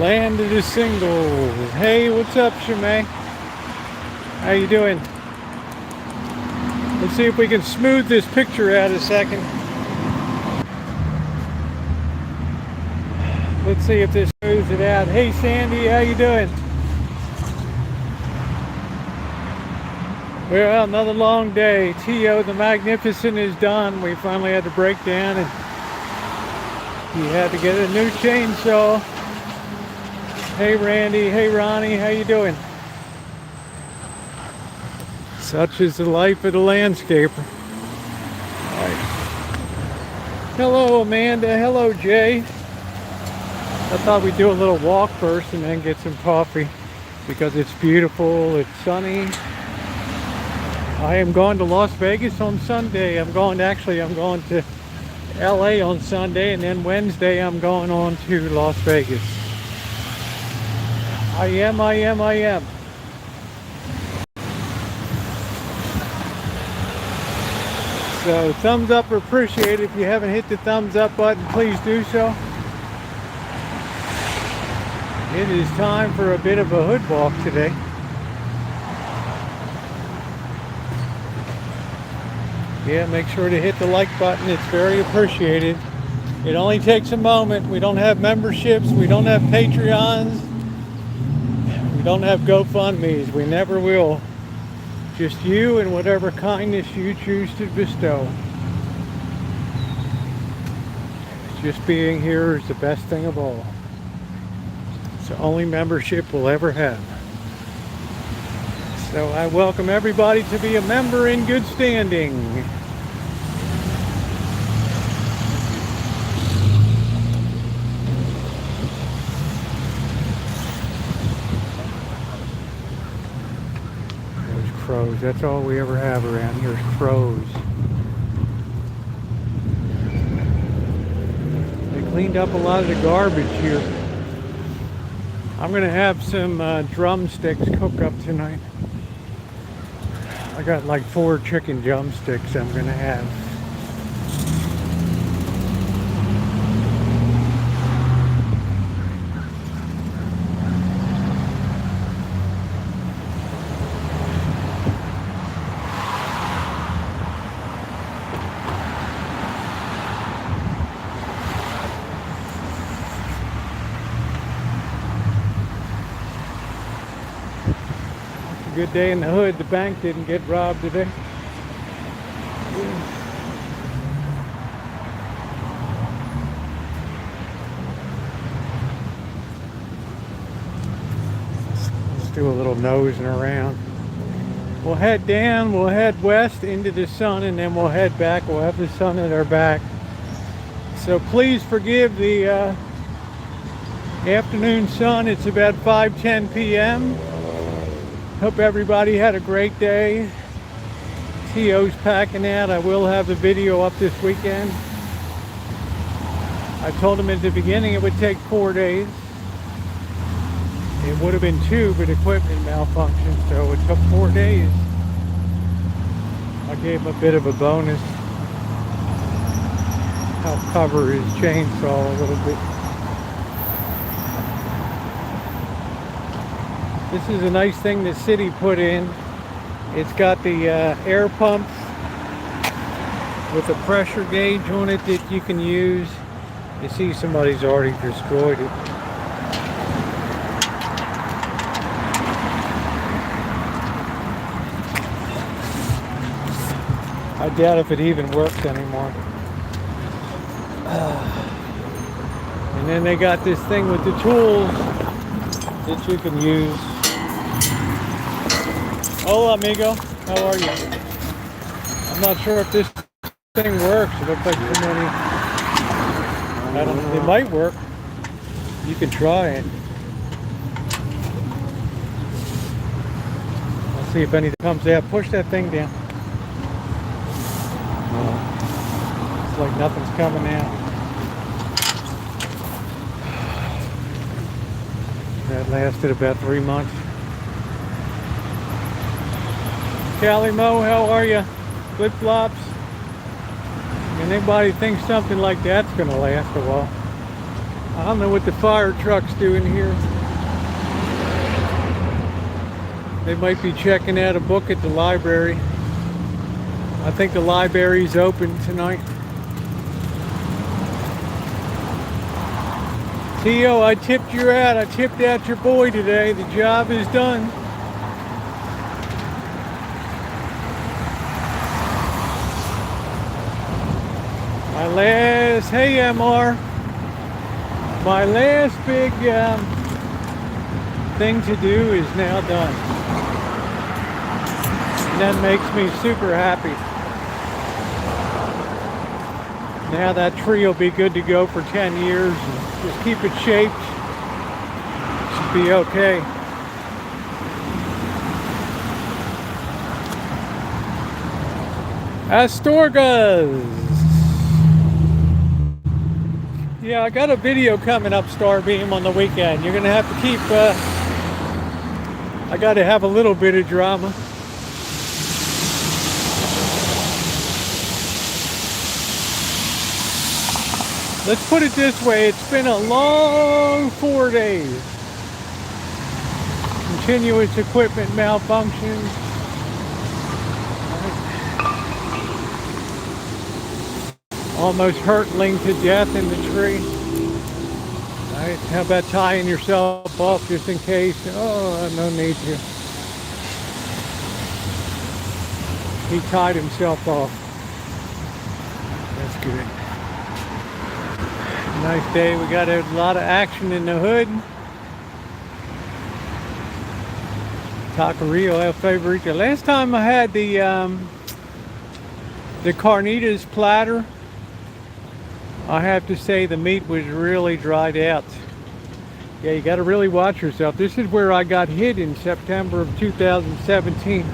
land of the singles. Hey, what's up, Shimei? How you doing? Let's see if we can smooth this picture out a second. Let's see if this smooths it out. Hey, Sandy, how you doing? Well, another long day. T.O. the Magnificent is done. We finally had to break down and he had to get a new chainsaw. Hey, Randy. Hey, Ronnie. How you doing? Such is the life of the landscaper. All right. Hello, Amanda. Hello, Jay. I thought we'd do a little walk first and then get some coffee because it's beautiful, it's sunny. I am going to Las Vegas on Sunday. I'm going to LA on Sunday, and then Wednesday I'm going on to Las Vegas. I am. So thumbs up are appreciated. If you haven't hit the thumbs up button, please do so. It is time for a bit of a hood walk today. Yeah, make sure to hit the like button. It's very appreciated. It only takes a moment. We don't have memberships. We don't have Patreons. We don't have GoFundMes. We never will. Just you and whatever kindness you choose to bestow. Just being here is the best thing of all. It's the only membership we'll ever have. So I welcome everybody to be a member in good standing. There's crows. That's all we ever have around here is crows. They cleaned up a lot of the garbage here. I'm going to have some drumsticks cook up tonight. I got like 4 chicken drumsticks I'm going to have. Good day in the hood. The bank didn't get robbed today. Let's do a little nosing around. We'll head down, we'll head west into the sun, and then we'll head back. We'll have the sun at our back. So please forgive the afternoon sun. It's about 5:10 p.m. Hope everybody had a great day. T.O.'s packing out. I will have the video up this weekend. I told him at the beginning it would take 4 days. It would have been 2, but equipment malfunctioned, so it took 4 days. I gave him a bit of a bonus. Help cover his chainsaw a little bit. This is a nice thing the city put in. It's got the air pumps with a pressure gauge on it that you can use. You see somebody's already destroyed it. I doubt if it even works anymore. And then they got this thing with the tools that you can use. Hola, amigo. How are you? I'm not sure if this thing works. It looks like too many. I don't know. It might work. You can try it. Let's see if anything comes out. Push that thing down. No. It's like nothing's coming out. That lasted about 3 months. Callie Mo, how are you? Flip flops. And anybody thinks something like that's gonna last a while? I don't know what the fire truck's doing here. They might be checking out a book at the library. I think the library's open tonight. Tio, I tipped you out. I tipped out your boy today. The job is done. My last, hey MR, my last big thing to do is now done. And that makes me super happy. Now that tree will be good to go for 10 years. And just keep it shaped. Should be okay. Astorgas. Yeah, I got a video coming up, Starbeam, on the weekend. You're gonna have to keep, I gotta have a little bit of drama. Let's put it this way, it's been a long 4 days. Continuous equipment malfunctions. Almost hurtling to death in the tree. All right, how about tying yourself off just in case? Oh, no need to. He tied himself off. That's good. Nice day. We got a lot of action in the hood. Taqueria El Favorito. Last time I had the carnitas platter, I have to say the meat was really dried out. Yeah, you got to really watch yourself. This is where I got hit in September of 2017.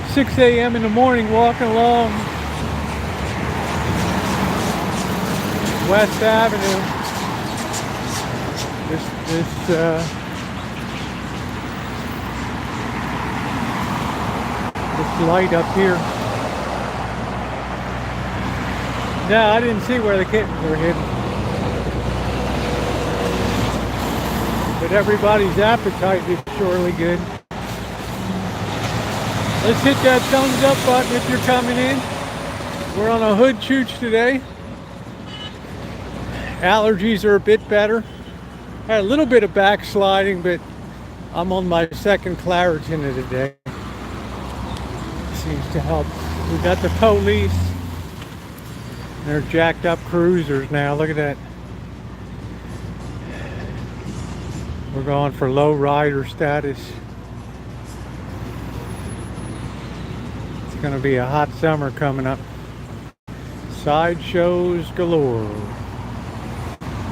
6 a.m. in the morning, walking along West Avenue. This light up here. No, I didn't see where the kittens were hidden. But everybody's appetite is surely good. Let's hit that thumbs up button if you're coming in. We're on a hood chooch today. Allergies are a bit better. Had a little bit of backsliding, but I'm on my second Claritin of the day. Seems to help. We got the police. They're jacked up cruisers now. Look at that. We're going for low rider status. It's going to be a hot summer coming up. Sideshows galore.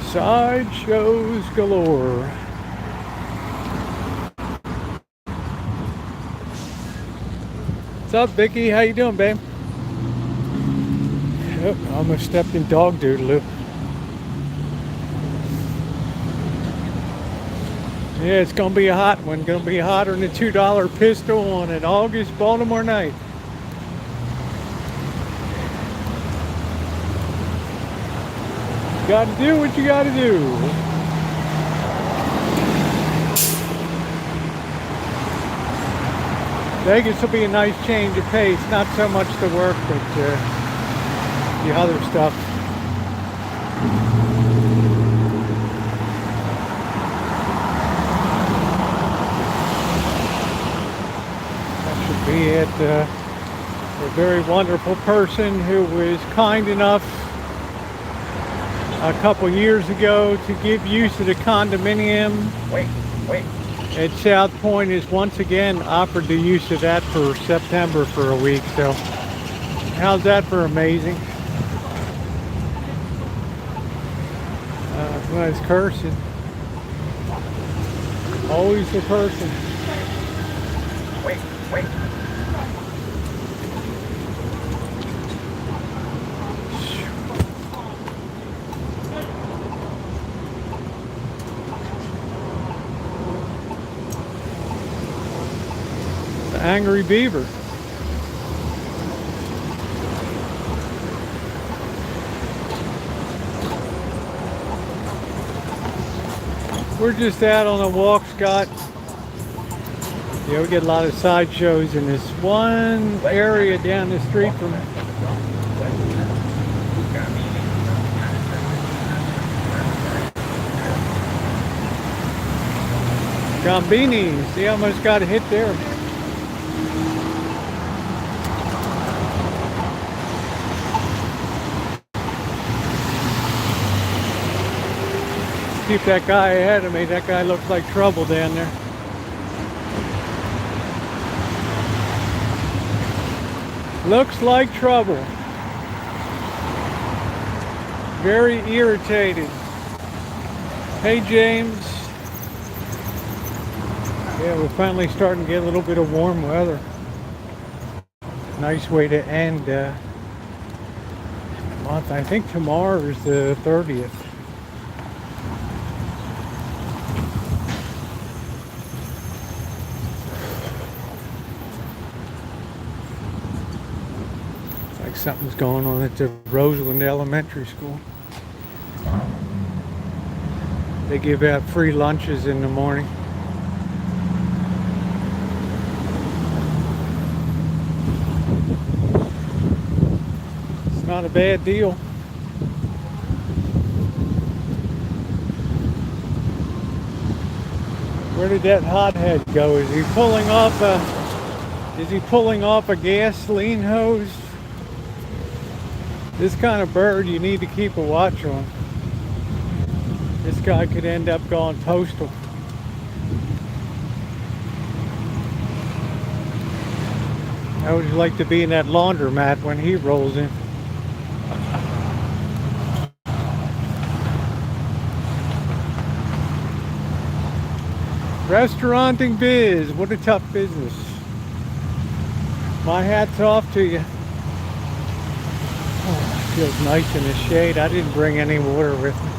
Sideshows galore. What's up, Vicky? How you doing, babe? Yep, I almost stepped in dog doodle. Yeah, it's gonna be a hot one. Gonna be hotter than a $2 pistol on an August Baltimore night. You gotta do what you gotta do. Vegas will be a nice change of pace. Not so much the work, but the other stuff. That should be it. A very wonderful person who was kind enough a couple years ago to give use of the condominium at South Point has once again offered the use of that for September for a week. So how's that for amazing? Well, it's cursing. Always the person. The angry beaver. We're just out on a walk, Scott. Yeah, we get a lot of sideshows in this one area down the street from Gambini's. He almost got hit there. Keep that guy ahead of me. That guy looks like trouble down there. Looks like trouble. Very irritated. Hey, James. Yeah, we're finally starting to get a little bit of warm weather. Nice way to end the month. I think tomorrow is the 30th. Something's going on at the Roseland Elementary School. They give out free lunches in the morning. It's not a bad deal. Where did that hothead go? Is he pulling off a gasoline hose? This kind of bird you need to keep a watch on. This guy could end up going postal. How would you like to be in that laundromat when he rolls in? Restauranting biz, what a tough business. My hat's off to you. Feels nice in the shade. I didn't bring any water with me.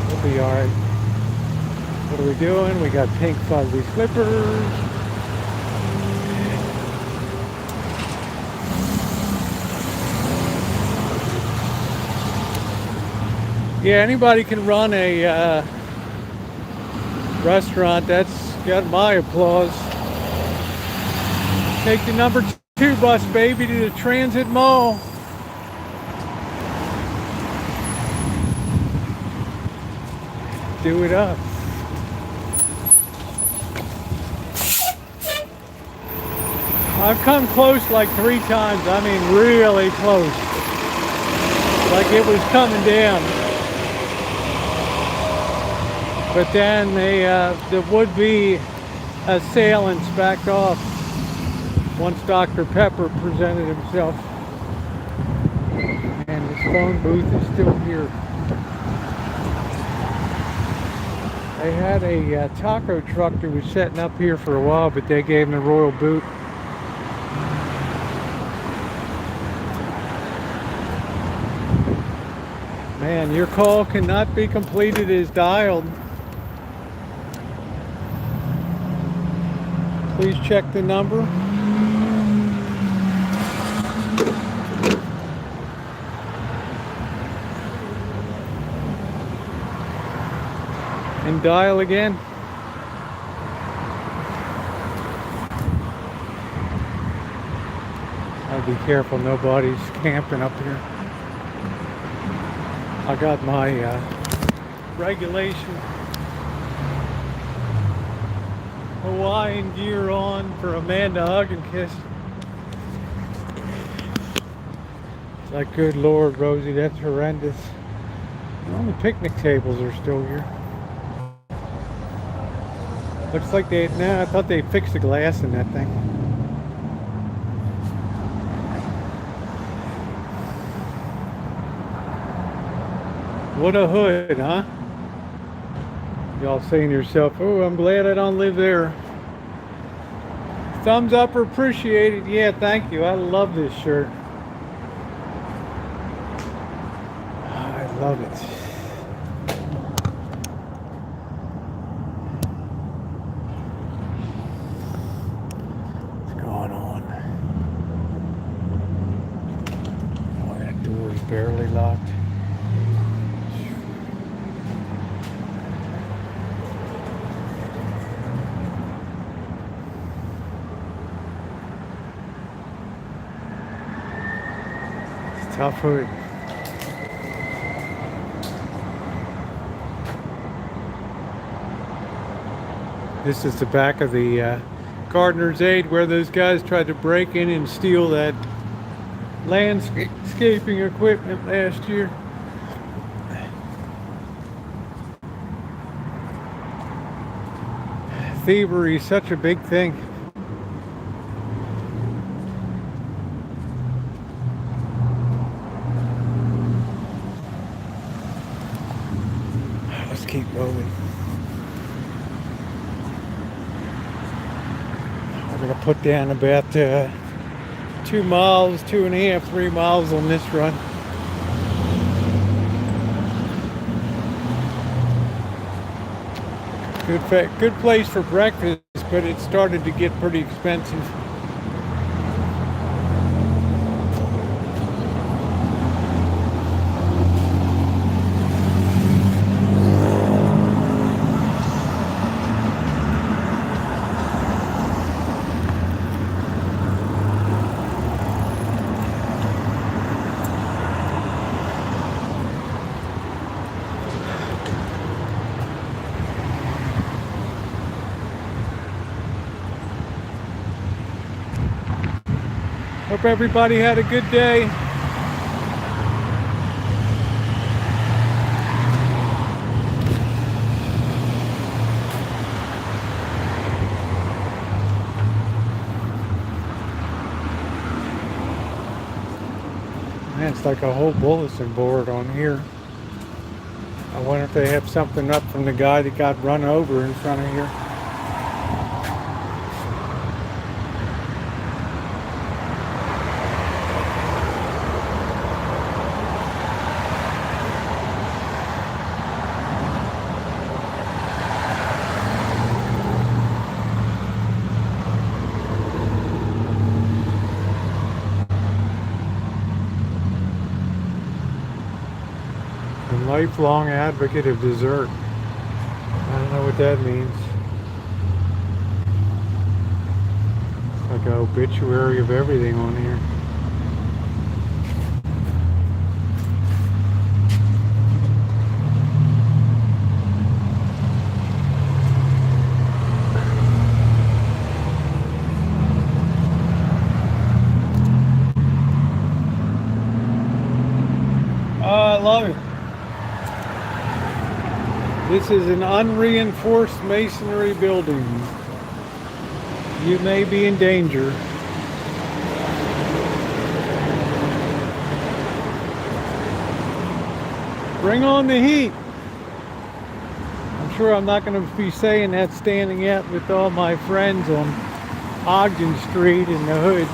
We'll be alright. What are we doing? We got pink fuzzy slippers. Yeah, anybody can run a restaurant. That's got my applause. Take the number 2 bus, baby, to the Transit Mall. Do it up. I've come close like 3 times. I mean, really close. Like it was coming down. But then the would-be assailants backed off. Once Dr. Pepper presented himself, and his phone booth is still here. They had a taco truck that was setting up here for a while, but they gave him the royal boot. Man, your call cannot be completed as dialed. Please check the number. And dial again. I'll be careful, nobody's camping up here. I got my regulation Hawaiian gear on for Amanda hug and kiss. It's like, good Lord, Rosie, that's horrendous. All the picnic tables are still here. Looks like I thought they fixed the glass in that thing. What a hood, huh? Y'all saying to yourself, oh, I'm glad I don't live there. Thumbs up or appreciated. Yeah, thank you. I love this shirt. I love it. Barely locked. Tough hood. This is the back of the Gardener's Aid where those guys tried to break in and steal that landscaping equipment last year. Thievery is such a big thing. Let's keep moving. We're going to put down about 2 miles, 2.5, 3 miles on this run. Good place for breakfast, but it started to get pretty expensive. Hope everybody had a good day. Man, it's like a whole bulletin board on here. I wonder if they have something up from the guy that got run over in front of here. Lifelong advocate of dessert. I don't know what that means. It's like an obituary of everything on here. Oh, I love it. This is an unreinforced masonry building. You may be in danger. Bring on the heat. I'm sure I'm not going to be saying that standing out with all my friends on Ogden Street in the hood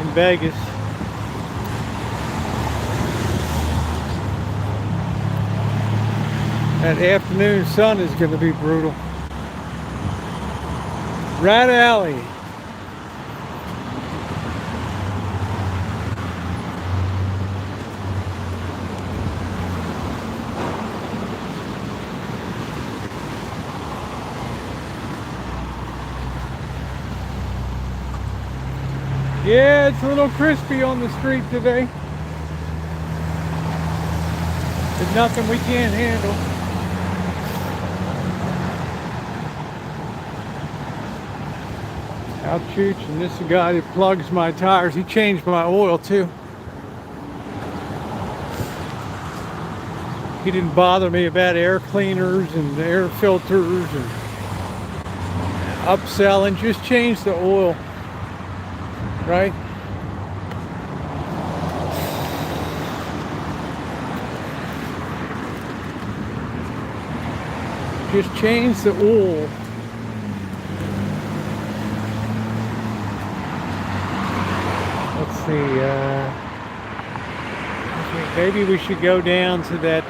in Vegas. That afternoon sun is going to be brutal. Rat Alley. Yeah, it's a little crispy on the street today. There's nothing we can't handle. Ouchooch, and this is the guy that plugs my tires. He changed my oil too. He didn't bother me about air cleaners and air filters and upselling, just changed the oil, right? Just change the oil. Let's see, maybe we should go down to that,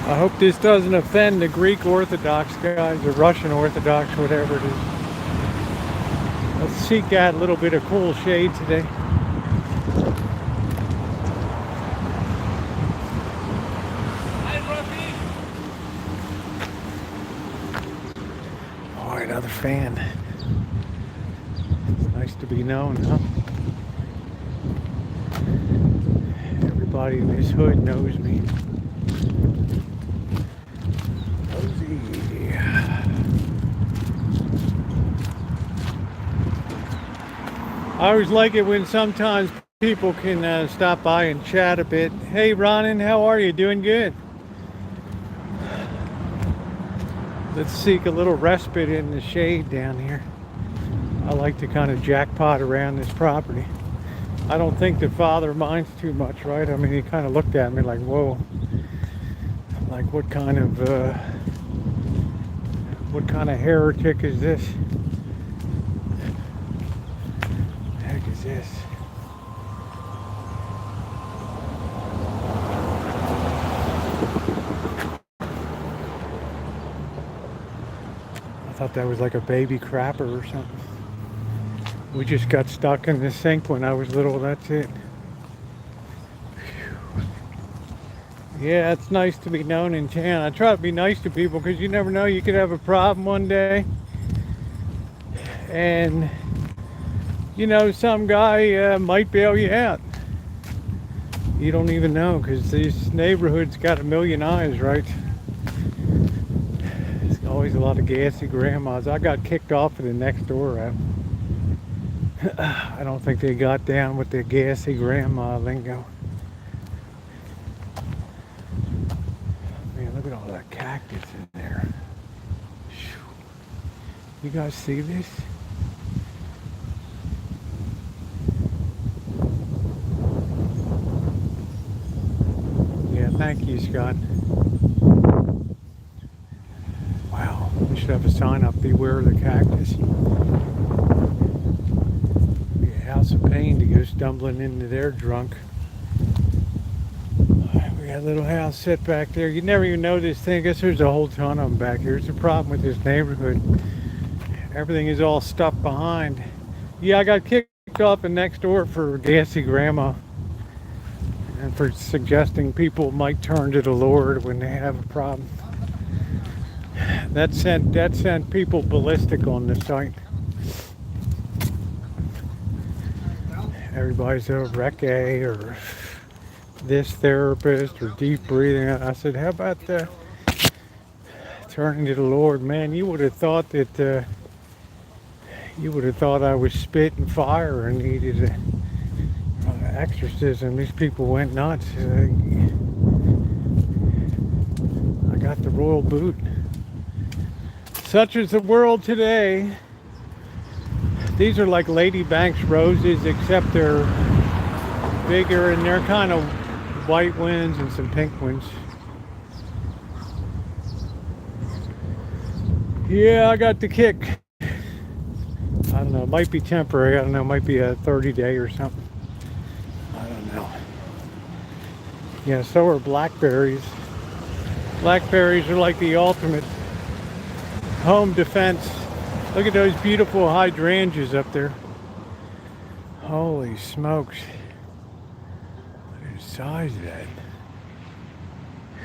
I hope this doesn't offend the Greek Orthodox guys or Russian Orthodox, whatever it is. Let's seek out a little bit of cool shade today. Hi, Rosie. Oh, another fan. Nice to be known, huh? Everybody in this hood knows me. Rosie. I always like it when sometimes people can stop by and chat a bit. Hey, Ronan, how are you? Doing good? Let's seek a little respite in the shade down here. I like to kind of jackpot around this property. I don't think the father minds too much, right? I mean, he kind of looked at me like, whoa. Like, what kind of heretic is this? What the heck is this? I thought that was like a baby crapper or something. We just got stuck in the sink when I was little, that's it. Yeah, it's nice to be known in town. I try to be nice to people because you never know, you could have a problem one day. And, you know, some guy might bail you out. You don't even know because this neighborhood's got a million eyes, right? There's always a lot of gassy grandmas. I got kicked off of the next door. I don't think they got down with the gassy grandma lingo. Man, look at all that cactus in there. You guys see this? Yeah, thank you, Scott. Wow, we should have a sign up, beware of the cactus. Be a house of pain to go stumbling into there drunk. We got a little house set back there. You never even know this thing. I guess there's a whole ton of them back here. It's a problem with this neighborhood. Everything is all stuffed behind. Yeah, I got kicked off the next door for gassy grandma and for suggesting people might turn to the Lord when they have a problem. That sent people ballistic on the site. Everybody's a recce or this therapist or deep breathing. I said, how about turning to the Lord? Man, you would have thought that I was spitting fire and needed an exorcism. These people went nuts. I got the royal boot. Such is the world today. These are like Lady Banks roses, except they're bigger and they're kind of white ones and some pink ones. Yeah, I got the kick. I don't know, it might be temporary. I don't know, it might be a 30-day or something. I don't know. Yeah, so are blackberries. Blackberries are like the ultimate home defense. Look at those beautiful hydrangeas up there. Holy smokes. Look at the size of that.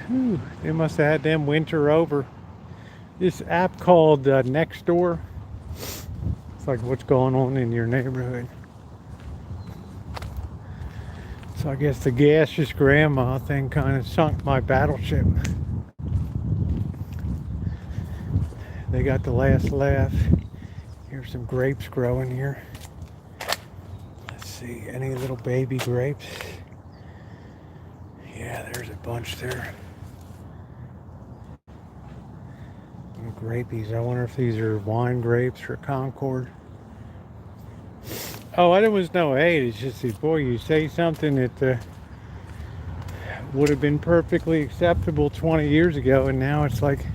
Whew, they must have had them winter over. This app called Nextdoor. It's like what's going on in your neighborhood. So I guess the gaseous grandma thing kind of sunk my battleship. They got the last laugh. Here's some grapes growing here. Let's see, any little baby grapes? Yeah, there's a bunch there. Little grapies. I wonder if these are wine grapes or Concord. Oh, I was no hate. It's just that, boy, you say something that would have been perfectly acceptable 20 years ago, and now it's like,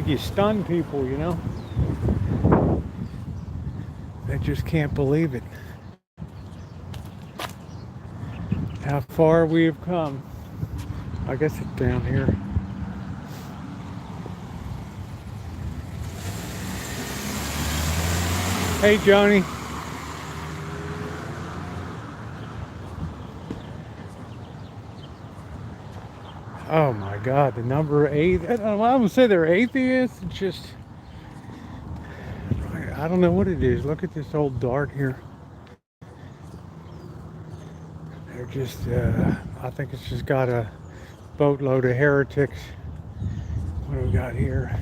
you stun people, you know? They just can't believe it. How far we have come. I guess it's down here. Hey, Joni. Oh my God, the number eight. I don't say they're atheists. It's just, I don't know what it is. Look at this old dart here. They're just, I think it's just got a boatload of heretics. What do we got here?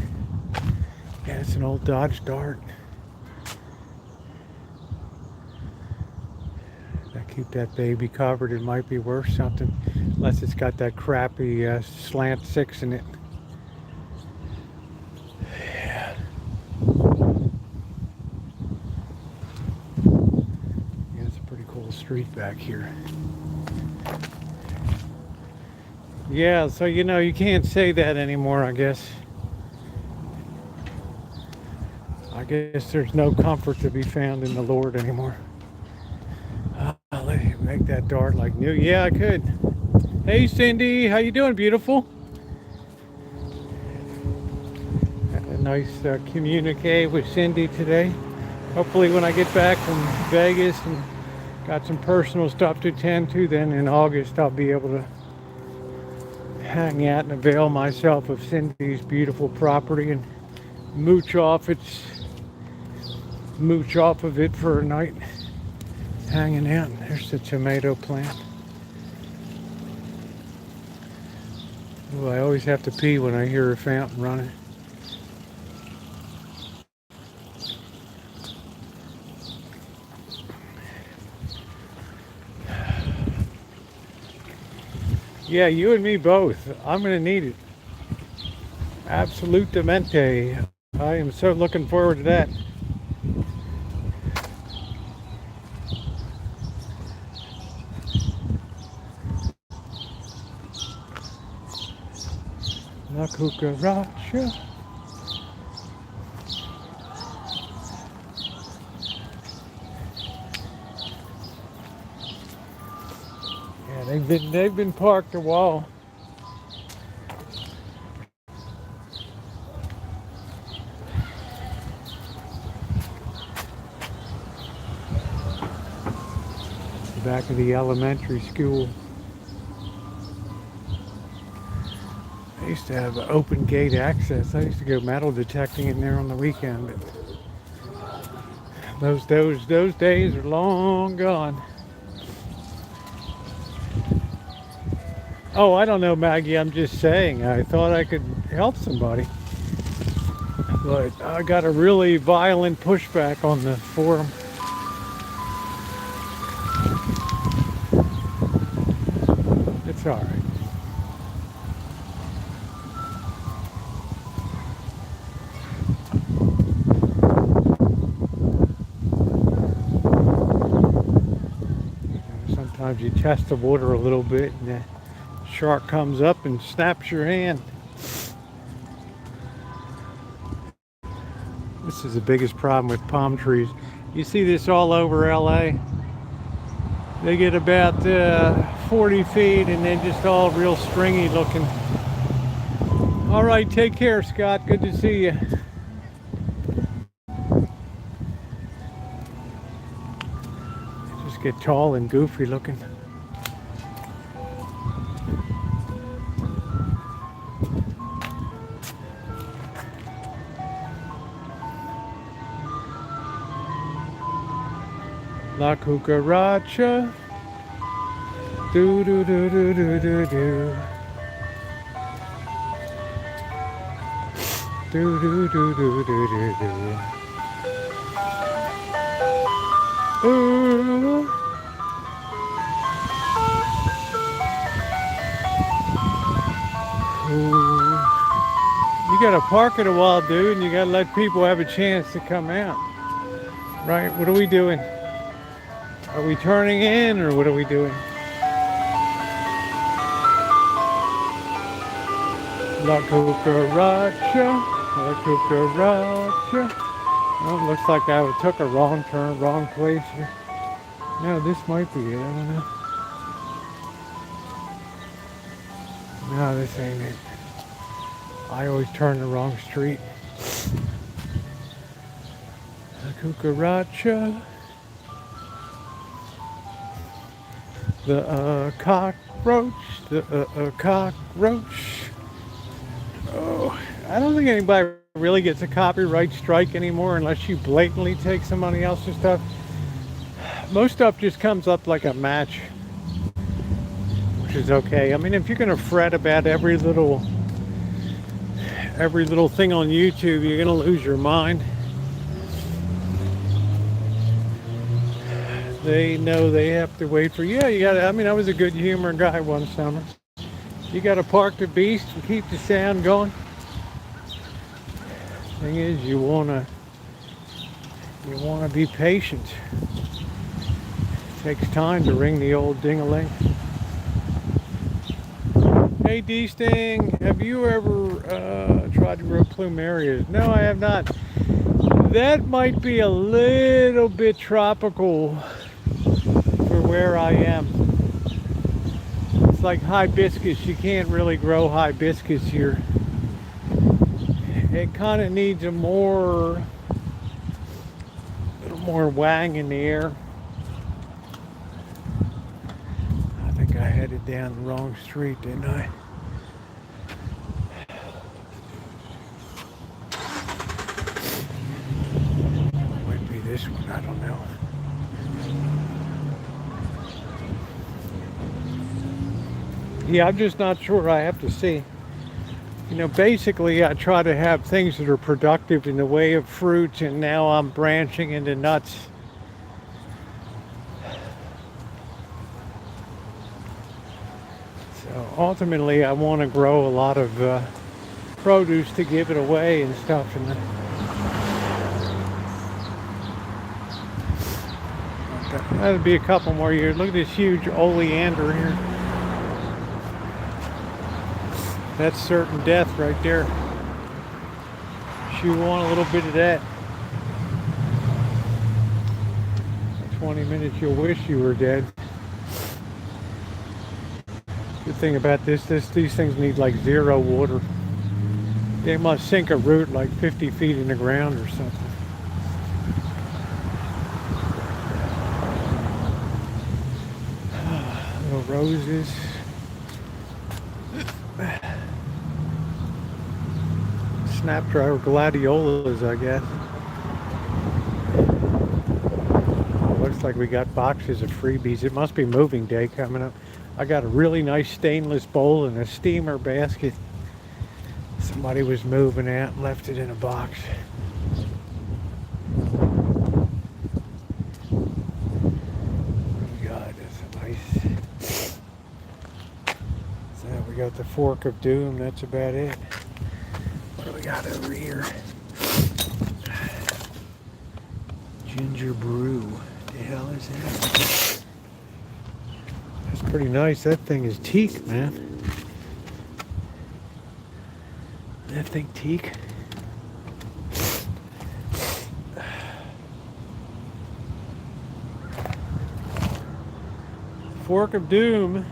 Yeah, it's an old Dodge Dart. I keep that baby covered. It might be worth something, unless it's got that crappy slant 6 in it. Yeah. Yeah, it's a pretty cool street back here. Yeah, so you know, you can't say that anymore, I guess. I guess there's no comfort to be found in the Lord anymore. Let me make that dart like new. Yeah, I could. Hey, Cindy, how you doing, beautiful? Had a nice communique with Cindy today. Hopefully when I get back from Vegas and got some personal stuff to attend to, then in August I'll be able to hang out and avail myself of Cindy's beautiful property and mooch off of it for a night, hanging out. There's the tomato plant. Ooh, I always have to pee when I hear a fountain running. Yeah, you and me both. I'm gonna need it. Absolutamente. I am so looking forward to that. La cucaracha. Yeah, they've been parked a while. The back of the elementary school. I used to have open gate access. I used to go metal detecting in there on the weekend. But those days are long gone. Oh, I don't know, Maggie. I'm just saying. I thought I could help somebody, but I got a really violent pushback on the forum. It's all right. Sometimes you test the water a little bit and the shark comes up and snaps your hand. This is the biggest problem with palm trees. You see this all over LA. They get about 40 feet and then just all real stringy looking. All right, take care, Scott. Good to see you. Just get tall and goofy looking. La cucaracha. Do do do do do do do. Do do do do do do do. Ooh. Ooh. You gotta park it a while, dude, and you gotta let people have a chance to come out. Right? What are we doing? Are we turning in, or what are we doing? La cucaracha, la cucaracha. Oh, it looks like I took a wrong turn, wrong place here. No, this might be it, I don't know. No, this ain't it. I always turn the wrong street. La cucaracha. The cockroach. cockroach, the cockroach. Oh, I don't think anybody really gets a copyright strike anymore unless you blatantly take somebody else's stuff. Most stuff just comes up like a match, which is okay. I mean, if you're gonna fret about every little thing on YouTube, you're gonna lose your mind. They know they have to wait for you. Yeah, you gotta, I mean, I was a good humor guy one summer. You gotta park the beast and keep the sound going. Thing is, you wanna be patient. It takes time to ring the old ding-a-ling. Hey D-Sting, have you ever tried to grow plumerias? No, I have not. That might be a little bit tropical for where I am. It's like hibiscus. You can't really grow hibiscus here. It kind of needs a little more wang in the air. I think I headed down the wrong street, didn't I? Might be this one, I don't know. Yeah, I'm just not sure. I have to see. You know, basically I try to have things that are productive in the way of fruits, and now I'm branching into nuts. So ultimately I want to grow a lot of produce to give it away and stuff. And that'll be a couple more years. Look at this huge oleander here. That's certain death right there. You want a little bit of that. In 20 minutes you'll wish you were dead. Good thing about these things need like 0 water. They must sink a root like 50 feet in the ground or something. Little roses. Snapdragon gladiolas, I guess. Looks like we got boxes of freebies. It must be moving day coming up. I got a really nice stainless bowl and a steamer basket. Somebody was moving out and left it in a box. God, that's nice. So we got the fork of doom. That's about it. What do we got over here? Ginger brew. What the hell is that? That's pretty nice. That thing is teak, man. That thing teak. Fork of doom.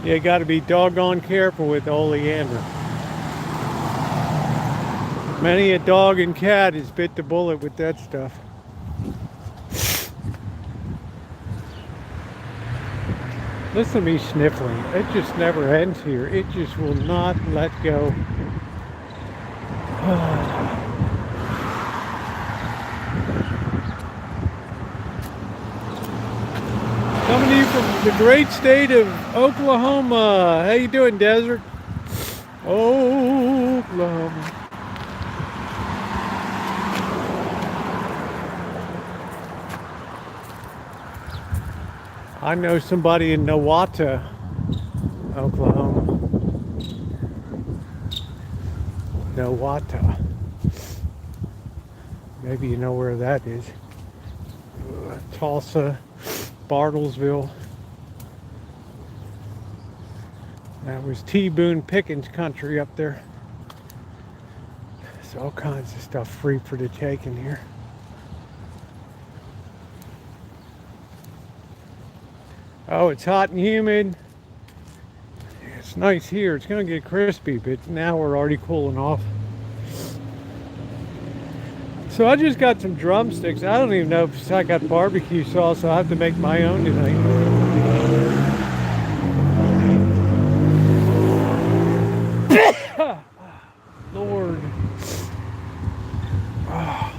You got to be doggone careful with oleander. Many a dog and cat has bit the bullet with that stuff. Listen to me sniffling. It just never ends here. It just will not let go. Coming to you from the great state of Oklahoma. How you doing, Desert? Oklahoma. I know somebody in Nowata, Oklahoma. Nowata. Maybe you know where that is. Tulsa, Bartlesville. That was T. Boone Pickens country up there. There's all kinds of stuff free for the taking here. Oh, it's hot and humid. It's nice here. It's going to get crispy, but now we're already cooling off. So I just got some drumsticks. I don't even know if I got barbecue sauce. I'll have to make my own tonight. Lord. Oh.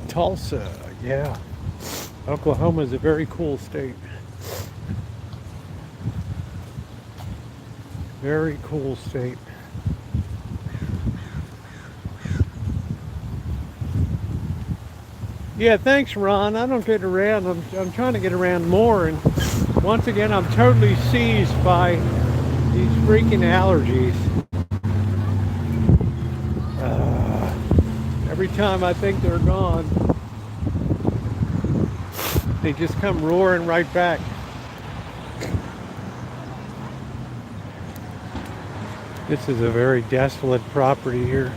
Tulsa, yeah. Oklahoma is a very cool state. Very cool state. Yeah, thanks, Ron. I don't get around. I'm trying to get around more, and once again, I'm totally seized by these freaking allergies. Every time I think they're gone, they just come roaring right back. This is a very desolate property here.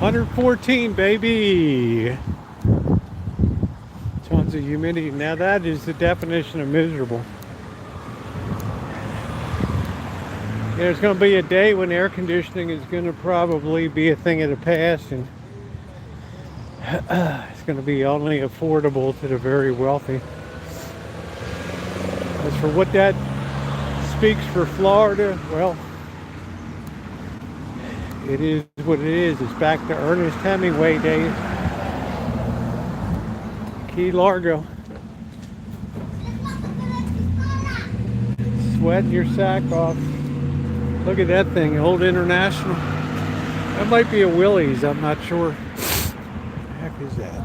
114, baby. Tons of humidity. Now that is the definition of miserable. There's going to be a day when air conditioning is going to probably be a thing of the past, and it's going to be only affordable to the very wealthy. As for what that speaks for Florida, well, it is what it is. It's back to Ernest Hemingway days. Key Largo. Sweating your sack off. Look at that thing, Old International. That might be a Willie's, I'm not sure. What the heck is that?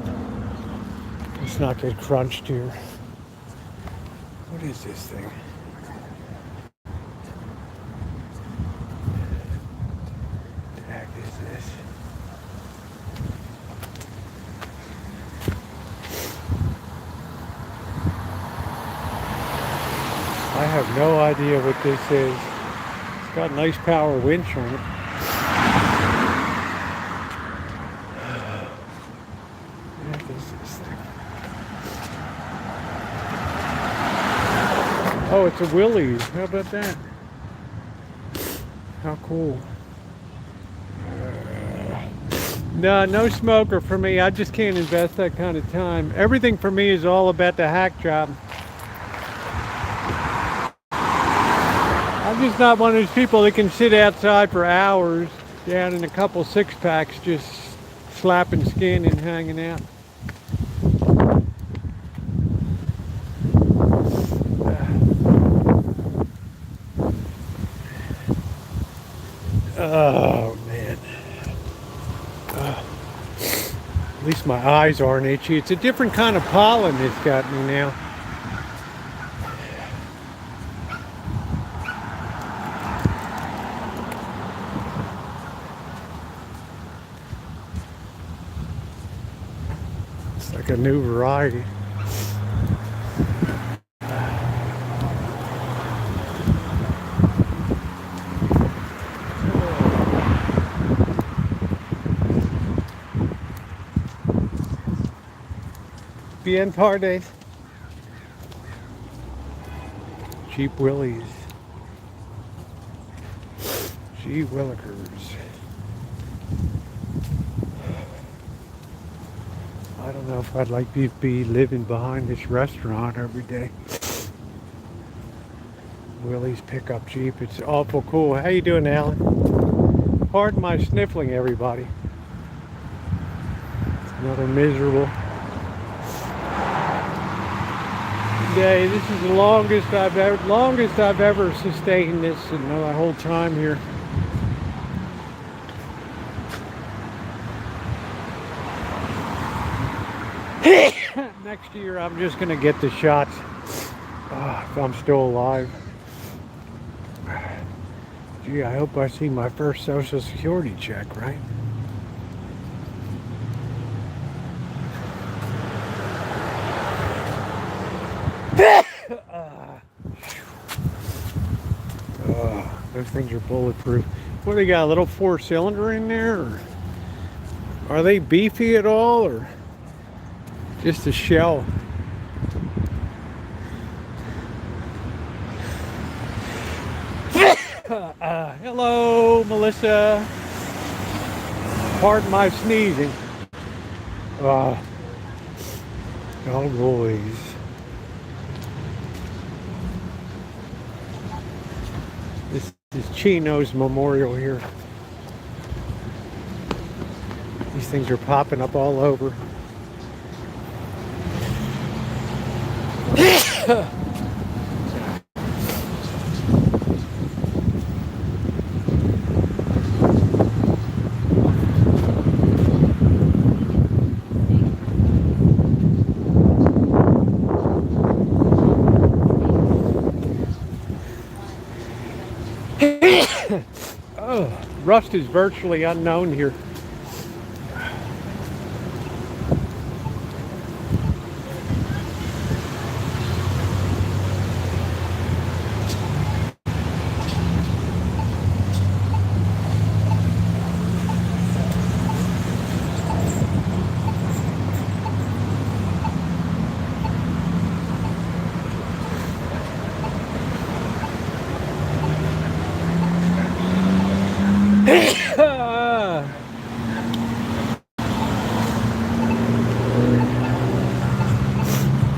Let's not get crunched here. What is this thing? I have no idea what this is. It's got a nice power winch on it. What is this thing? Oh, it's a Willie's. How about that? How cool. No smoker for me. I just can't invest that kind of time. Everything for me is all about the hack job. I'm just not one of those people that can sit outside for hours down in a couple six-packs just slapping skin and hanging out. Oh, man. At least my eyes aren't itchy. It's a different kind of pollen that's got me now. It's like a new variety. Bien tardes. Cheap Willies. Gee Willikers. I don't know if I'd like to be living behind this restaurant every day. Willie's Pickup Jeep. It's awful cool. How you doing, Alan? Pardon my sniffling, everybody. It's another miserable day. This is the longest I've ever sustained this in my whole time here. Next year I'm just gonna get the shots if I'm still alive. Gee, I hope I see my first Social Security check, right? Those things are bulletproof. What, they got a little 4-cylinder in there? Or are they beefy at all, or just a shell? Hello, Melissa. Pardon my sneezing. Oh boys. This is Chino's memorial here. These things are popping up all over. Oh, rust is virtually unknown here.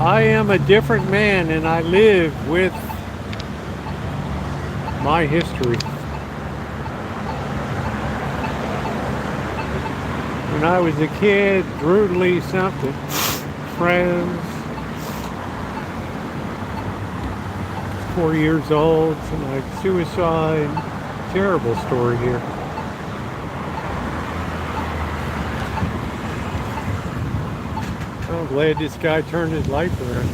I am a different man and I live with my history. When I was a kid, brutally something, friends, 4 years old, some like suicide, terrible story here. I'm glad this guy turned his life around.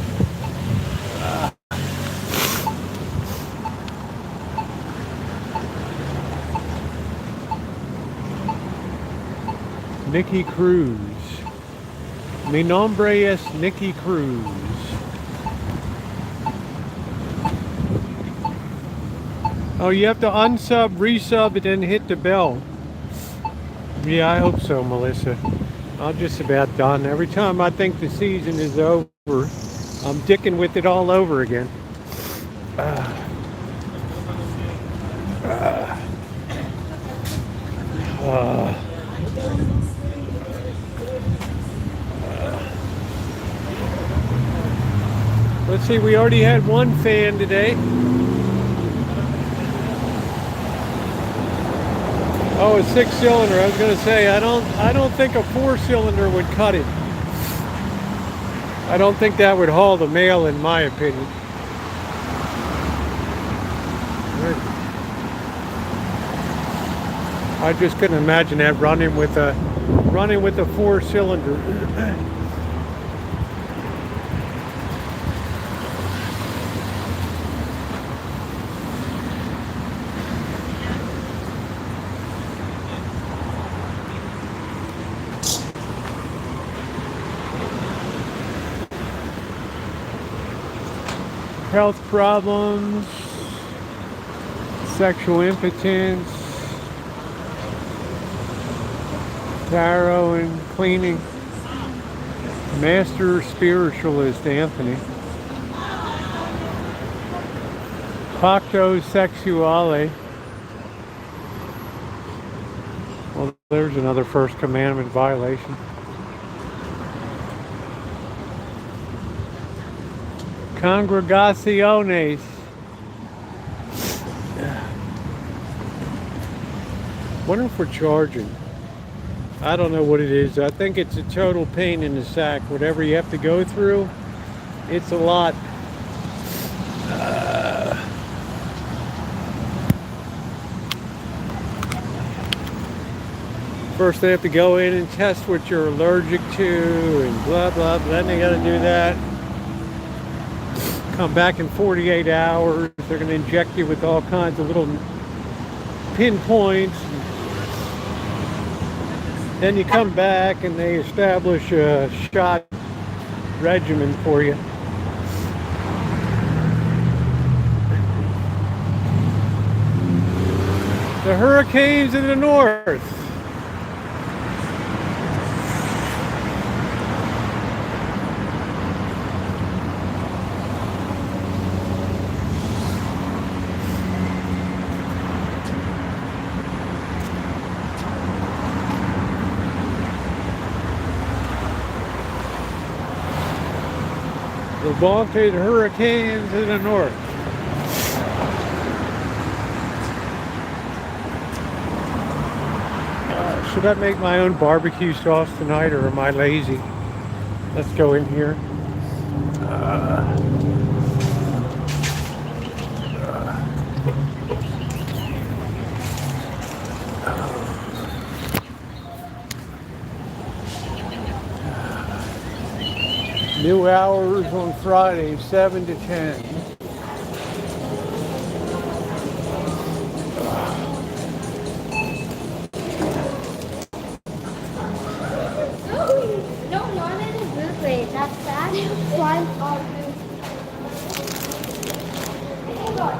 Nikki Cruz. Mi nombre es Nikki Cruz. Oh, you have to unsub, resub, and then hit the bell. Yeah, I hope so, Melissa. I'm just about done. Every time I think the season is over, I'm dicking with it all over again. Let's see, we already had one fan today. Oh, a 6-cylinder. I was going to say I don't think a 4-cylinder would cut it. I don't think that would haul the mail, in my opinion. I just couldn't imagine that running with a 4-cylinder. Health problems, sexual impotence, tarot and cleaning. Master spiritualist Anthony. Pacto sexuale. Well, there's another first commandment violation. Congregaciones. Wonder if we're charging. I don't know what it is. I think it's a total pain in the sack. Whatever you have to go through, it's a lot. First they have to go in and test what you're allergic to and blah blah blah. Then they got to do that. Come back in 48 hours. They're going to inject you with all kinds of little pinpoints. Then you come back and they establish a shot regimen for you. The hurricanes in the north. The vaunted hurricanes in the north. Should I make my own barbecue sauce tonight, or am I lazy? Let's go in here. New hours on Friday, 7 to 10. No, not in a good way. That's bad. Flying all good. Hang on.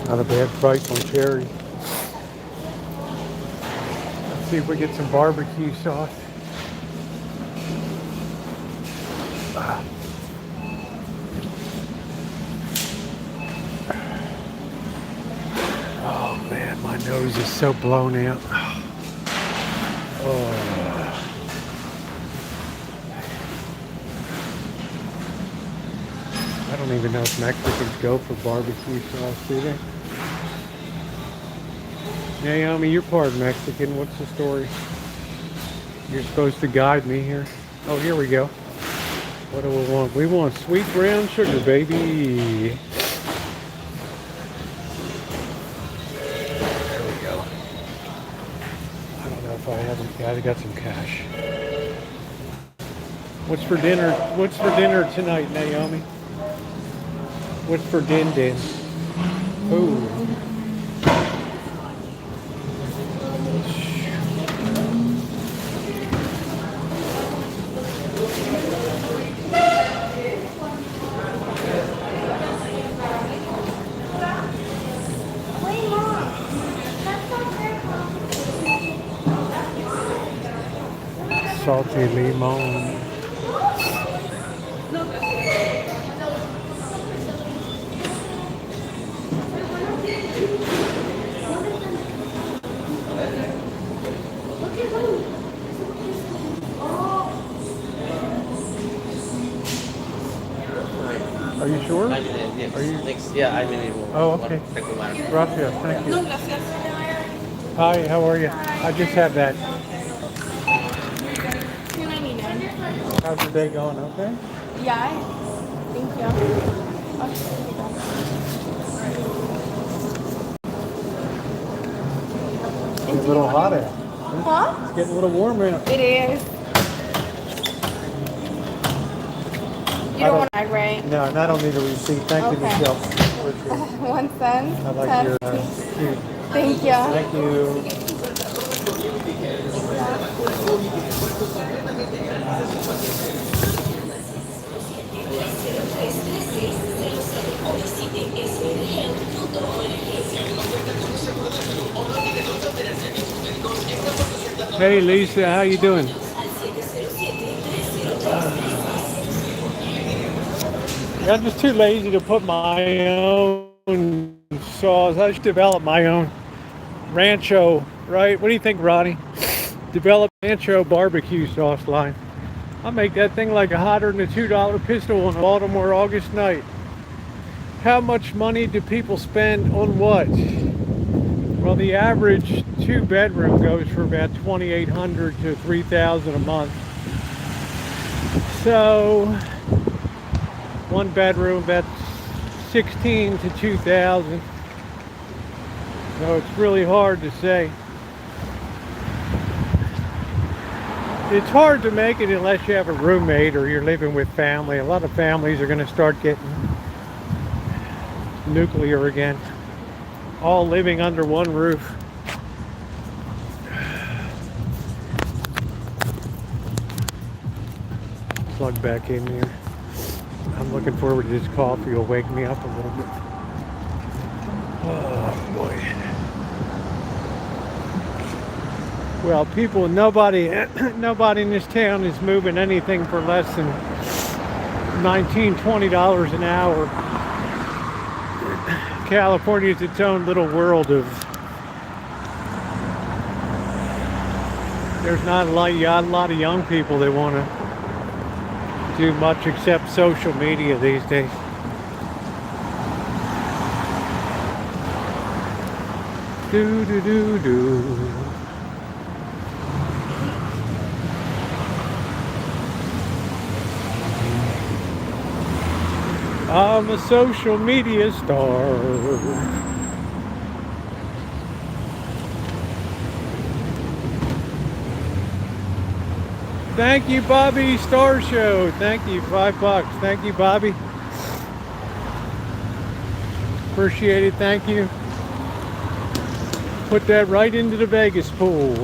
Not a bad price on cherry. Let's see if we get some barbecue sauce. Oh man, my nose is so blown out. Oh. I don't even know if Mexicans go for barbecue sauce, do they? Naomi, you're part Mexican. What's the story? You're supposed to guide me here. Oh, here we go. What do we want? We want sweet brown sugar, baby. There we go. I don't know if I haven't. Yeah, I got some cash. What's for dinner? What's for dinner tonight, Naomi? What's for din din? Ooh. Wait, Mom. That's not fair, Mom. Salty limon. Are you sure? I mean, yes. Are you? Thanks. Yeah, I mean, it will. Oh, okay. Gracias, thank you. Hi, how are you? I just had that. How's your day going? Okay? Yeah, thank you. It's getting a little hot out. Huh? It's getting a little warm out. It is. You don't want to right? No, and I don't need a receipt. Thank you, Okay. Michelle. Appreciate it. 1 cent. I like 10. your shoe. Thank you. Thank you. Hey Lisa, how you doing? I'm just too lazy to put my own sauce. I should develop my own Rancho, right? What do you think, Ronnie? Develop Rancho barbecue sauce line. I'll make that thing like a hotter than a $2 pistol on a Baltimore August night. How much money do people spend on what? Well, the average 2-bedroom goes for about $2,800 to $3,000 a month. So 1 bedroom, that's $16,000 to $2,000. So it's really hard to say. It's hard to make it unless you have a roommate or you're living with family. A lot of families are going to start getting nuclear again. All living under one roof. Plug back in here. I'm looking forward to this coffee. It'll wake me up a little bit. Oh boy. Well, people, nobody in this town is moving anything for less than $19, $20 an hour. California is its own little world of there's not a lot of young people that want to do much except social media these days. Do do do do. I'm a social media star. Thank you, Bobby Star Show. Thank you, $5. Thank you, Bobby. Appreciate it. Thank you. Put that right into the Vegas pool.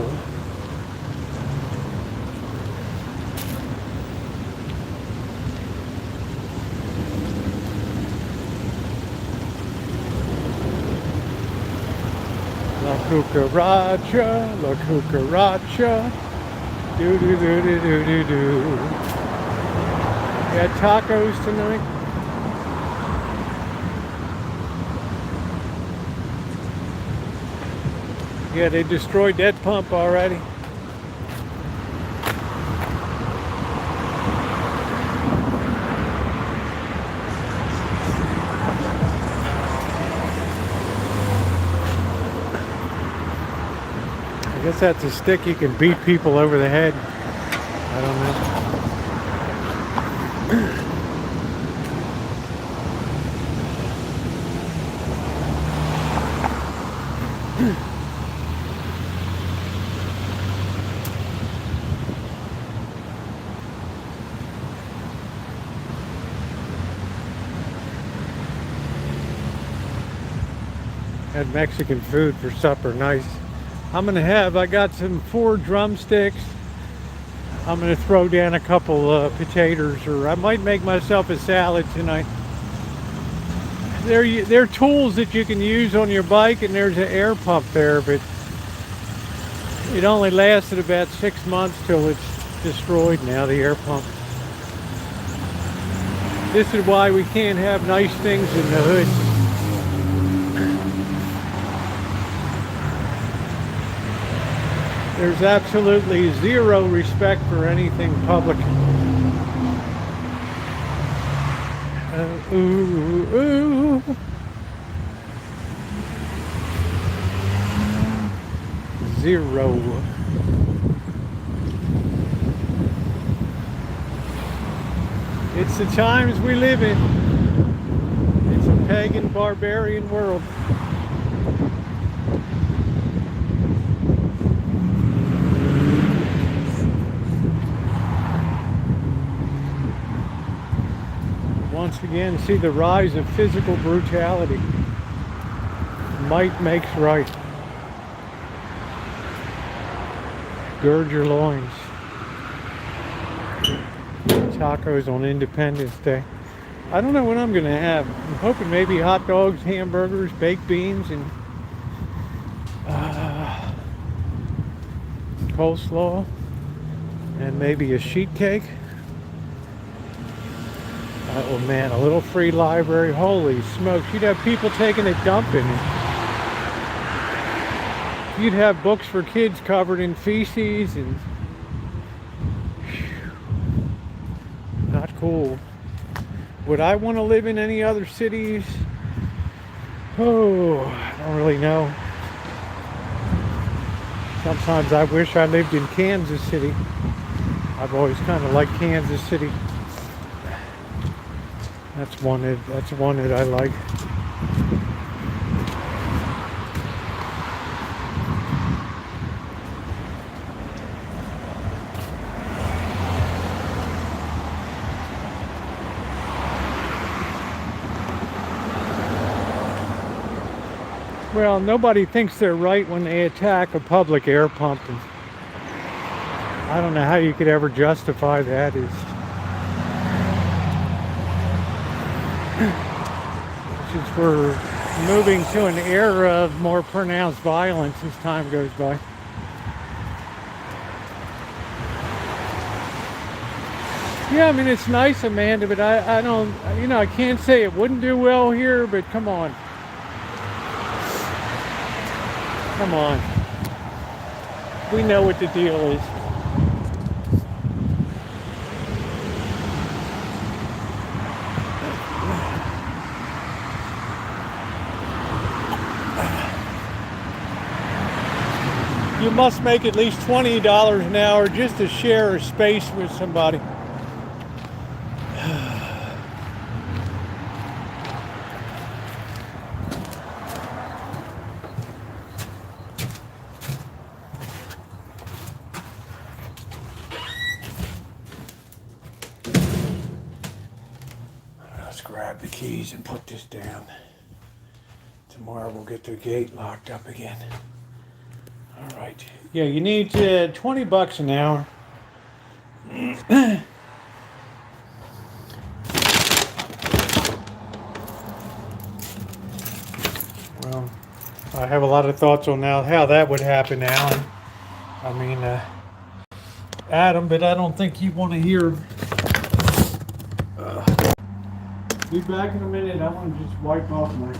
La cucaracha, la cucaracha. Do do do do do do do. Got tacos tonight. Yeah, they destroyed that pump already. I guess that's a stick you can beat people over the head. I don't know. Had Mexican food for supper, nice. I got some 4 drumsticks. I'm gonna throw down a couple potatoes, or I might make myself a salad tonight. They're tools that you can use on your bike, and there's an air pump there, but it only lasted about 6 months till it's destroyed now, the air pump. This is why we can't have nice things in the hood. There's absolutely zero respect for anything public. Ooh, ooh. Zero. It's the times we live in. It's a pagan, barbarian world. Once again, see the rise of physical brutality. Might makes right. Gird your loins. Tacos on Independence Day. I don't know what I'm gonna have. I'm hoping maybe hot dogs, hamburgers, baked beans, and coleslaw, and maybe a sheet cake. Oh man, a little free library. Holy smokes, you'd have people taking a dump in it. You'd have books for kids covered in feces and... Not cool. Would I want to live in any other cities? Oh, I don't really know. Sometimes I wish I lived in Kansas City. I've always kind of liked Kansas City. That's one that I like. Well, nobody thinks they're right when they attack a public air pump. And I don't know how you could ever justify that. Since we're moving to an era of more pronounced violence as time goes by. Yeah, I mean, it's nice, Amanda, but I don't, you know, I can't say it wouldn't do well here, but come on. Come on. We know what the deal is. You must make at least $20 an hour just to share a space with somebody. Let's grab the keys and put this down. Tomorrow we'll get the gate locked up again. All right. Yeah, you need $20 an hour. Well, I have a lot of thoughts on now how that would happen, Alan. I mean, Adam, but I don't think you want to hear. Be back in a minute. I want to just wipe off my.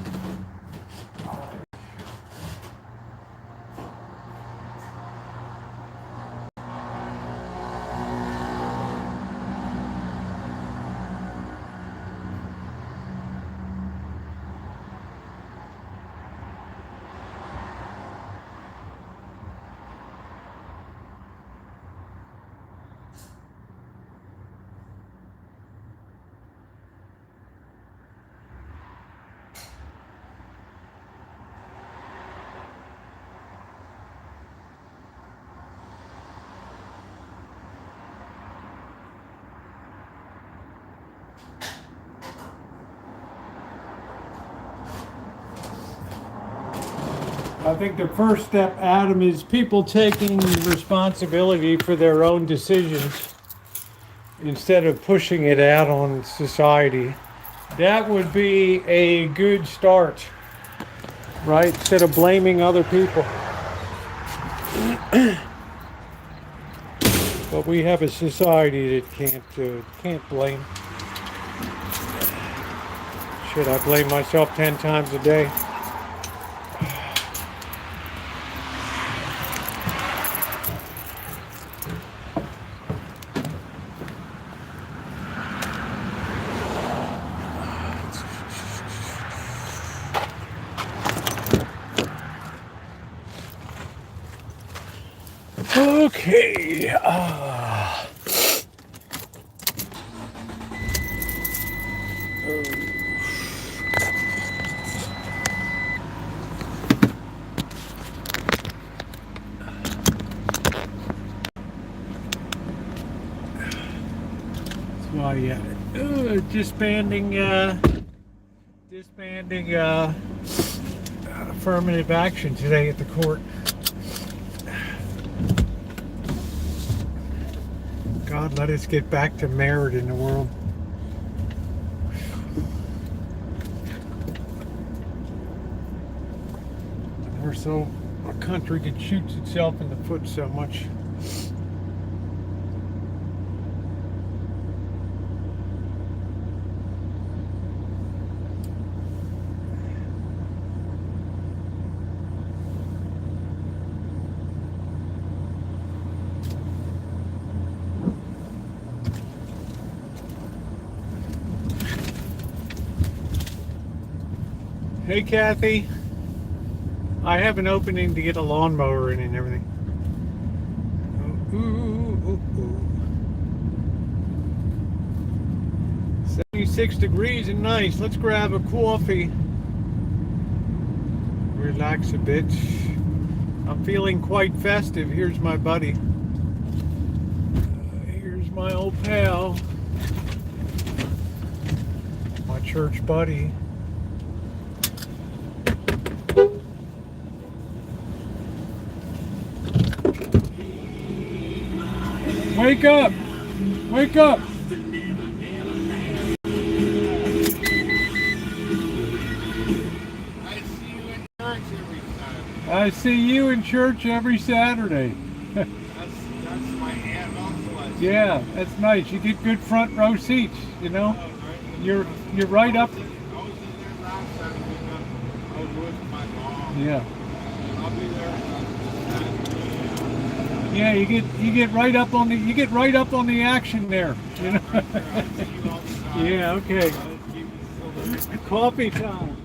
I think the first step, Adam, is people taking responsibility for their own decisions instead of pushing it out on society. That would be a good start, right? Instead of blaming other people. But we have a society that can't blame. Should I blame myself 10 times a day? Okay. So yeah, disbanding affirmative action today at the court. God, let us get back to merit in the world. Our country that shoots itself in the foot so much. Hey Kathy, I have an opening to get a lawnmower in and everything. Ooh, ooh, ooh. 76 degrees and nice. Let's grab a coffee. Relax a bit. I'm feeling quite festive. Here's my buddy. Here's my old pal. My church buddy. Wake up! Wake up! I see you in church every Saturday. That's my aunt also. Yeah, that's nice. You get good front row seats, you know? You're right up. I was in there last Saturday because I was with my mom. Yeah. I'll be there. Yeah, you get right up on the action there. You know. I see you all the time. Yeah. Okay. I'll keep you so Coffee time.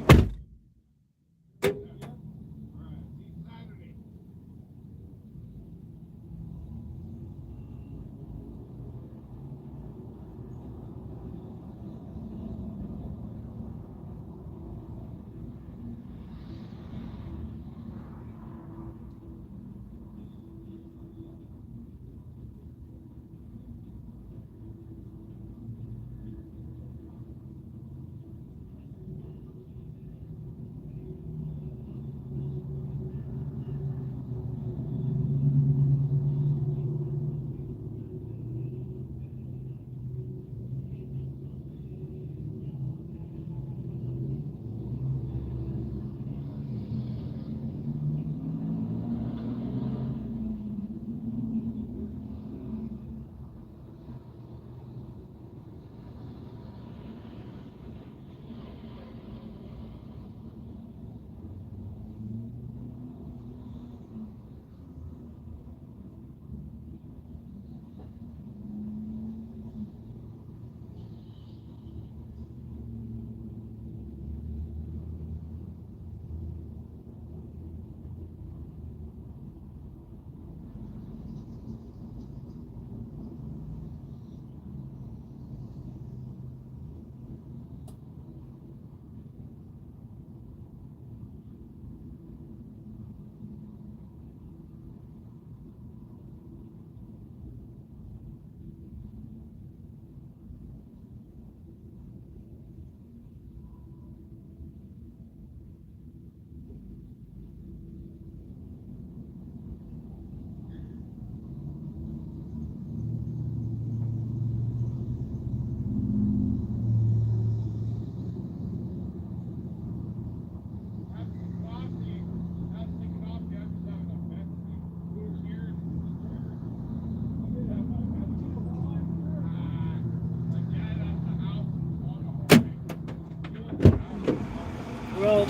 Well,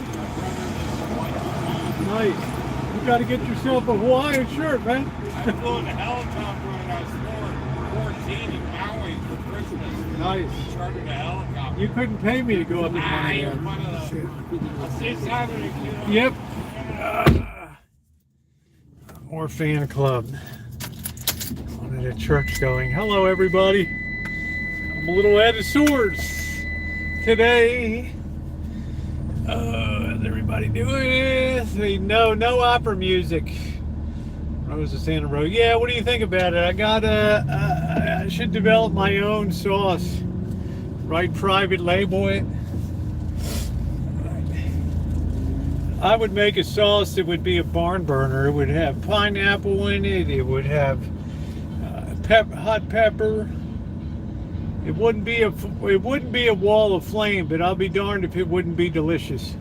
nice. You got to get yourself a Hawaiian shirt, man. I flew in a helicopter when I was 14 in Maui for Christmas. Nice. Chartered a helicopter. You couldn't pay me to go up in I Montana. am one of the... I'll see Saturday, kiddo. Yep. More fan club. One of the church going. Hello, everybody. I'm a little out of sorts today. How's everybody doing? No opera music. Rosa Santa Rosa. Yeah, what do you think about it? I should develop my own sauce. Right, private label it. I would make a sauce that would be a barn burner. It would have pineapple in it. It would have hot pepper. It wouldn't be a wall of flame, but I'll be darned if it wouldn't be delicious.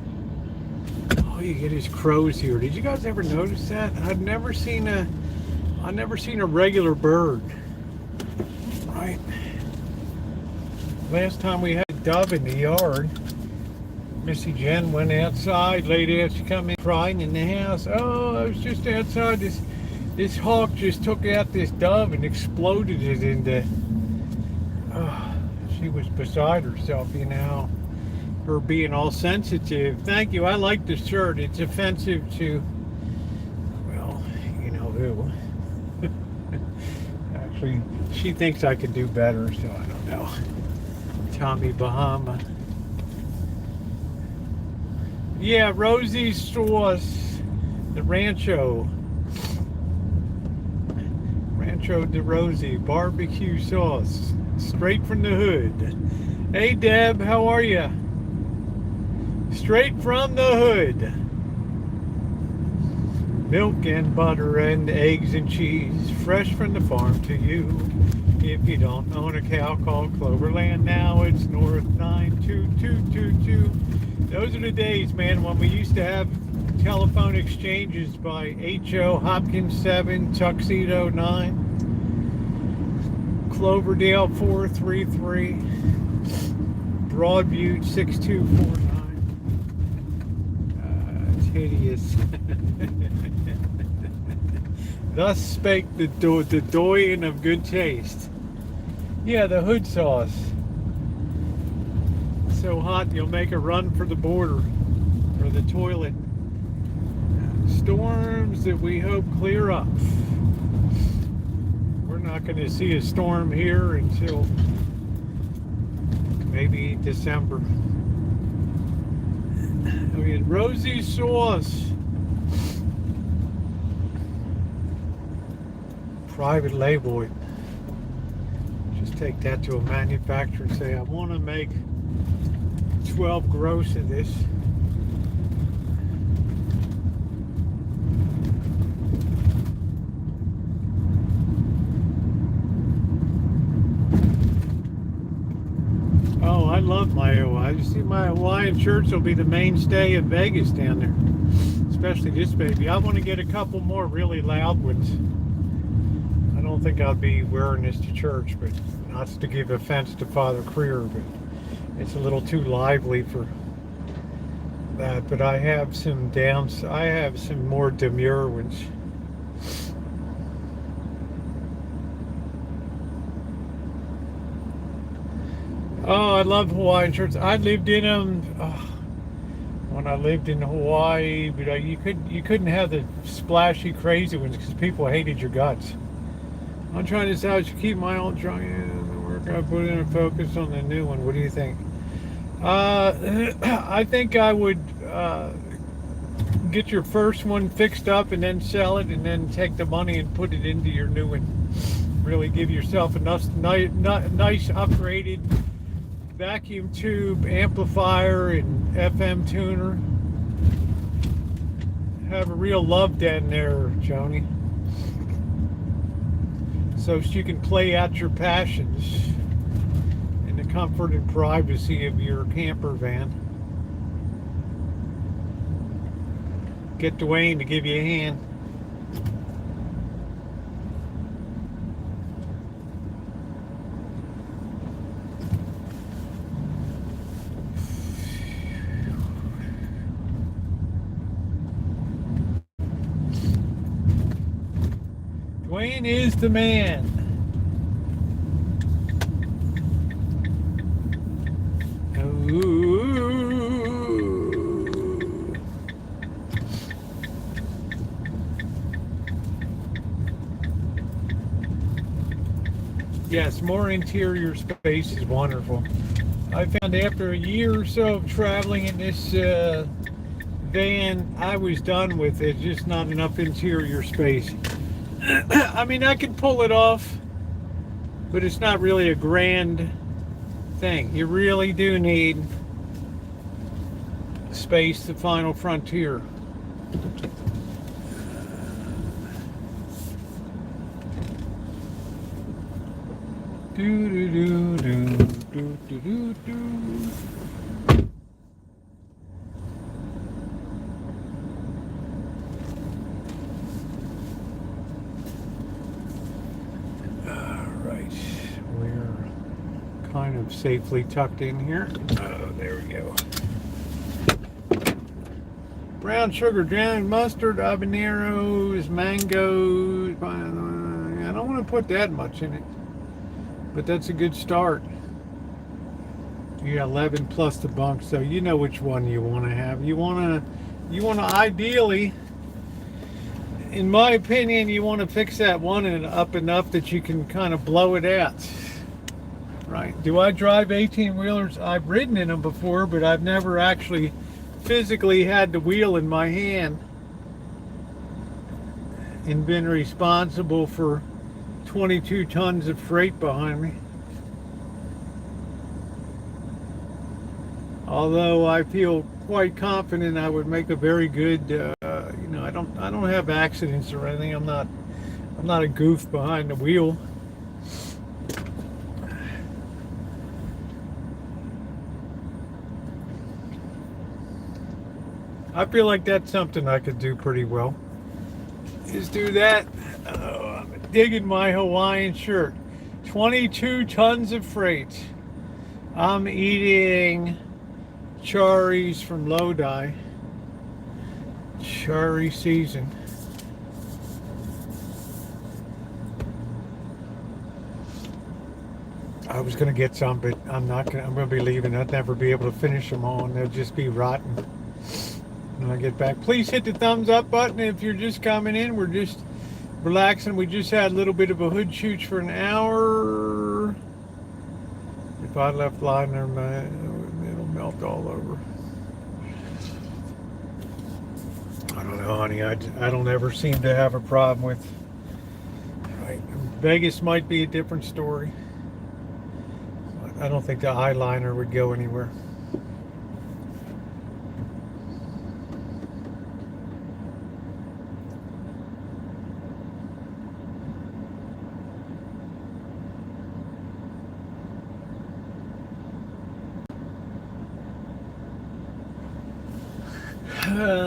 Oh, you get his crows here. Did you guys ever notice that? I've never seen a regular bird. Right. Last time we had a dove in the yard, Missy Jen went outside. Lady had to come in crying in the house. Oh, I was just outside. This hawk just took out this dove and exploded it into. Oh, she was beside herself, you know. Her being all sensitive. Thank you. I like the shirt. It's offensive to, well, you know who. Actually, she thinks I could do better, so I don't know. Tommy Bahama. Yeah, Rosie's sauce, the Rancho de Rosie barbecue sauce, straight from the hood. Hey Deb, how are you? Straight from the hood. Milk and butter and eggs and cheese, fresh from the farm to you. If you don't own a cow called Cloverland now, it's North 92222. Those are the days, man, when we used to have telephone exchanges by H.O. Hopkins 7, Tuxedo 9, Cloverdale 433, Broadview 6249. It's hideous. Thus spake the doyen of good taste. Yeah, the hood sauce. So hot you'll make a run for the border or the toilet. Storms that we hope clear up. We're not going to see a storm here until maybe December. I mean, Rosie sauce. Private label it. Just take that to a manufacturer and say, I want to make 12 gross of this. Oh, I love my Hawaii. You see, my Hawaiian shirts will be the mainstay of Vegas down there. Especially this baby. I want to get a couple more really loud ones. I don't think I'll be wearing this to church, but not to give offense to Father Creer, but it's a little too lively for that. But I have some I have some more demure ones. Oh, I love Hawaiian shirts. I lived in them when I lived in Hawaii, but you couldn't have the splashy, crazy ones because people hated your guts. I'm trying this out to keep my old drunk work. I put in a focus on the new one. What do you think? I think I would get your first one fixed up and then sell it, and then take the money and put it into your new one. Really give yourself a nice upgraded vacuum tube amplifier and FM tuner. Have a real love den there, Joni. So you can play out your passions in the comfort and privacy of your camper van. Get Dwayne to give you a hand. Dwayne is the man. Ooh. Yes, more interior space is wonderful. I found after a year or so of traveling in this van, I was done with it. Just not enough interior space. I mean, I can pull it off, but it's not really a grand thing. You really do need space, the final frontier. Do do do do do do do do. Kind of safely tucked in here. Oh, there we go. Brown sugar, ground mustard, habaneros, mangoes. I don't want to put that much in it, but that's a good start. You got 11 plus the bunk, so you know which one you want to have. You want to ideally, in my opinion, you want to fix that one up enough that you can kind of blow it out. Right. Do I drive 18-wheelers? I've ridden in them before, but I've never actually physically had the wheel in my hand and been responsible for 22 tons of freight behind me. Although I feel quite confident I would make a very good, I don't have accidents or anything. I'm not a goof behind the wheel. I feel like that's something I could do pretty well. Is do that. Oh, I'm digging my Hawaiian shirt. 22 tons of freight. I'm eating charis from Lodi. Chari season. I was going to get some, but I'm not going to. I'm going to be leaving. I'll never be able to finish them all, and they'll just be rotten when I get back. Please hit the thumbs up button if you're just coming in. We're just relaxing. We just had a little bit of a hood shoot for an hour. If I left liner, it'll melt all over. I don't know, honey. I don't ever seem to have a problem with. Right. Vegas might be a different story. I don't think the eyeliner would go anywhere.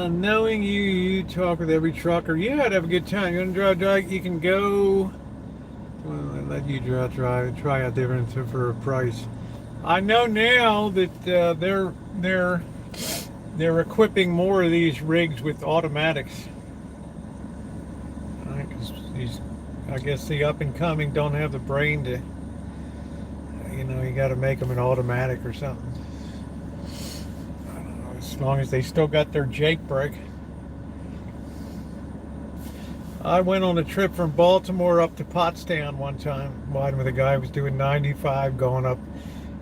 Knowing you talk with every trucker. Yeah, I'd have a good time. You want to drive? You can go. Well, I let you try out different for a price. I know now that they're equipping more of these rigs with automatics. Because I guess the up and coming don't have the brain to. You got to make them an automatic or something. As long as they still got their Jake brake. I went on a trip from Baltimore up to Pottstown one time, riding with a guy who was doing 95, going up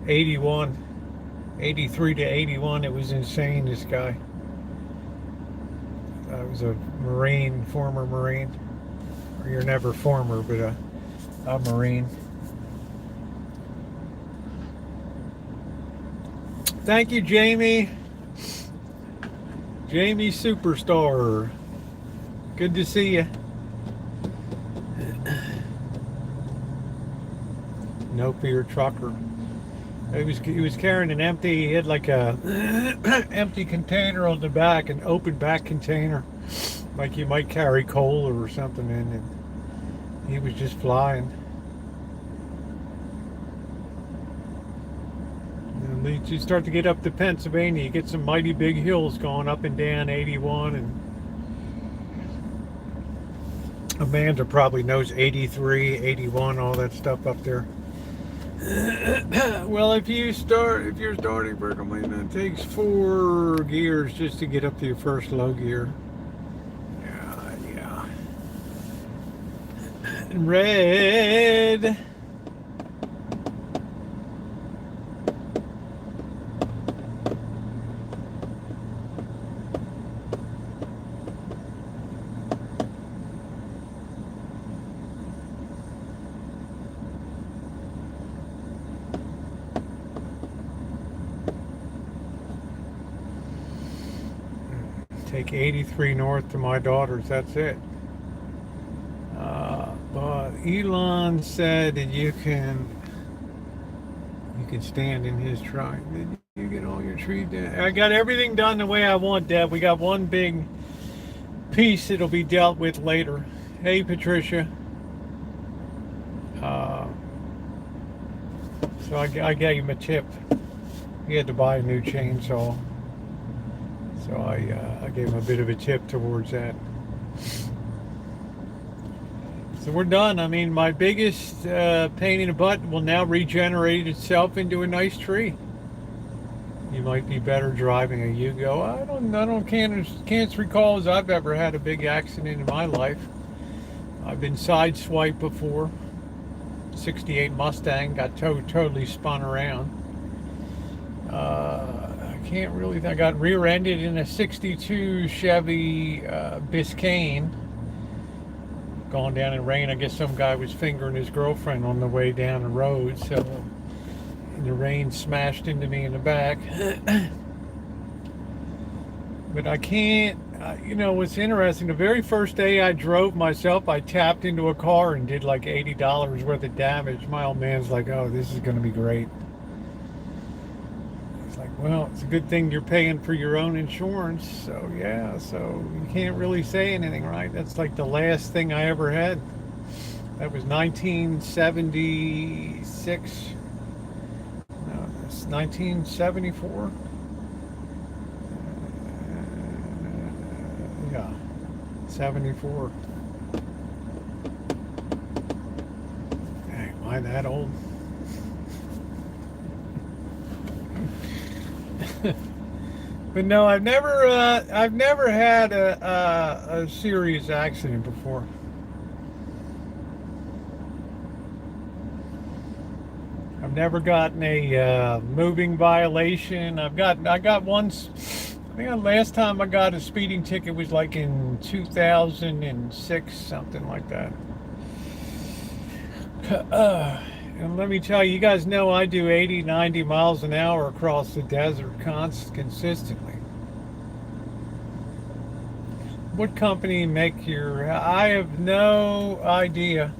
81, 83 to 81. It was insane, this guy. I was a Marine, former Marine. Or you're never former, but a Marine. Thank you, Jamie. Jamie Superstar. Good to see you. No fear trucker. He was carrying an empty. He had like a empty container on the back, an open back container, like you might carry coal or something in, and he was just flying. And you start to get up to Pennsylvania, you get some mighty big hills going up and down 81, and Amanda probably knows 83, 81, all that stuff up there. Well, if you're starting vertically, it takes 4 gears just to get up to your first low gear. Yeah. Red. Take 83 north to my daughter's, that's it. But Elon said that you can stand in his truck. Did you get all your trees done? I got everything done the way I want, Deb. We got one big piece that'll be dealt with later. Hey, Patricia. So I gave him a tip. He had to buy a new chainsaw. So I gave him a bit of a tip towards that. So we're done. I mean, my biggest pain in the butt will now regenerate itself into a nice tree. You might be better driving a Yugo. Can't recall as I've ever had a big accident in my life. I've been sideswiped before. 68 Mustang got totally spun around. Can't really. I got rear-ended in a 62 Chevy Biscayne. Going down in rain. I guess some guy was fingering his girlfriend on the way down the road, so the rain smashed into me in the back. But I can't. What's interesting? The very first day I drove myself, I tapped into a car and did like $80 worth of damage. My old man's like, "Oh, this is going to be great." Well, it's a good thing you're paying for your own insurance, so yeah, so you can't really say anything, right? That's like the last thing I ever had. That was 1976. No, it's 1974. Yeah, 74. Dang, am I that old? But no, I've never had a serious accident before. I've never gotten a moving violation. I got once. I think the last time I got a speeding ticket was like in 2006, something like that. And let me tell you, you guys know I do 80, 90 miles an hour across the desert consistently. What company make your... I have no idea.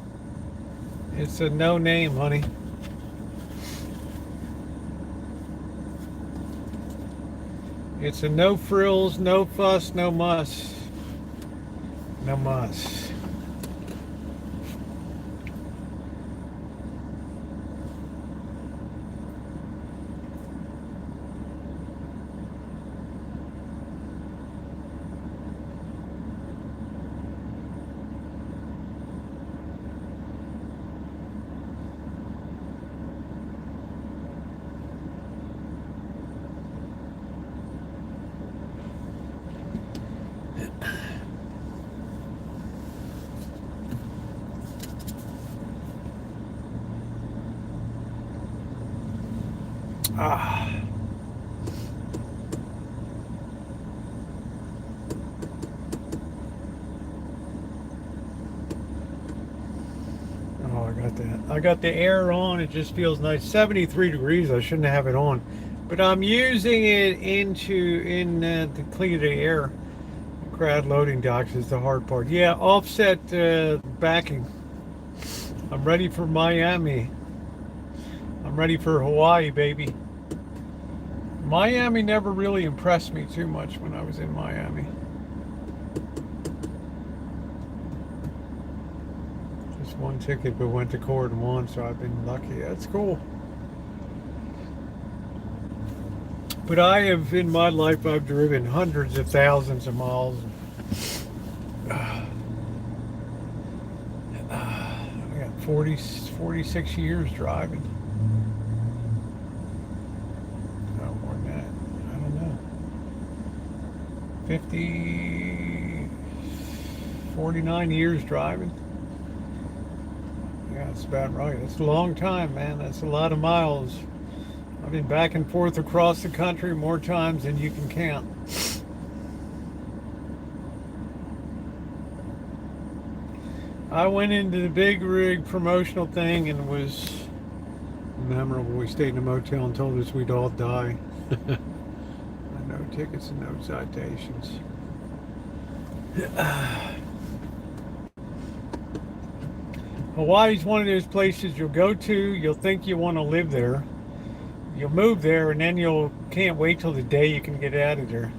It's a no name, honey. It's a no frills, no fuss, no muss. No muss. Ah. Oh, I got that. I got the air on. It just feels nice. 73 degrees. I shouldn't have it on, but I'm using it to clean the air. Crowd loading docks is the hard part. Yeah, offset backing. I'm ready for Miami. I'm ready for Hawaii, baby. Miami never really impressed me too much when I was in Miami. Just one ticket, but went to court and won, so I've been lucky. That's cool. But I have, in my life, I've driven hundreds of thousands of miles. I got 46 years driving. No, more than that. I don't know. 49 years driving. Yeah, that's about right. That's a long time, man. That's a lot of miles. I've been back and forth across the country more times than you can count. I went into the big rig promotional thing and was memorable. We stayed in a motel and told us we'd all die. No tickets and no citations. Hawaii's one of those places you'll go to, you'll think you want to live there. You'll move there and then you can't wait till the day you can get out of there.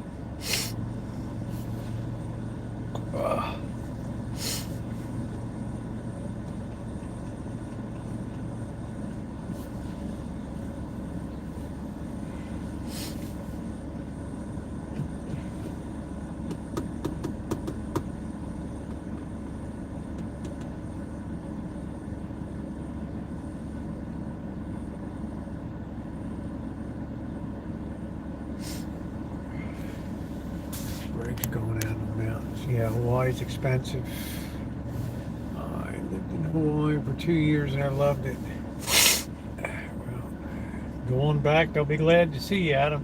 Going out in the mountains. Yeah, Hawaii's expensive. I lived in Hawaii for 2 years and I loved it. Well, going back, they'll be glad to see you, Adam.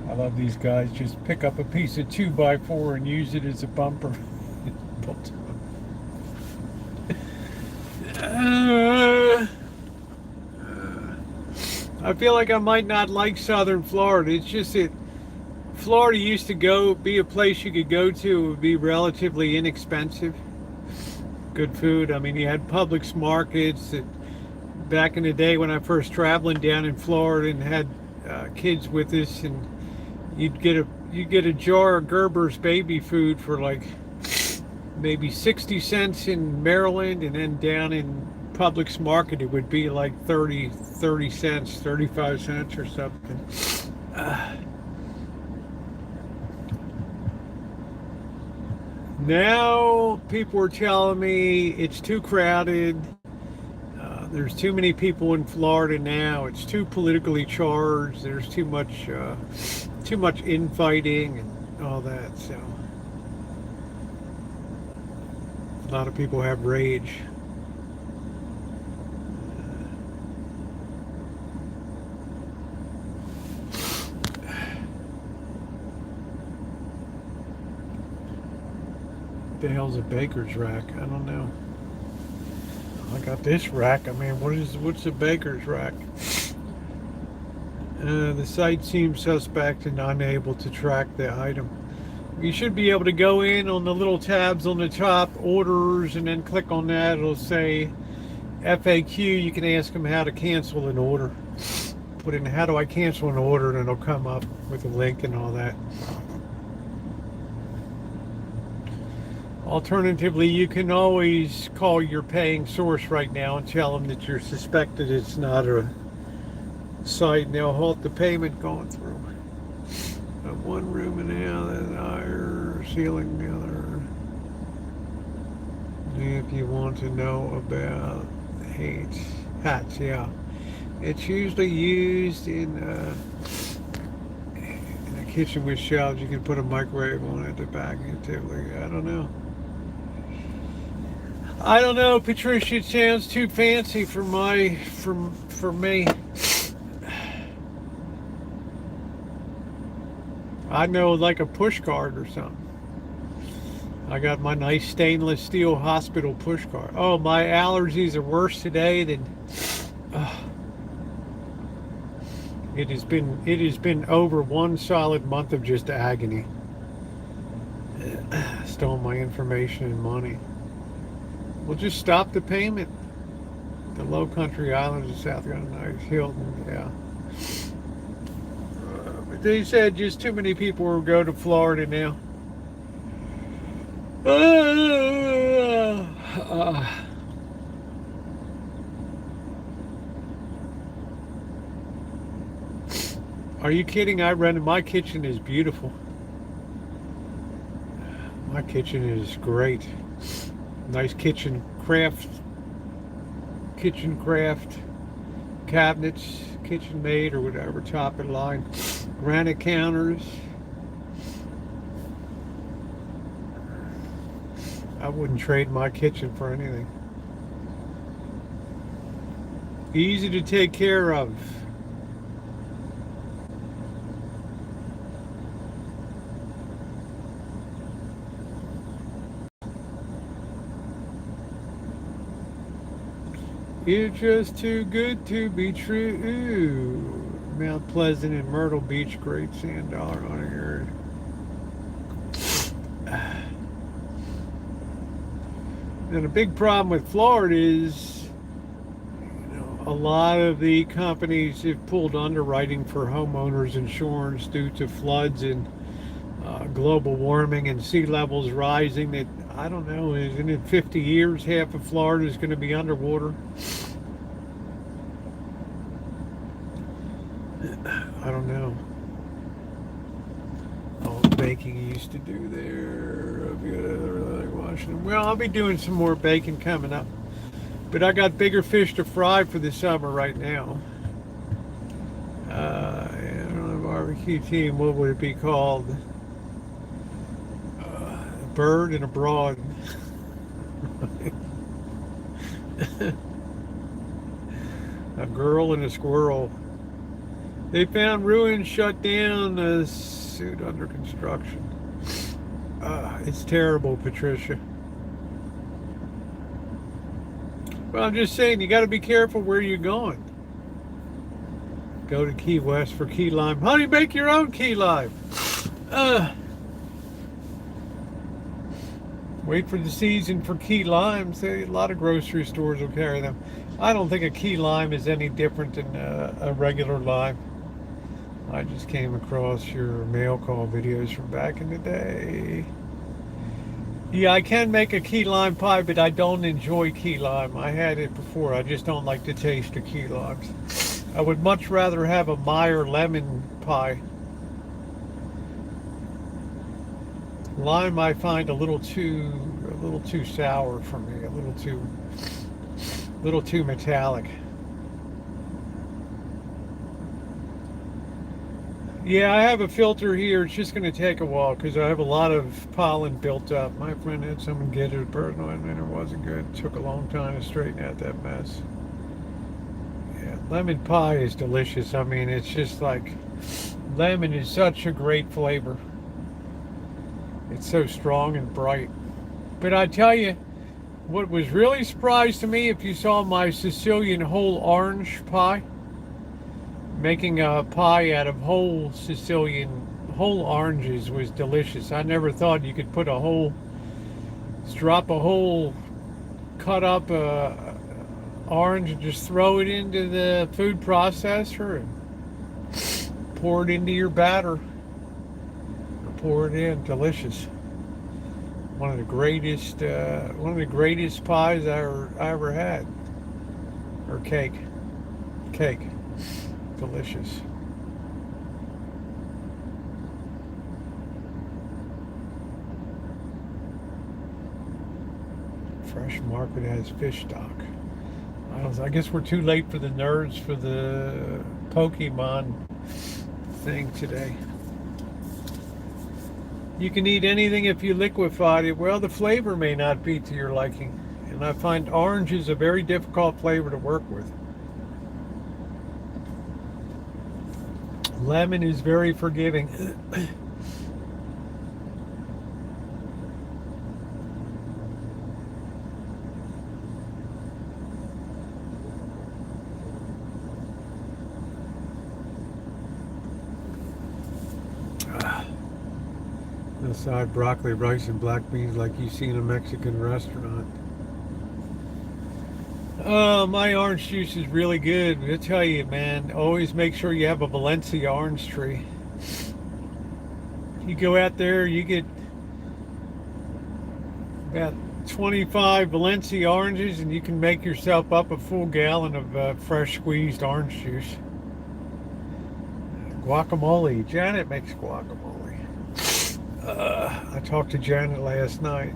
I love these guys. Just pick up a piece of 2x4 and use it as a bumper. I feel like I might not like Southern Florida. It's just that Florida used to be a place you could go to. It would be relatively inexpensive. Good food. I mean, you had Publix markets. That back in the day when I first traveling down in Florida and had kids with us, and you'd get a jar of Gerber's baby food for like maybe 60 cents in Maryland, and then down in Publix market it would be like 30 cents, 35 cents or something. Now people are telling me it's too crowded. There's too many people in Florida now. It's too politically charged. There's too much infighting and all that. So a lot of people have rage. What the hell's a baker's rack? I don't know. I got this rack. I mean, what's a baker's rack? The site seems suspect and unable to track the item. You should be able to go in on the little tabs on the top, orders, and then click on that. It'll say FAQ. You can ask them how to cancel an order. Put in how do I cancel an order, and it'll come up with a link and all that. Alternatively, you can always call your paying source right now and tell them that you're suspected it's not a site, and they'll halt the payment going through. One room and now that higher ceiling the other. If you want to know about hats, yeah. It's usually used in a kitchen with shelves. You can put a microwave on it at the back. I don't know. I don't know, Patricia. It sounds too fancy for me. I know, like a push cart or something. I got my nice stainless steel hospital push cart. Oh, my allergies are worse today than. It has been over one solid month of just agony. Stole my information and money. We'll just stop the payment. The Low Country Islands of South Carolina, Hilton, yeah. But they said just too many people will go to Florida now. Are you kidding? I rented. My kitchen is beautiful. My kitchen is great. Nice kitchen craft cabinets, kitchen made or whatever, top of the line. Granite counters. I wouldn't trade my kitchen for anything. Easy to take care of. You're just too good to be true. Mount Pleasant and Myrtle Beach, great sand dollar on here. And a big problem with Florida is, a lot of the companies have pulled underwriting for homeowners insurance due to floods and global warming and sea levels rising. That, I don't know, in 50 years, half of Florida is going to be underwater. I don't know. All the baking you used to do there. Well, I'll be doing some more baking coming up. But I got bigger fish to fry for the summer right now. I don't know, barbecue team, what would it be called? A bird and a broad. A girl and a squirrel. They found ruins shut down, a suit under construction. It's terrible, Patricia. Well, I'm just saying, you got to be careful where you're going. Go to Key West for key lime. Honey, make your own key lime. Wait for the season for key limes. A lot of grocery stores will carry them. I don't think a key lime is any different than a regular lime. I just came across your mail call videos from back in the day. Yeah, I can make a key lime pie, but I don't enjoy key lime. I had it before. I just don't like the taste of key limes. I would much rather have a Meyer lemon pie. Lime I find a little too sour for me, a little too metallic. Yeah, I have a filter here. It's just going to take a while because I have a lot of pollen built up. My friend had someone get it, bird and it wasn't good. It took a long time to straighten out that mess. Yeah, lemon pie is delicious. I mean, it's just like lemon is such a great flavor. It's so strong and bright. But I tell you, what was really surprised to me, if you saw my Sicilian whole orange pie, making a pie out of whole oranges was delicious. I never thought you could put drop a whole cut up orange and just throw it into the food processor and pour it into your batter. Pour it in. Delicious. One of the greatest pies I ever had. Or cake. Delicious. Fresh Market has fish stock. I guess we're too late for the nerds for the Pokemon thing today. You can eat anything if you liquefy it. Well, the flavor may not be to your liking. And I find orange is a very difficult flavor to work with. Lemon is very forgiving. Side broccoli, rice, and black beans like you see in a Mexican restaurant. My orange juice is really good. I tell you, man, always make sure you have a Valencia orange tree. You go out there, you get about 25 Valencia oranges, and you can make yourself up a full gallon of fresh squeezed orange juice. Guacamole. Janet makes guacamole. I talked to Janet last night.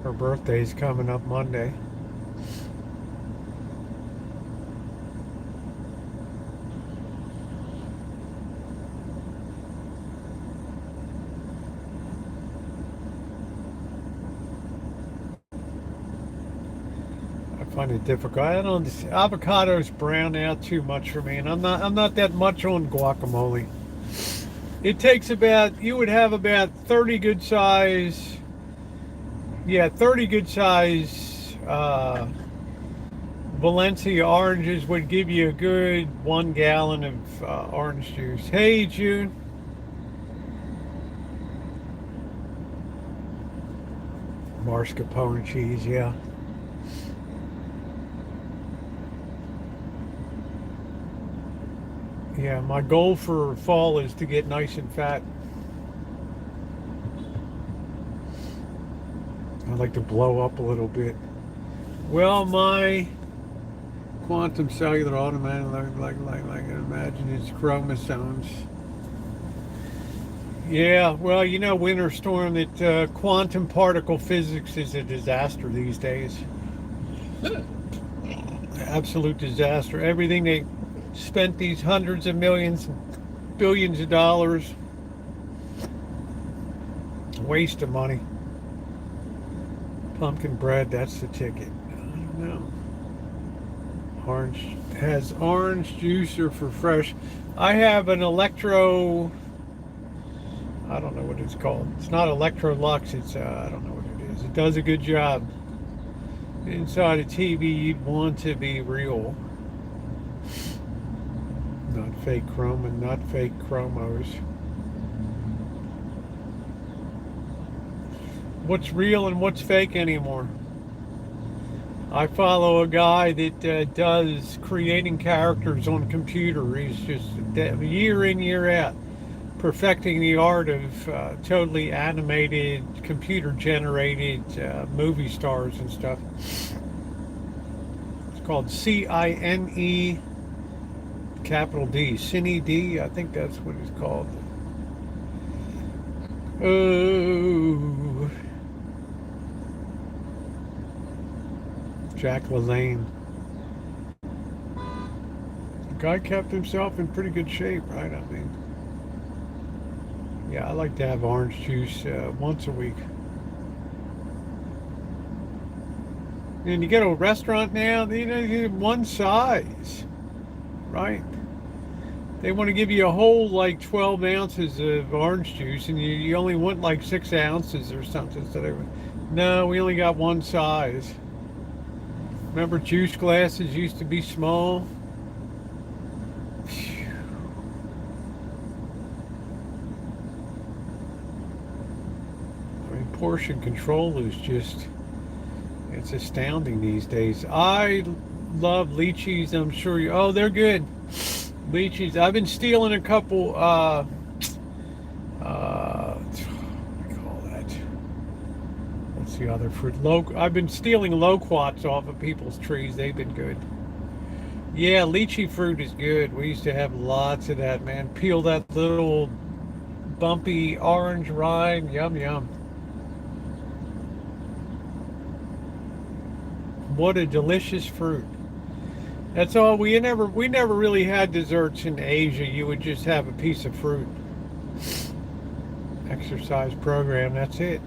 Her birthday's coming up Monday. Find it difficult. I don't. Avocados brown out too much for me, and I'm not that much on guacamole. It takes about, you would have about 30 good size. Yeah, 30 good size Valencia oranges would give you a good 1 gallon of orange juice. Hey, June. Mascarpone cheese, yeah. Yeah, my goal for fall is to get nice and fat. I'd like to blow up a little bit. Well, my quantum cellular automatic, like I can imagine it's chromosomes. Yeah, well, you know, winter storm, that quantum particle physics is a disaster these days. Absolute disaster. Everything they spent these hundreds of millions, billions of dollars, waste of money. Pumpkin bread, that's the ticket. I don't know. Orange has orange juicer for fresh. I have an Electro, I don't know what it's called. It's not Electrolux, it's I don't know what it is. It does a good job. Inside a TV, you'd want to be real. Not fake chrome and not fake chromos. What's real and what's fake anymore? I follow a guy that does creating characters on computer. He's just year in, year out, perfecting the art of totally animated, computer-generated movie stars and stuff. called C-I-N-E capital D, Cine D. I think that's what it's called. Oh, Jack LaLanne. The guy kept himself in pretty good shape, right? I mean, yeah, I like to have orange juice once a week. And you go to a restaurant now, you know, you get one size, right? They want to give you a whole like 12 ounces of orange juice, and you only want like 6 ounces or something. So no, we only got one size. Remember, juice glasses used to be small. Phew. I mean, portion control is just, it's astounding these days. I love lychees. I'm sure you, oh, they're good. Lychees. I've been stealing a couple, what do you call that? What's the other fruit? I've been stealing loquats off of people's trees. They've been good. Yeah, lychee fruit is good. We used to have lots of that, man. Peel that little bumpy orange rind. Yum, yum. What a delicious fruit. That's all. We never really had desserts in Asia. You would just have a piece of fruit. Exercise program, that's it.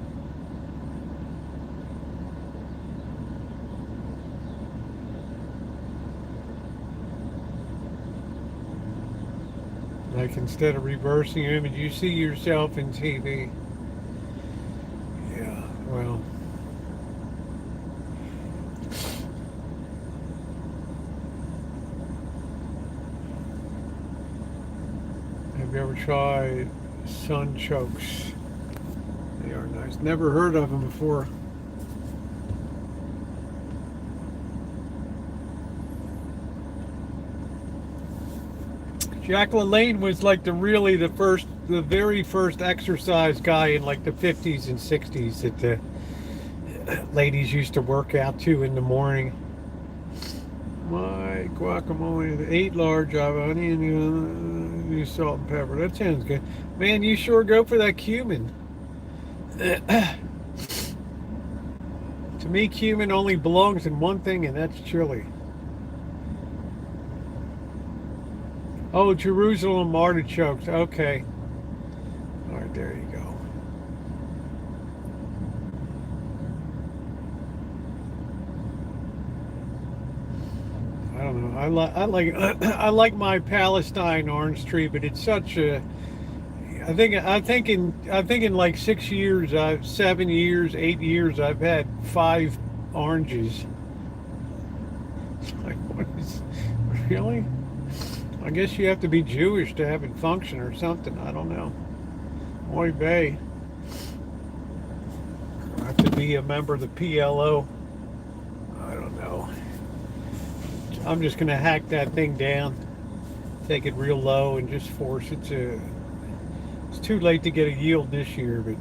Like, instead of reversing your image, you see yourself in TV. Yeah, well. Have you ever tried sunchokes? They are nice. Never heard of them before. Jack LaLanne was like the very first exercise guy in like the 50s and 60s that the ladies used to work out to in the morning. My guacamole, 8 large of onion, salt and pepper. That sounds good. Man, you sure go for that cumin. To me, cumin only belongs in one thing, and that's chili. Oh, Jerusalem artichokes. Okay. All right, there you go. I don't know. I like my Palestine orange tree, but it's such a. I think in like 6 years, 7 years, 8 years, I've had 5 oranges. Like, what is really? I guess you have to be Jewish to have it function or something. I don't know. Oy vey. I have to be a member of the PLO. I don't know. I'm just going to hack that thing down, take it real low, and just force it to. It's too late to get a yield this year, but.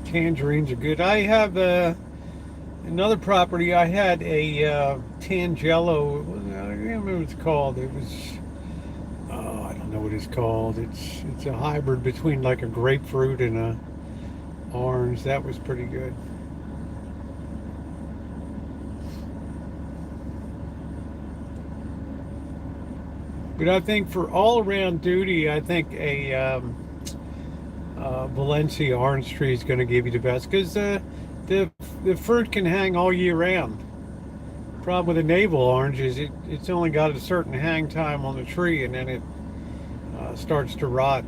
Tangerines are good. I have another property. I had a Tangelo. I don't remember what it's called. It was, I don't know what it's called. It's a hybrid between like a grapefruit and a orange. That was pretty good. But I think for all around duty, I think a Valencia orange tree is going to give you the best, because the fruit can hang all year round. Problem with a navel orange is it's only got a certain hang time on the tree, and then it starts to rot.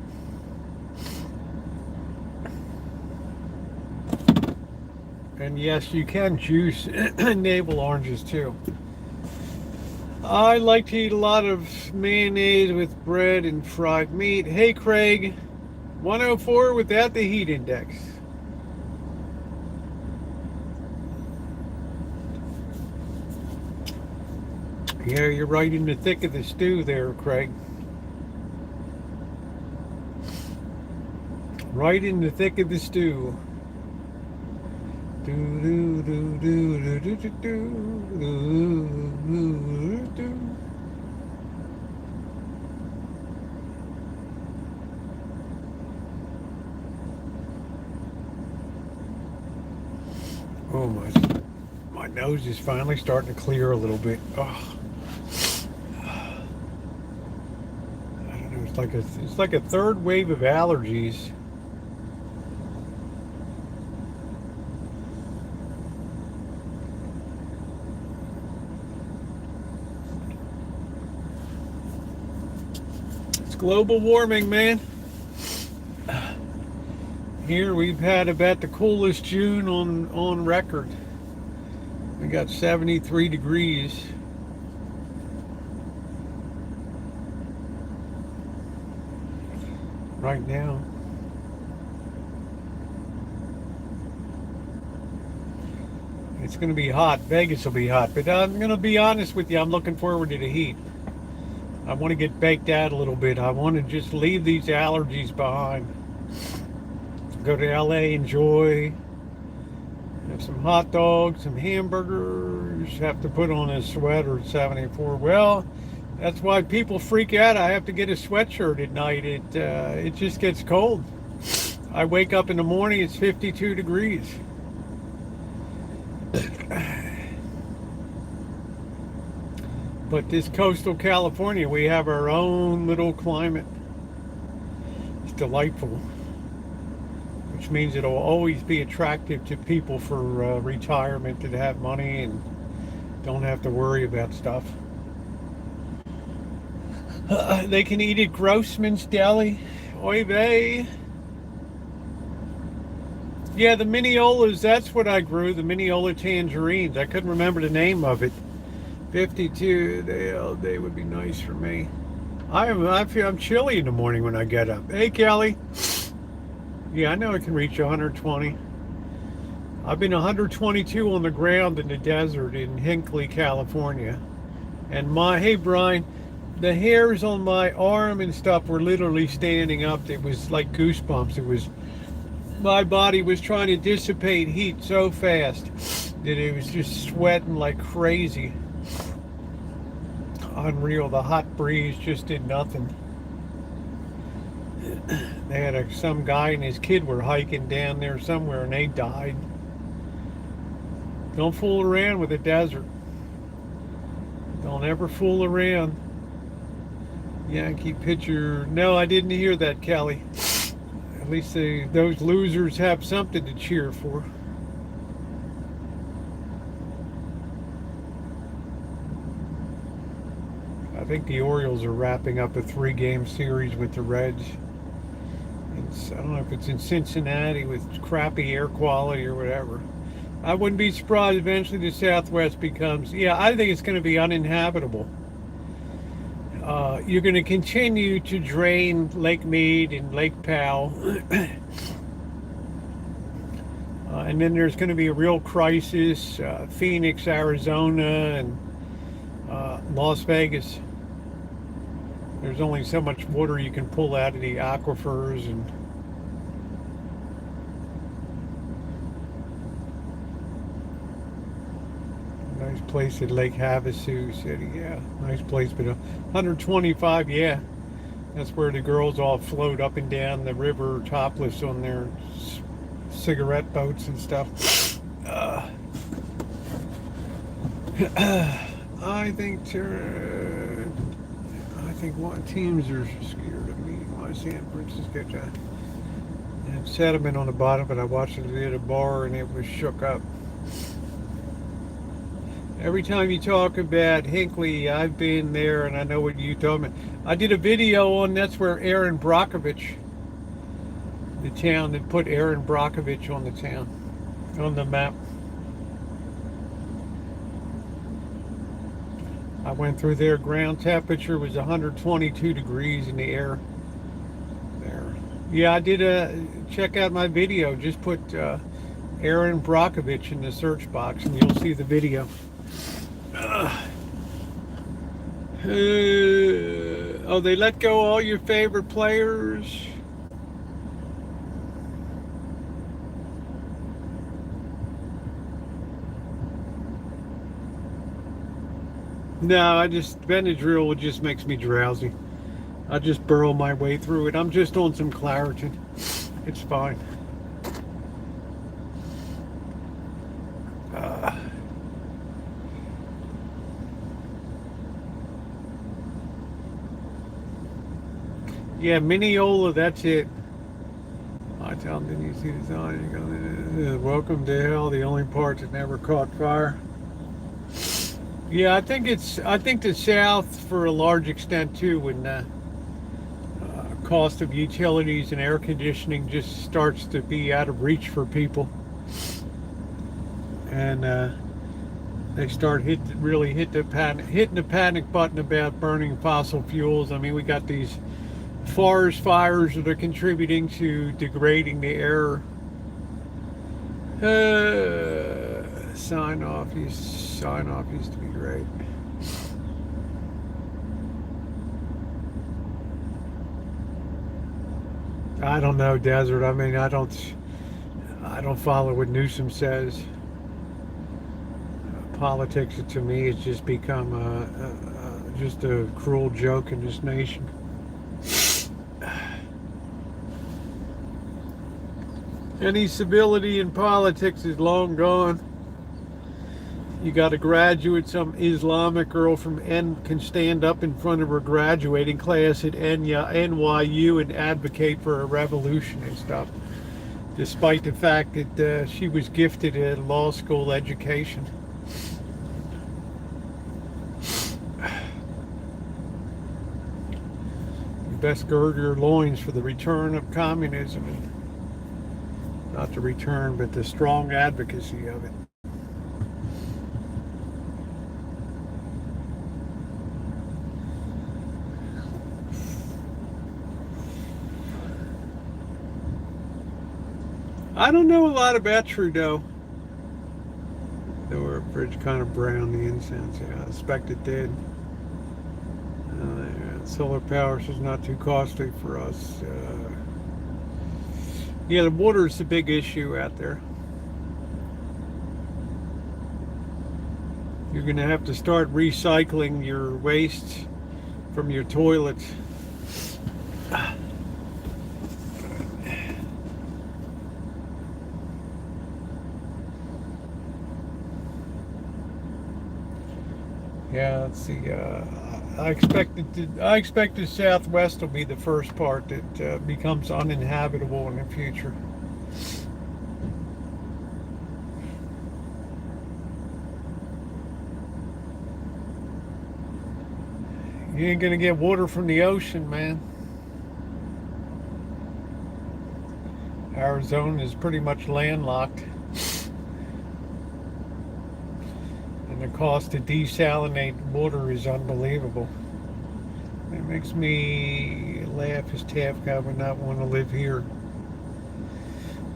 And yes, you can juice navel oranges too. I like to eat a lot of mayonnaise with bread and fried meat. Hey, Craig. 104 without the heat index. Yeah, you're right in the thick of the stew there, Craig. Right in the thick of the stew. Oh, my nose is finally starting to clear a little bit. Oh. I don't know. It's like a third wave of allergies. It's global warming, man. Here we've had about the coolest June on record. We got 73 degrees. Right now. It's going to be hot. Vegas will be hot. But I'm going to be honest with you. I'm looking forward to the heat. I want to get baked out a little bit. I want to just leave these allergies behind. Go to LA, enjoy, have some hot dogs, some hamburgers, have to put on a sweater at 74. Well, that's why people freak out. I have to get a sweatshirt at night. It just gets cold. I wake up in the morning, it's 52 degrees. But this coastal California, we have our own little climate. It's delightful. Which means it'll always be attractive to people for retirement that have money and don't have to worry about stuff. They can eat at Grossman's Deli. Oy vey. Yeah, the Mineolas, that's what I grew, the Mineola tangerines. I couldn't remember the name of it. 52, they would be nice for me. I'm chilly in the morning when I get up. Hey, Kelly. Yeah, I know it can reach 120. I've been 122 on the ground in the desert in Hinckley, California. And hey Brian, the hairs on my arm and stuff were literally standing up. It was like goosebumps. My body was trying to dissipate heat so fast that it was just sweating like crazy. Unreal. The hot breeze just did nothing. They had some guy and his kid were hiking down there somewhere and they died. Don't fool around with the desert. Don't ever fool around. Yankee pitcher. No, I didn't hear that, Kelly. At least those losers have something to cheer for. I think the Orioles are wrapping up a 3-game series with the Reds. I don't know if it's in Cincinnati with crappy air quality or whatever. I wouldn't be surprised eventually the Southwest becomes, I think it's going to be uninhabitable. You're going to continue to drain Lake Mead and Lake Powell. And then there's going to be a real crisis, Phoenix, Arizona, and Las Vegas. There's only so much water you can pull out of the aquifers, and nice place at Lake Havasu City. Yeah, nice place, but 125. Yeah, that's where the girls all float up and down the river topless on their cigarette boats and stuff. I think what teams are scared of me. My San Francisco Giants. And sediment on the bottom, but I watched it at a bar and it was shook up. Every time you talk about Hinckley, I've been there and I know what you told me. I did a video on that's where Aaron Brockovich, the town that put Aaron Brockovich on the town, on the map. I went through there. Ground temperature was 122 degrees in the air there. Yeah, I did check out my video. Just put Aaron Brockovich in the search box and you'll see the video. Oh, they let go all your favorite players. No, Benadryl just makes me drowsy. I just burrow my way through it. I'm just on some Claritin. It's fine. Yeah, Mineola, that's it. I tell them, didn't you see the sign? You go, welcome to hell, the only part that never caught fire. Yeah, I think the South, for a large extent too, when cost of utilities and air conditioning just starts to be out of reach for people, and they start hitting the panic button about burning fossil fuels. I mean, we got these forest fires that are contributing to degrading the air. Sign off used to be great. I don't know, Desert. I mean, I don't follow what Newsom says. Politics, to me, has just become just a cruel joke in this nation. Any civility in politics is long gone. You got a graduate, some Islamic girl from can stand up in front of her graduating class at NYU and advocate for a revolution and stuff, despite the fact that she was gifted a law school education. You best gird your loins for the return of communism. Not the return, but the strong advocacy of it. I don't know a lot about Trudeau. The fridge kind of brown, the incense. Yeah, I expect it did. Solar power is not too costly for us. Yeah, the water is the big issue out there. You're going to have to start recycling your waste from your toilets. Yeah, let's see. I expect the Southwest will be the first part that becomes uninhabitable in the future. You ain't gonna get water from the ocean, man. Arizona is pretty much landlocked. The cost to desalinate water is unbelievable. It makes me laugh as Tafka would not want to live here.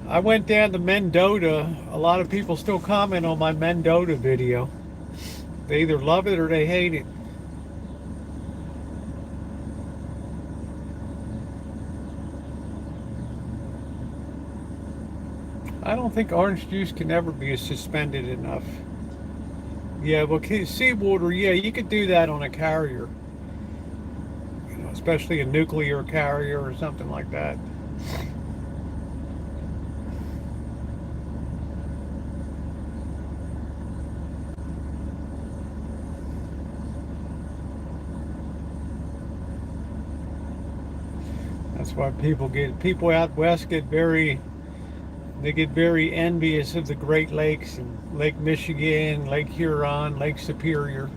I went down to Mendota. A lot of people still comment on my Mendota video. They either love it or they hate it. I don't think orange juice can ever be suspended enough. Yeah, well, seawater, yeah, you could do that on a carrier. You know, especially a nuclear carrier or something like that. That's why people out west get very envious of the Great Lakes and Lake Michigan, Lake Huron, Lake Superior,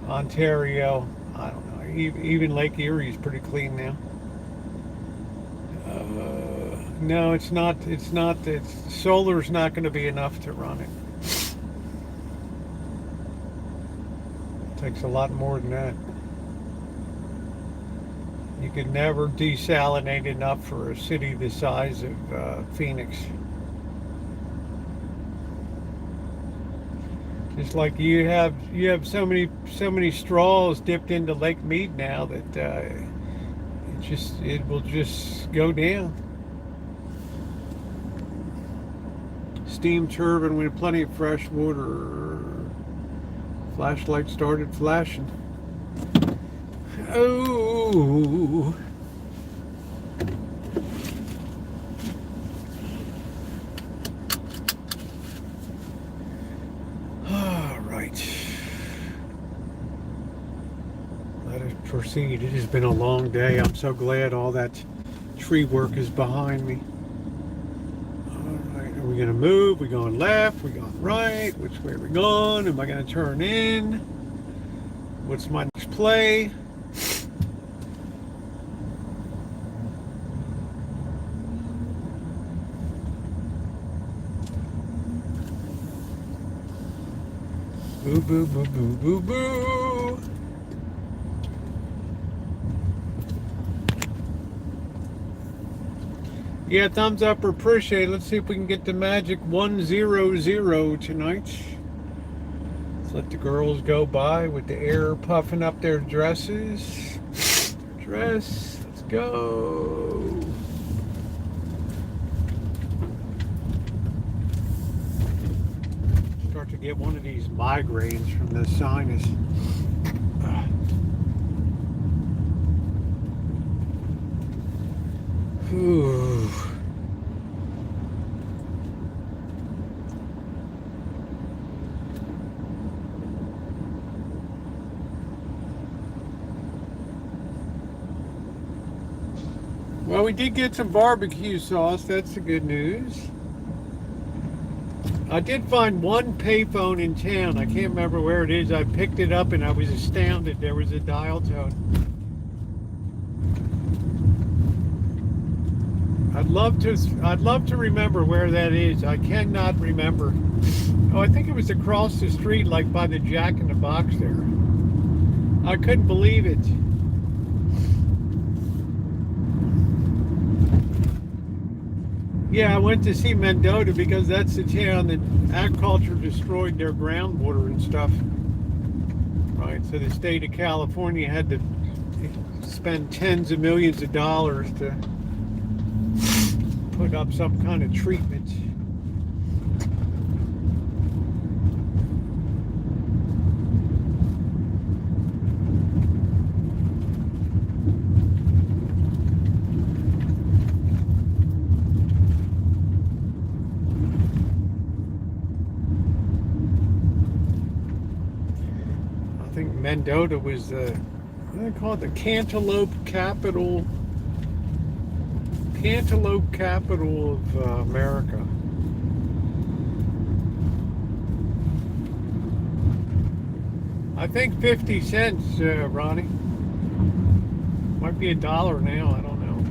Ontario. I don't know. Even Lake Erie is pretty clean now. No, it's not. Solar's not going to be enough to run it. It takes a lot more than that. You could never desalinate enough for a city the size of Phoenix. Just like you have so many straws dipped into Lake Mead now that it will just go down. Steam turbine with plenty of fresh water. Flashlight started flashing. Oh. All right. Let us proceed. It has been a long day. I'm so glad all that tree work is behind me. All right. Are we going to move? We going left? We going right? Which way are we going? Am I going to turn in? What's my next play? Boo, boo, boo, boo, boo, boo. Yeah, thumbs up or appreciate it. Let's see if we can get the magic 100 tonight. Let's let the girls go by with the air puffing up their dresses. Dress, let's go. Start to get one of these migraines from the sinus. Ooh. Well, we did get some barbecue sauce. That's the good news. I did find one payphone in town. I can't remember where it is. I picked it up and I was astounded. There was a dial tone. I'd love to remember where that is. I cannot remember. Oh, I think it was across the street, like by the Jack in the Box there. I couldn't believe it. Yeah, I went to see Mendota because that's the town that agriculture destroyed their groundwater and stuff. Right, so the state of California had to spend tens of millions of dollars to put up some kind of treatment. I think Mendota was the, what do they call it, the cantaloupe capital of America. I think 50 cents, Ronnie. Might be $1 now, I don't know.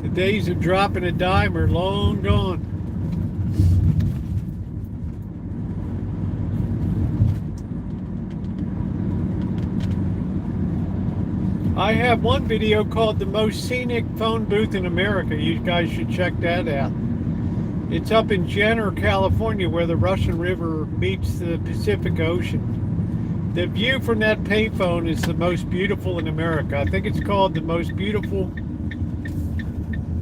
The days of dropping a dime are long gone. I have one video called The Most Scenic Phone Booth in America. You guys should check that out. It's up in Jenner, California, where the Russian River meets the Pacific Ocean. The view from that payphone is the most beautiful in America. I think it's called the most beautiful,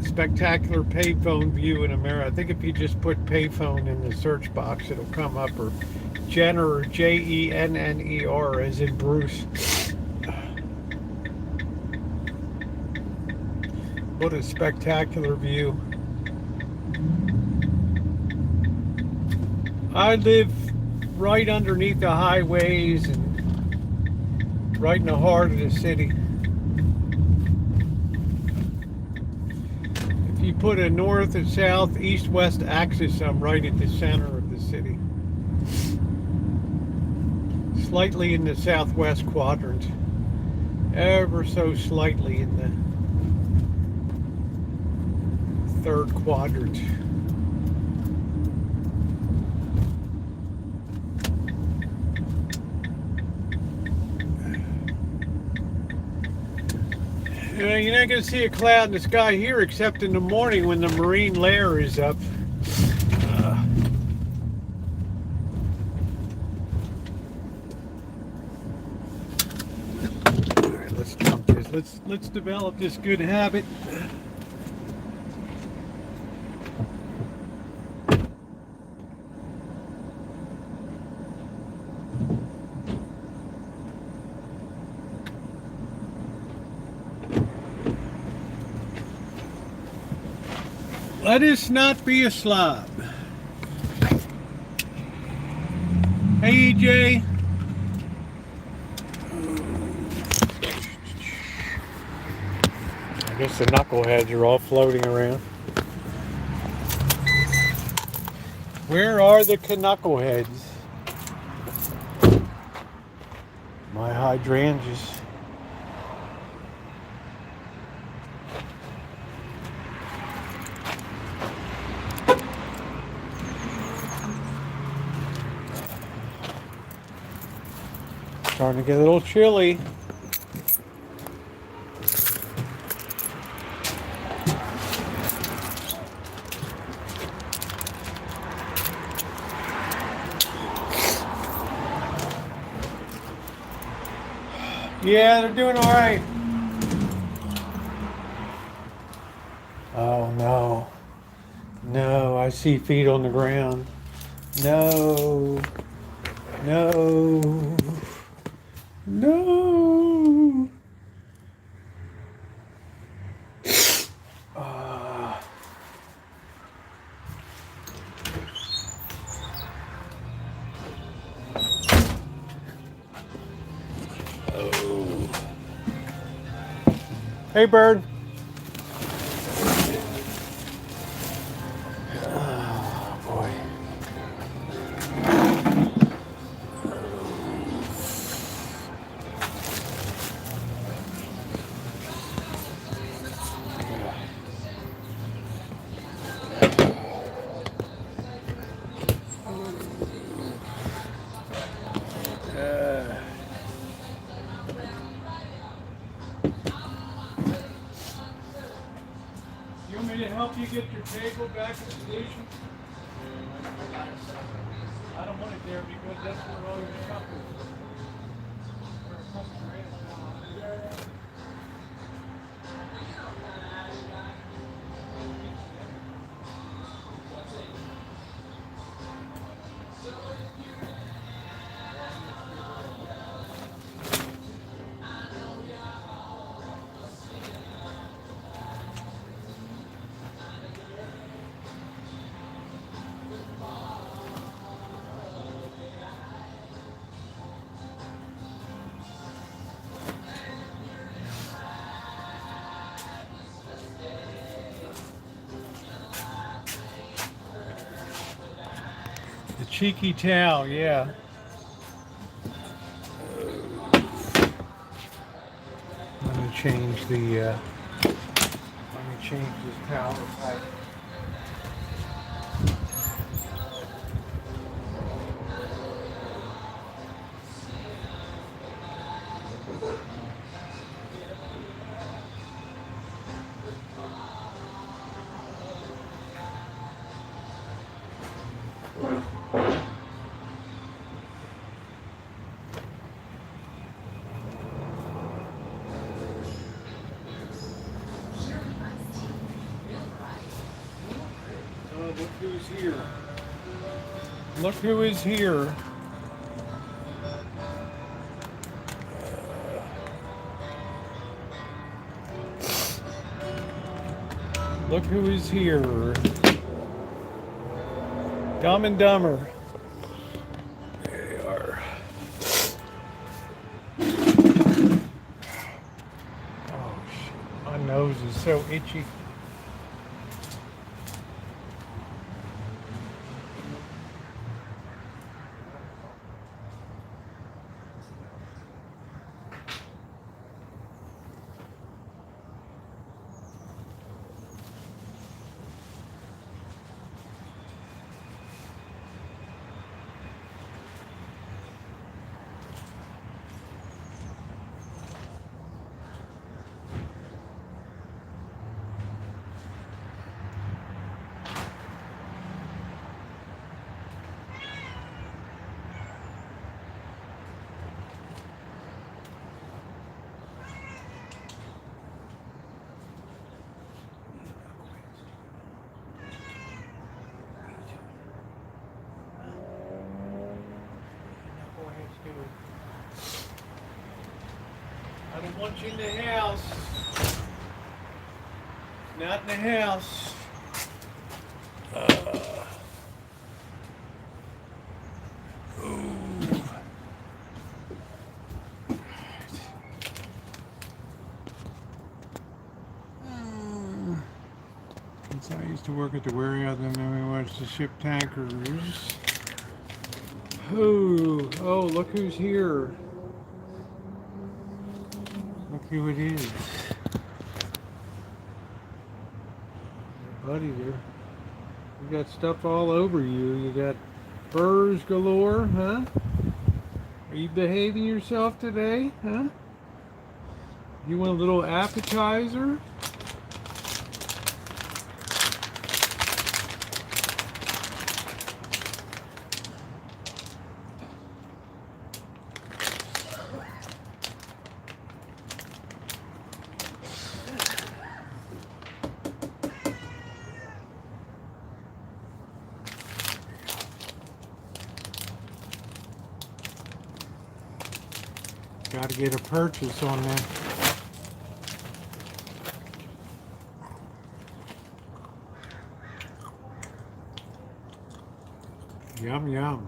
spectacular payphone view in America. I think if you just put payphone in the search box, it'll come up, or Jenner, Jenner, as in Bruce. What a spectacular view. I live right underneath the highways and right in the heart of the city. If you put a north and south, east, west axis, I'm right at the center of the city. Slightly in the southwest quadrant. Ever so slightly in the third quadrant. You're not going to see a cloud in the sky here except in the morning when the marine layer is up. All right, let's jump this. Let's develop this good habit. Let us not be a slob. Hey, EJ. I guess the knuckleheads are all floating around. Where are the knuckleheads? My hydrangeas. Starting to get a little chilly. Yeah, they're doing all right. Oh no. No, I see feet on the ground. No. No. No. Oh. Hey, bird. Oh, boy. You want me to help you get your table back in position? I don't want it there because that's where all your stuff is. The cheeky towel, yeah. Let me change the. Let me change this towel type. Look who's here. Look who is here. Look who is here. Dumb and Dumber. There they are. Oh shit. My nose is so itchy. want you in the house. Not in the house. Ooh. Since I used to work at the warehouse, and then we watched to ship tankers. Oh, look who's here. Look who it is. Buddy there. You got stuff all over you. You got furs galore, huh? Are you behaving yourself today, huh? You want a little appetizer? Got to get a purchase on that. Yum, yum.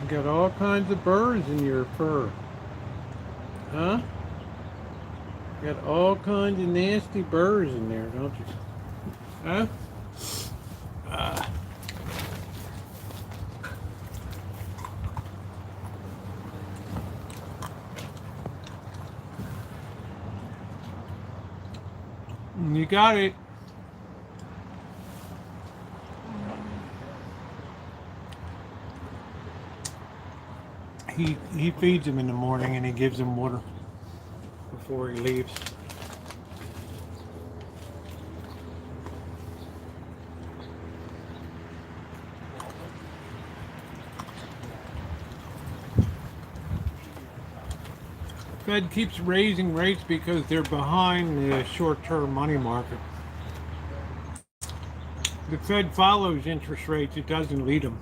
You got all kinds of burrs in your fur. Huh? You got all kinds of nasty burrs in there, don't you? Huh? You got it. He feeds him in the morning and he gives him water before he leaves. Fed keeps raising rates because they're behind the short-term money market. The Fed follows interest rates, it doesn't lead them.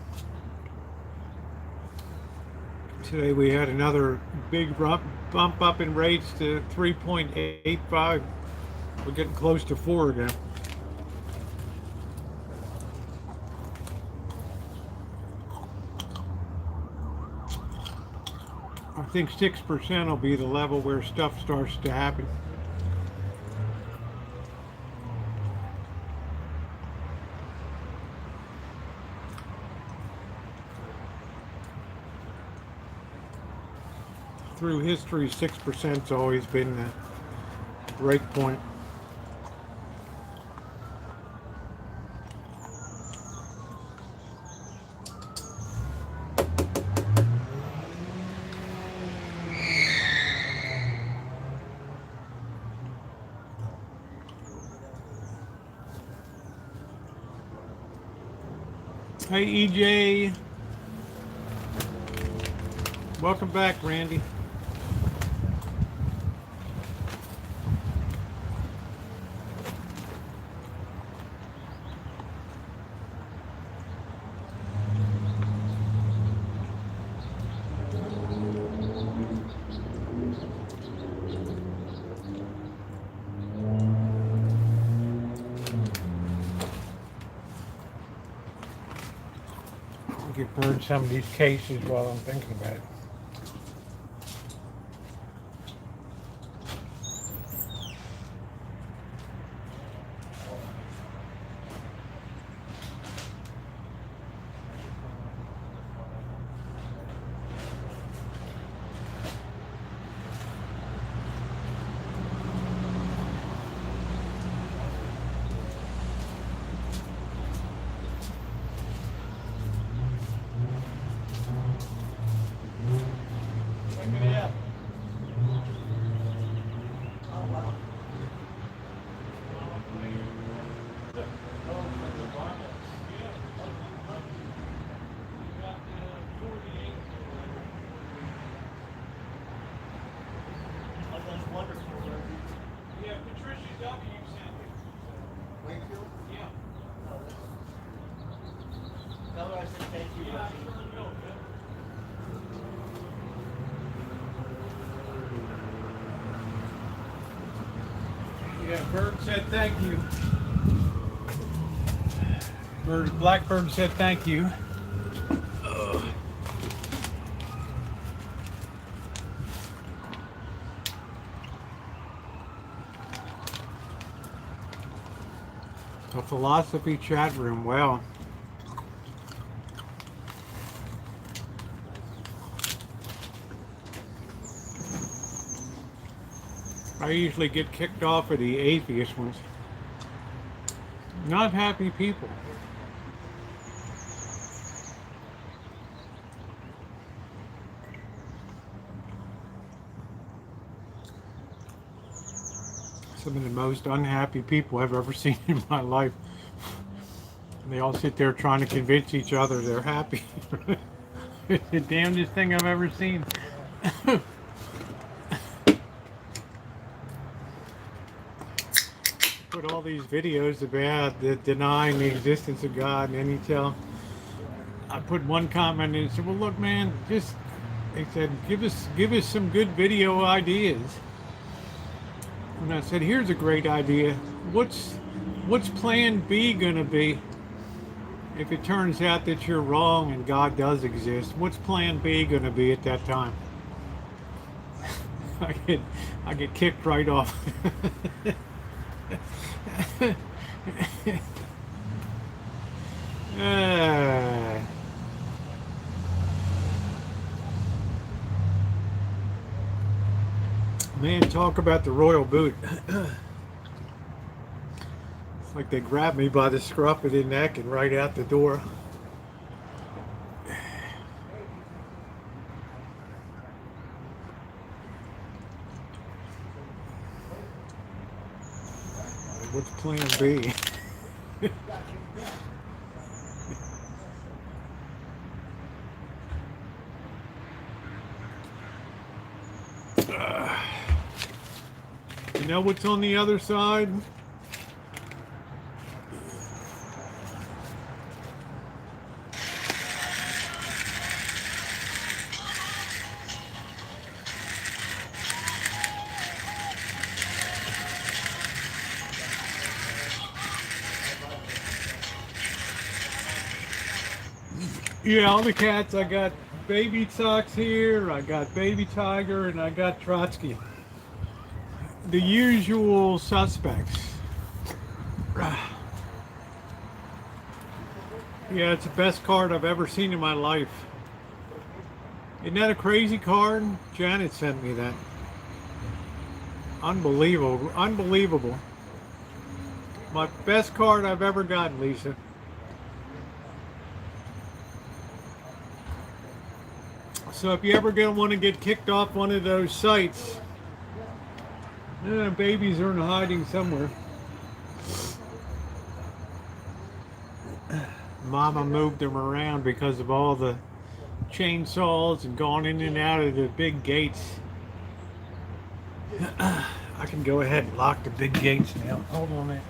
Today we had another big bump up in rates to 3.85. We're getting close to 4 again. I think 6% will be the level where stuff starts to happen. Through history, 6%'s always been the break point. Hey EJ, welcome back, Randy. Get burn some of these cases while I'm thinking about it. Yeah, Bird said thank you. Blackbird said thank you. A philosophy chat room. Well, I usually get kicked off of the atheist ones. Not happy people. Some of the most unhappy people I've ever seen in my life. And they all sit there trying to convince each other they're happy. It's the damnedest thing I've ever seen. Put all these videos about denying the existence of God, and then I put one comment in and said, well, look, man, they said, give us some good video ideas. And I said, here's a great idea. What's plan B gonna be if it turns out that you're wrong and God does exist? What's plan B gonna be at that time? I get kicked right off. Man, talk about the royal boot. It's like they grabbed me by the scruff of the neck and right out the door. What's plan B? You know what's on the other side? Yeah, all the cats. I got baby Sox here, I got baby Tiger, and I got Trotsky. The usual suspects. Yeah, it's the best card I've ever seen in my life. Isn't that a crazy card? Janet sent me that. Unbelievable. Unbelievable. My best card I've ever gotten, Lisa. So if you ever want to get kicked off one of those sites, babies are in hiding somewhere. Mama moved them around because of all the chainsaws and gone in and out of the big gates. I can go ahead and lock the big gates now. Hold on a minute.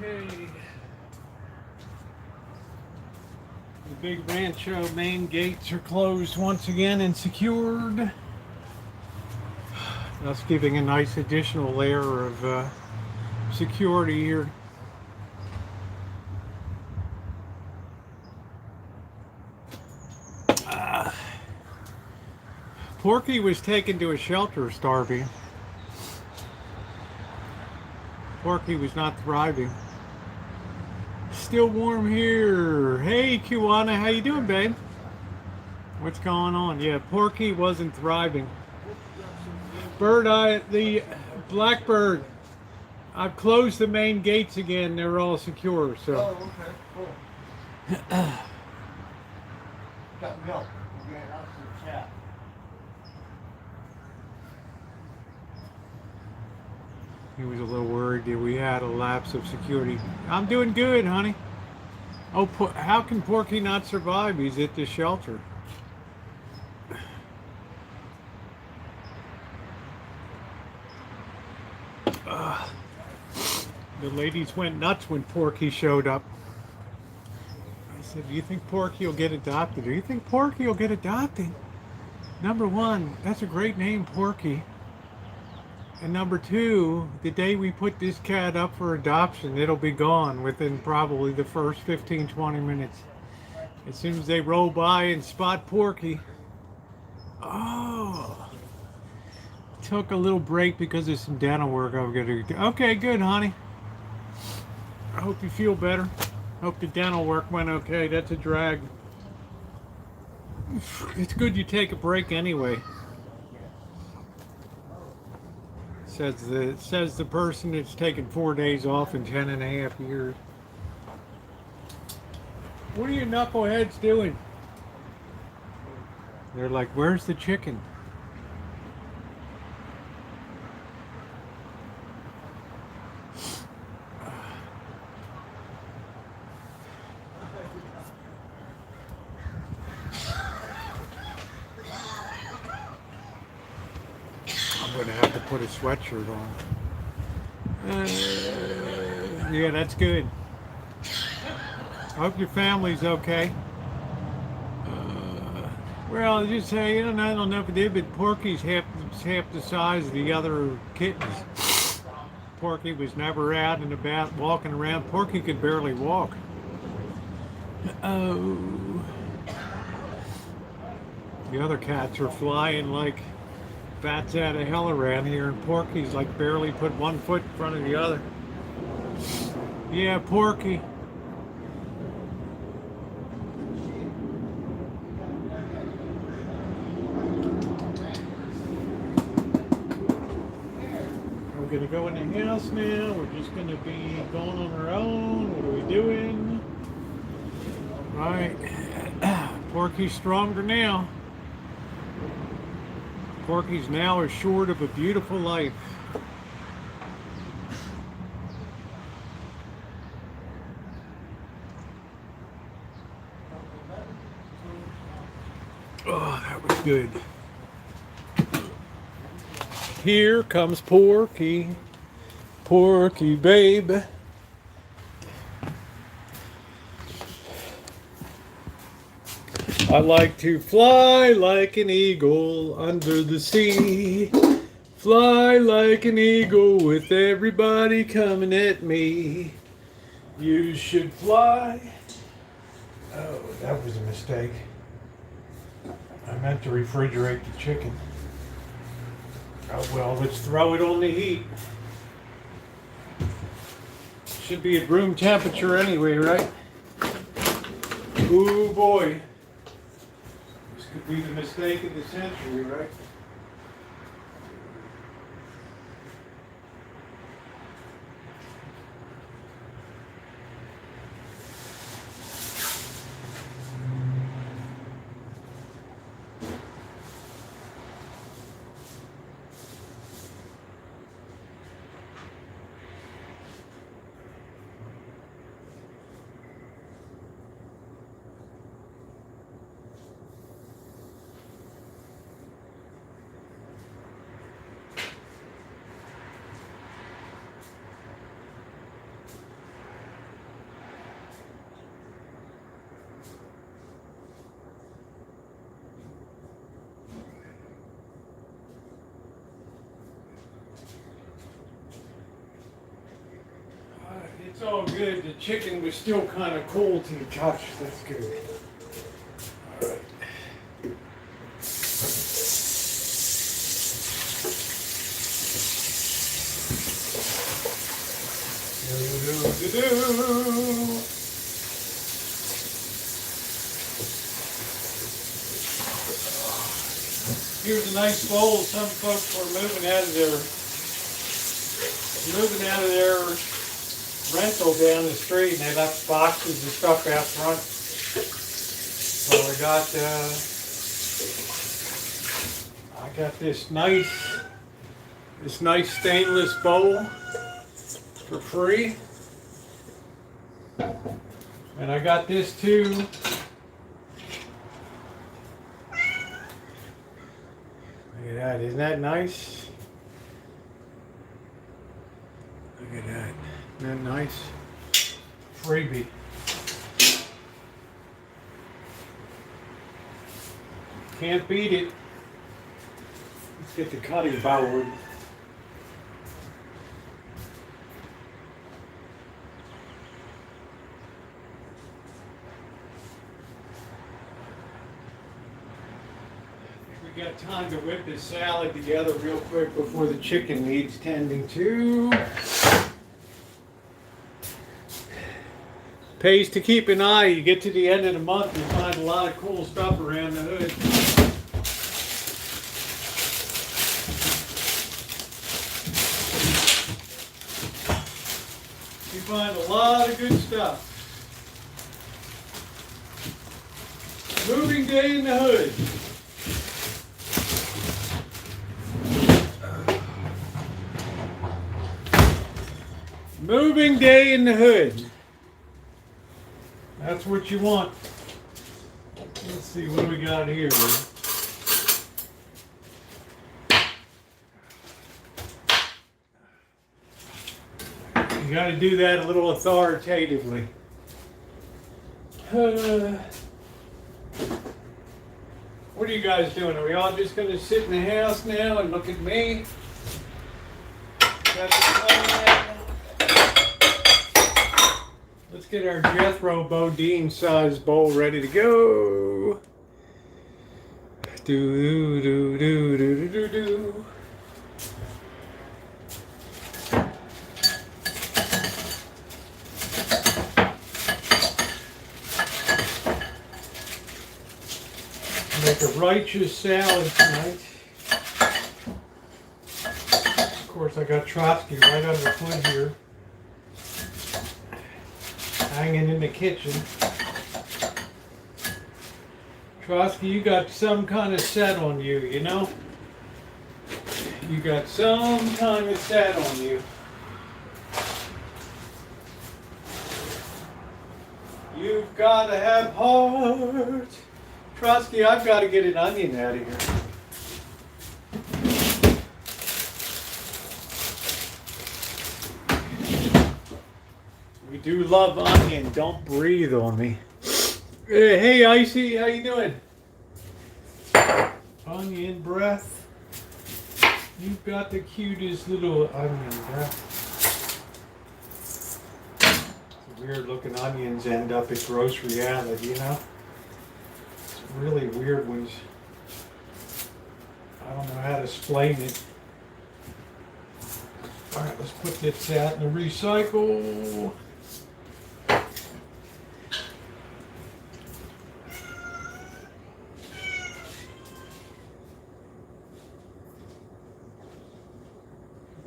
Okay. The big Rancho main gates are closed once again and secured. That's giving a nice additional layer of security here. Porky was taken to a shelter starving. Porky was not thriving. Still warm here. Hey, Kiwana, how you doing, babe? What's going on? Yeah, Porky wasn't thriving. The Blackbird. I've closed the main gates again. They're all secure, so. Oh, okay, cool. Got milk. Yeah, that's the chat. He was a little worried that we had a lapse of security. I'm doing good, honey. Oh, how can Porky not survive? He's at the shelter. The ladies went nuts when Porky showed up. I said, do you think Porky will get adopted? Do you think Porky will get adopted? Number one, that's a great name, Porky. And number two, the day we put this cat up for adoption, it'll be gone within probably the first 15, 20 minutes. As soon as they roll by and spot Porky. Oh. Took a little break because of some dental work I've got to do. Okay, good, honey. I hope you feel better. Hope the dental work went okay. That's a drag. It's good you take a break anyway. Says the person that's taken 4 days off in 10.5 years. What are you knuckleheads doing? They're like, where's the chicken? I'm gonna have to put a sweatshirt on. Yeah, that's good. I hope your family's okay. Well, just say, I don't know if it did, but Porky's half the size of the other kittens. Porky was never out and about walking around. Porky could barely walk. Oh. The other cats are flying like bats out of hell around here, and Porky's like barely put one foot in front of the other. Yeah, Porky. We're gonna go in the house now. We're just gonna be going on our own. What are we doing? Right. Porky's stronger now. Porky's now assured of a beautiful life. Oh, that was good. Here comes Porky. Porky, babe. I like to fly like an eagle under the sea. Fly like an eagle with everybody coming at me. You should fly. Oh, that was a mistake. I meant to refrigerate the chicken. Oh well, let's throw it on the heat. Should be at room temperature anyway, right? Ooh boy. This could be the mistake of the century, right? It's all good. The chicken was still kind of cold to the touch. That's good. All right. Here's a nice bowl. Some folks were moving out of their rental down the street, and they left boxes of stuff out front. So I got this nice stainless bowl for free, and I got this too. Look at that! Isn't that nice? Look at that! Isn't that nice? Freebie. Can't beat it. Let's get the cutting board. We got time to whip this salad together real quick before the chicken needs tending to. Pays to keep an eye. You get to the end of the month, you find a lot of cool stuff around the hood. You find a lot of good stuff. Moving day in the hood. Moving day in the hood. That's what you want. Let's see, what do we got here? You got to do that a little authoritatively. What are you guys doing? Are we all just going to sit in the house now and look at me? Got the plan. Let's get our Jethro Bodine size bowl ready to go. Do do do do do do. Make a righteous salad tonight. Of course, I got Trotsky right underfoot here, hanging in the kitchen. Trotsky, you got some kind of set on you, you know? You got some kind of set on you. You've got to have heart. Trotsky, I've got to get an onion out of here. We do love onion. Don't breathe on me. Hey, Icy, how you doing? Onion breath. You've got the cutest little onion breath. Weird looking onions end up at grocery outlet, you know? It's really weird ones. I don't know how to explain it. Alright, let's put this out in the recycle.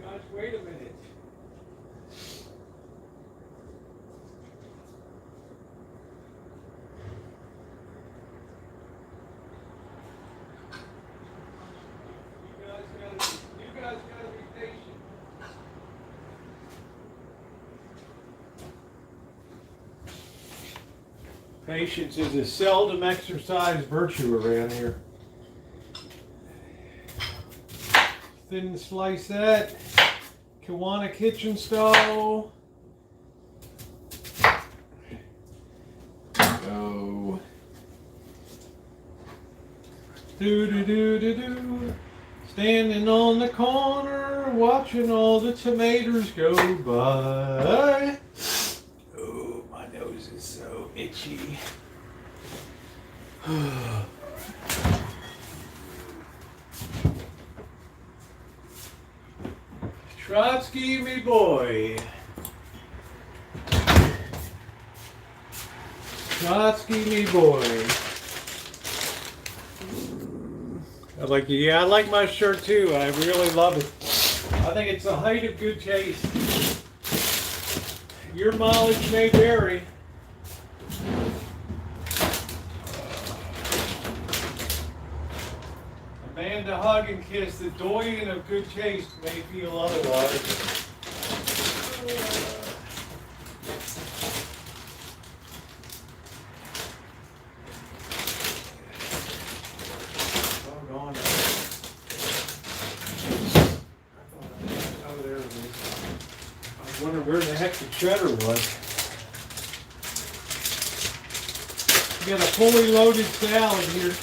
Guys, wait a minute. You guys gotta be patient. Patience is a seldom exercised virtue around here. Thin slice that. Kiwanis kitchen style. Go. Do do do do do. Standing on the corner, watching all the tomatoes go by. itchy. Trotsky, me boy. Trotsky, me boy. I like my shirt too. I really love it. I think it's the height of good taste. Your mileage may vary. Amanda hug and kiss. The doyen of good taste may feel otherwise. Doggone it. Oh, there it is. I wonder where the heck the cheddar was. We got a fully loaded salad here.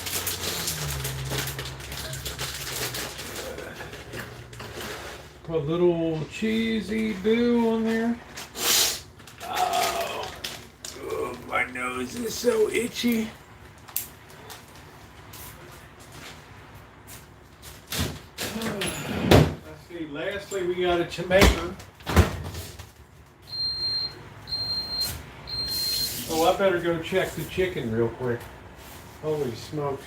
Put a little cheesy boo on there. Oh, my nose is so itchy. Let's see, lastly we got a tomato. Oh, I better go check the chicken real quick. Holy smokes.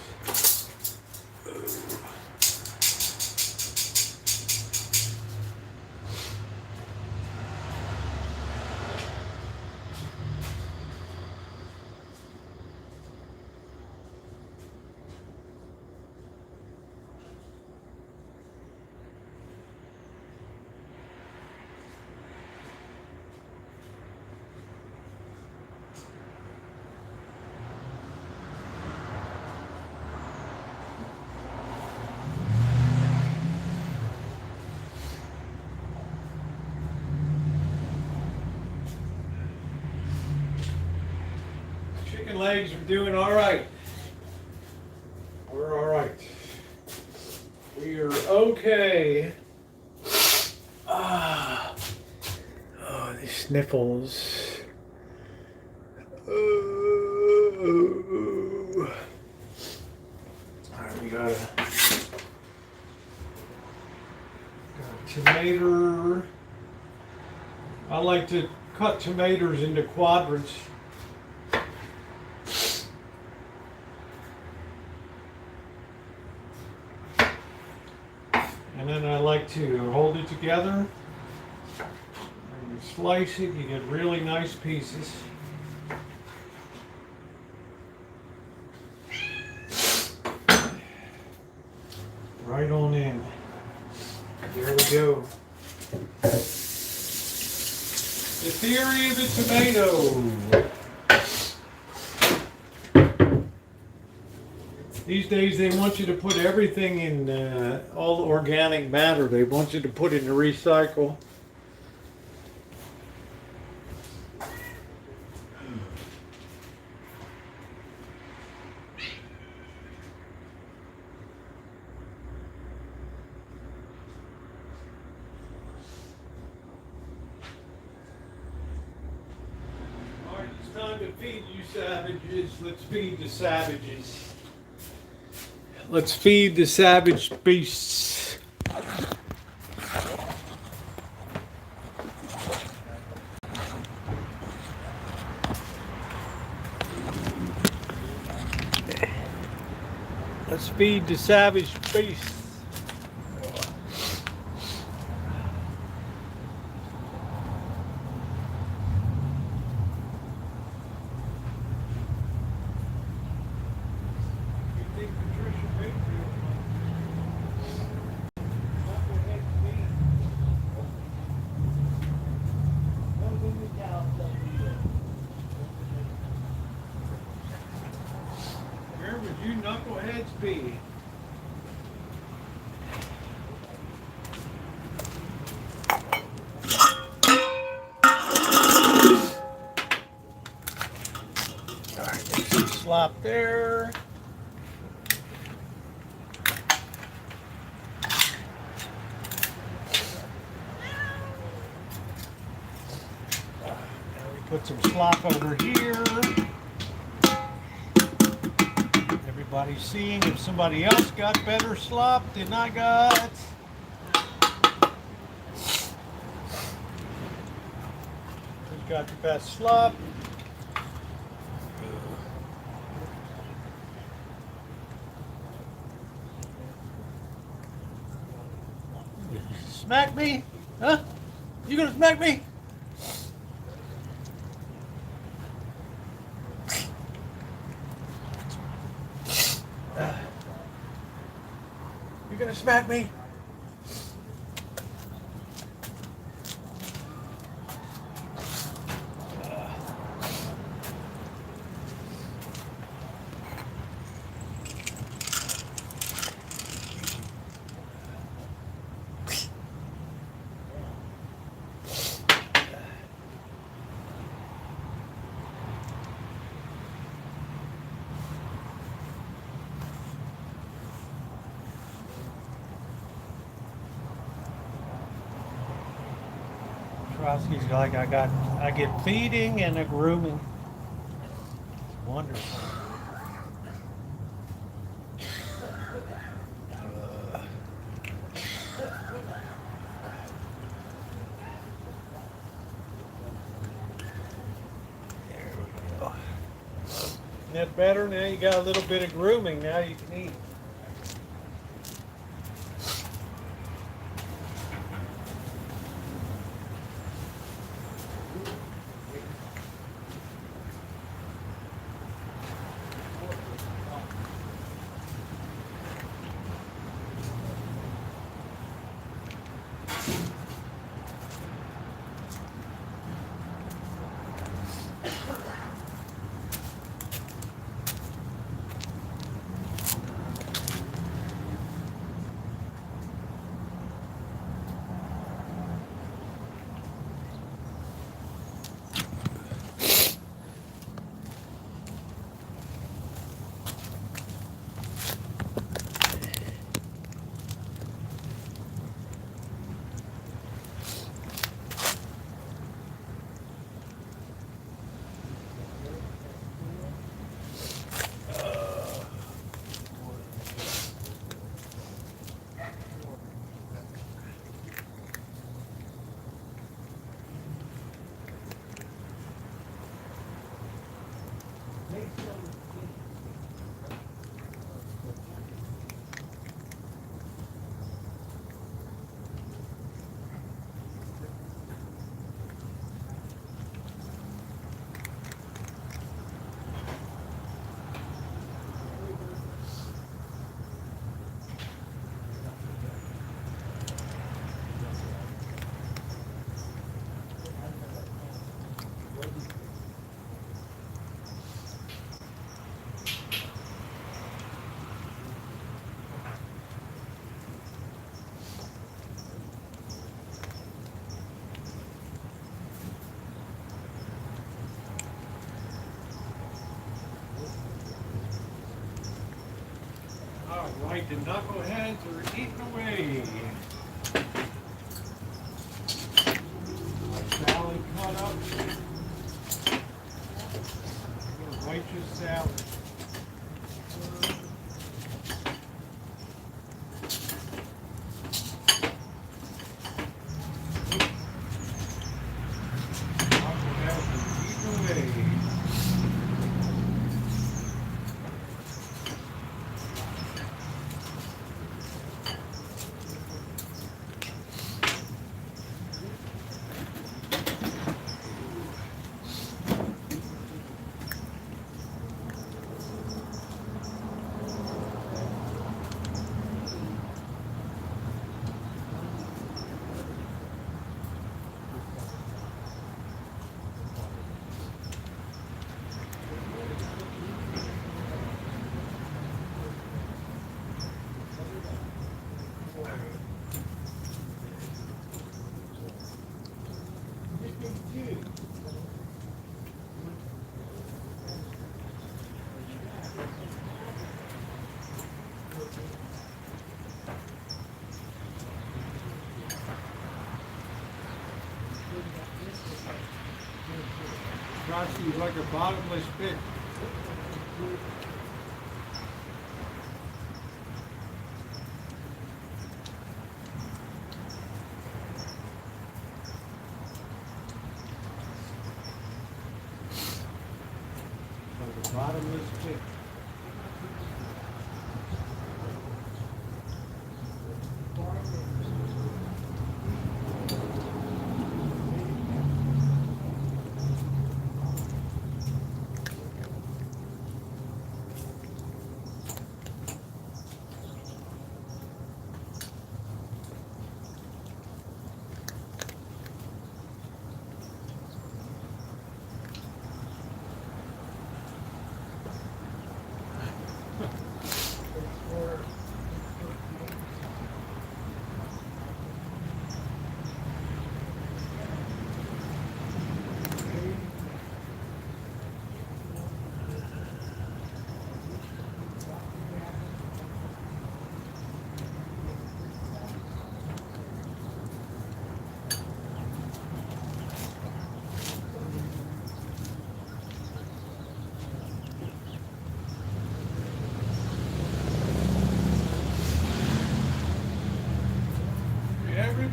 Chicken legs are doing all right. We're all right. We are okay. Ah. Oh, these sniffles. All right, we got a tomato. I like to cut tomatoes into quadrants. And then I like to hold it together. And you slice it, you get really nice pieces. Right on in. There we go. The theory of the tomato. These days they want you to put everything in all the organic matter. They want you to put in the recycle. All right, it's time to feed you savages. Let's feed the savages. Let's feed the savage beasts. Let's feed the savage beasts. Where would you knuckleheads be? All right, get some slop there. Now we put some slop over here. Everybody's seeing if somebody else got better slop than I got. Who's got the best slop? Smack me? Huh? You gonna smack me? You gonna smack me? Rosie's like I get feeding and a grooming. It's wonderful. There we go. Isn't that better? Now you got a little bit of grooming. Now you can eat. Right, the knuckleheads are eating away. My salad cut up. Righteous salad. Knuckleheads are eating away. Rosie is like a bottomless pit.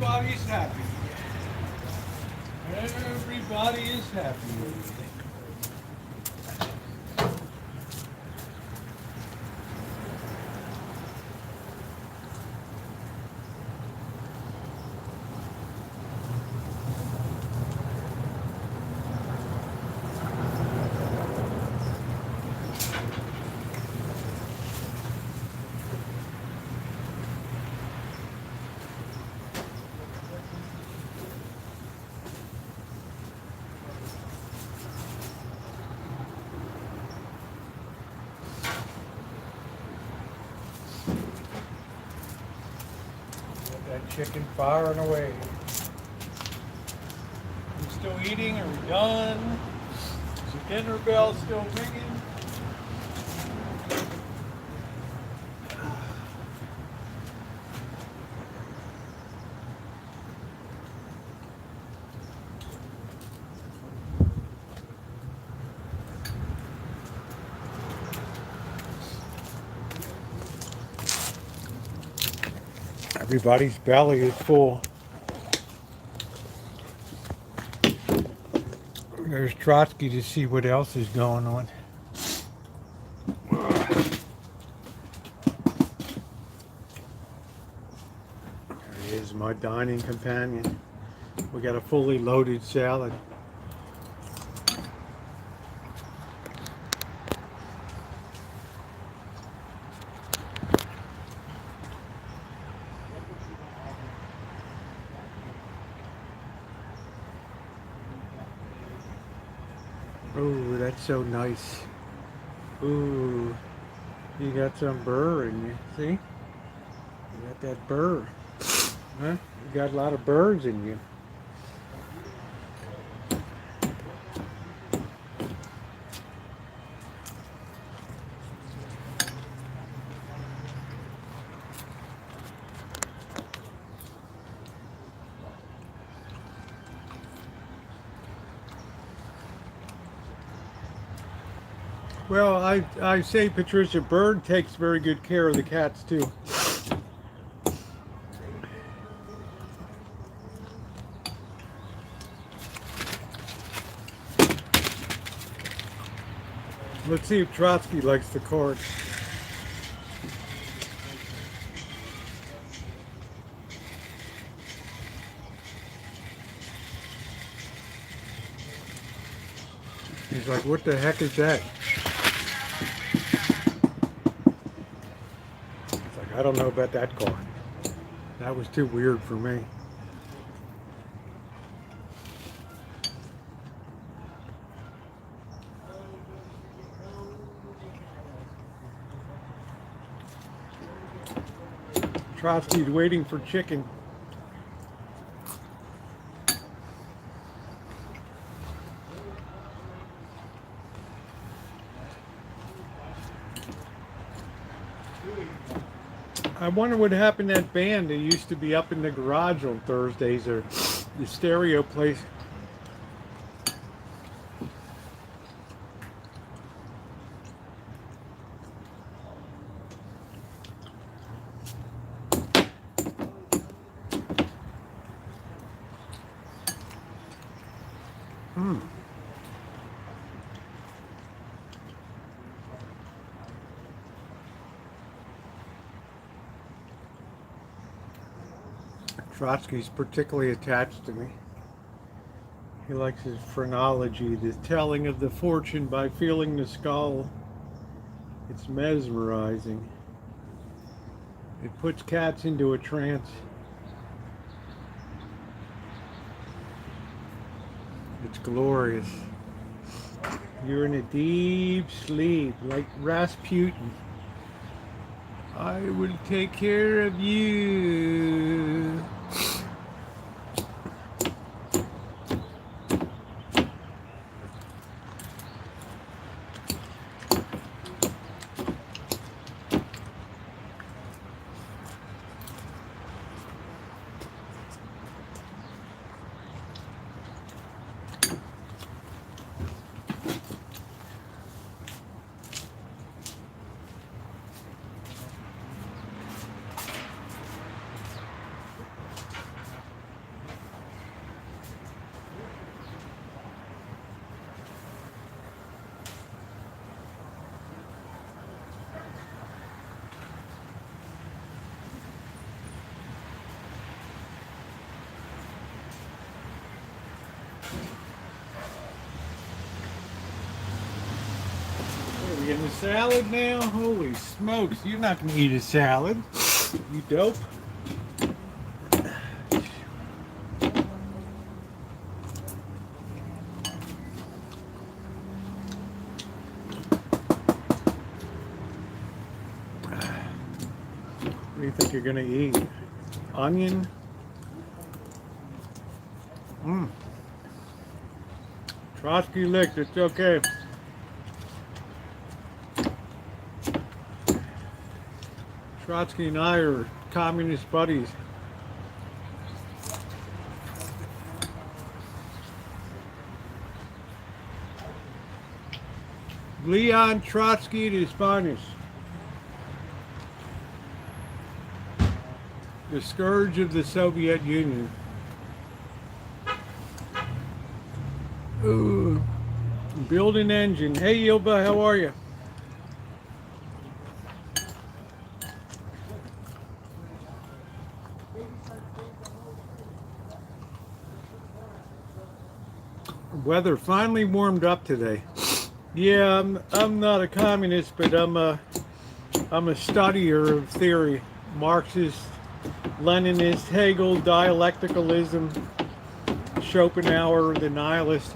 Everybody's happy. Everybody is happy. That chicken firing away. We still eating? Are we done? Is the dinner bell still ringing? Everybody's belly is full. There's Trotsky to see what else is going on. There he is, my dining companion. We got a fully loaded salad. Oh, that's so nice. Ooh, you got some burr in you, see? You got that burr. Huh? You got a lot of burrs in you. Well, I say Patricia Bird takes very good care of the cats too. Let's see if Trotsky likes the card. He's like, what the heck is that? He's like, I don't know about that card. That was too weird for me. Trotsky's waiting for chicken. I wonder what happened to that band that used to be up in the garage on Thursdays, or the stereo place. Trotsky's particularly attached to me. He likes his phrenology, the telling of the fortune by feeling the skull. It's mesmerizing. It puts cats into a trance. It's glorious. You're in a deep sleep, like Rasputin. I will take care of you. getting a salad now? Holy smokes, you're not gonna eat a salad. You dope. What do you think you're gonna eat? Onion? Trotsky licked, it's okay. Trotsky and I are communist buddies. Leon Trotsky at his finest. The scourge of the Soviet Union. Ooh, build an engine. Hey Yilba, how are you? Weather finally warmed up today. Yeah, I'm not a communist, but I'm a studier of theory. Marxist, Leninist, Hegel, dialecticalism, Schopenhauer, the nihilist.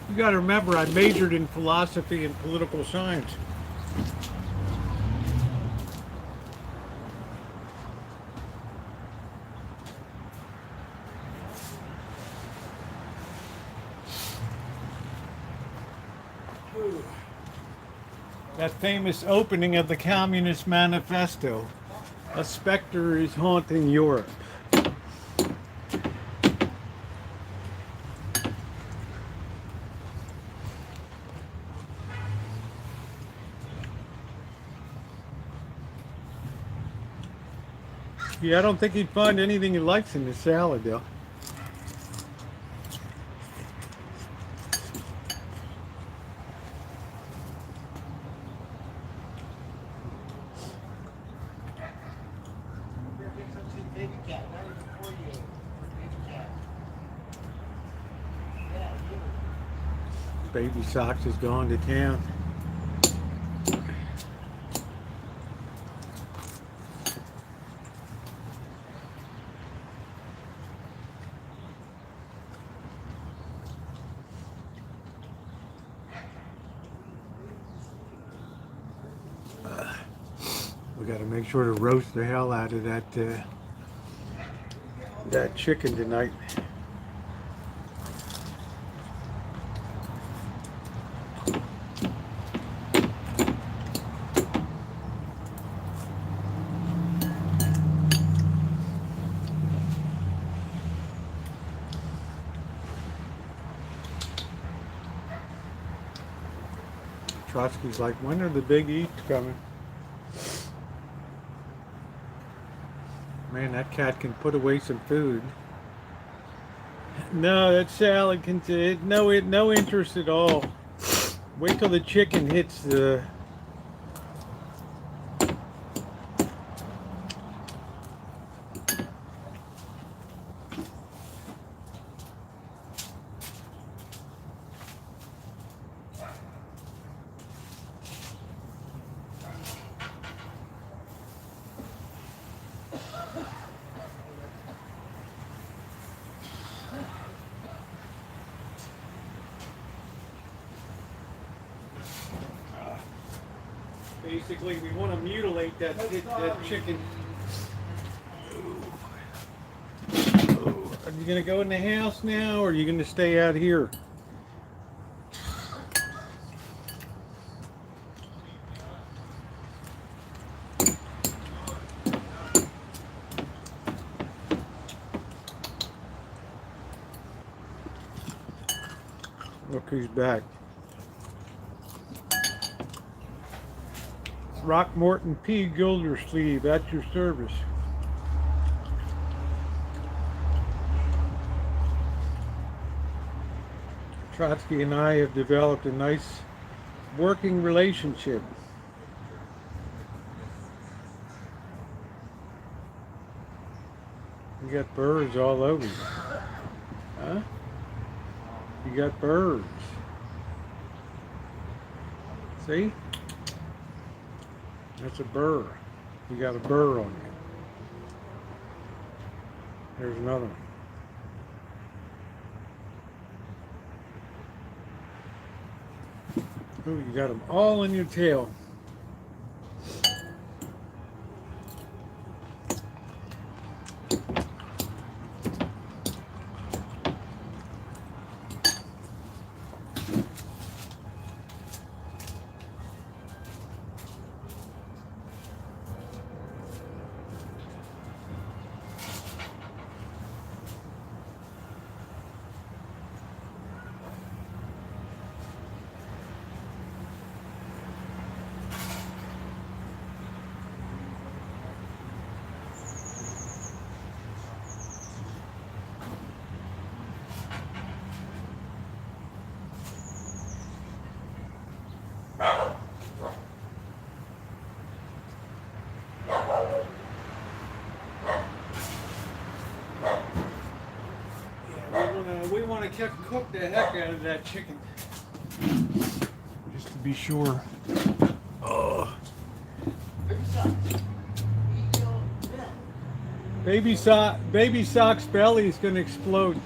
You got to remember, I majored in philosophy and political science. That famous opening of the Communist Manifesto. A specter is haunting Europe. Yeah, I don't think he'd find anything he likes in the salad, though. Baby Socks is going to town. We got to make sure to roast the hell out of that chicken tonight. Trotsky's like, when are the big eats coming? Man, that cat can put away some food. No, that salad can no interest at all. Wait till the chicken hits the. Basically, we want to mutilate that chicken. Are you going to go in the house now, or are you going to stay out here? Look who's back. Rockmorton P. Gildersleeve at your service. Trotsky and I have developed a nice working relationship. You got birds all over you. Huh? You got birds. See? That's a burr. You got a burr on you. There's another one. Ooh, you got them all in your tail. We want to cook the heck out of that chicken, just to be sure. Oh, baby sock's belly is going to explode.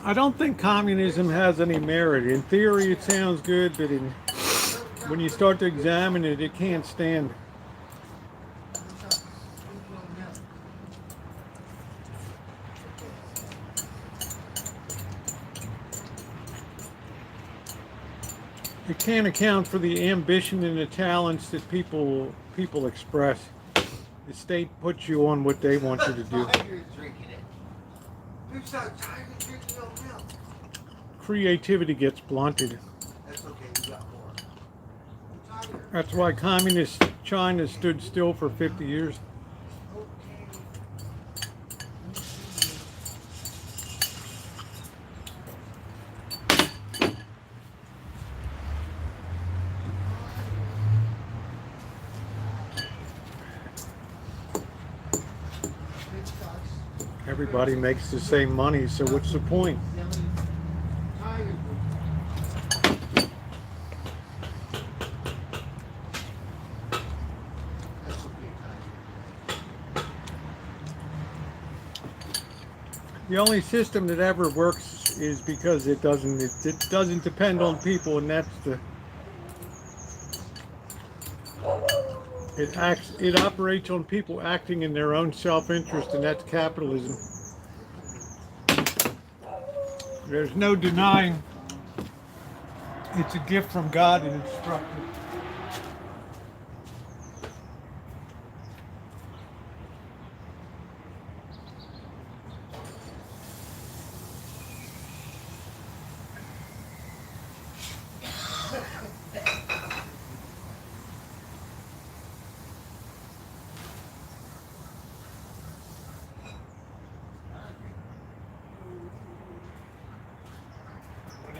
I don't think communism has any merit. In theory, it sounds good, but when you start to examine it, it can't stand. It can't account for the ambition and the talents that people express. The state puts you on what they want you to do. Creativity gets blunted. That's okay, you got more. That's why communist China stood still for 50 years. Everybody makes the same money, so what's the point? The only system that ever works is because it doesn't depend on people, and that's it operates on people acting in their own self-interest, and that's capitalism. There's no denying it's a gift from God and it's structured.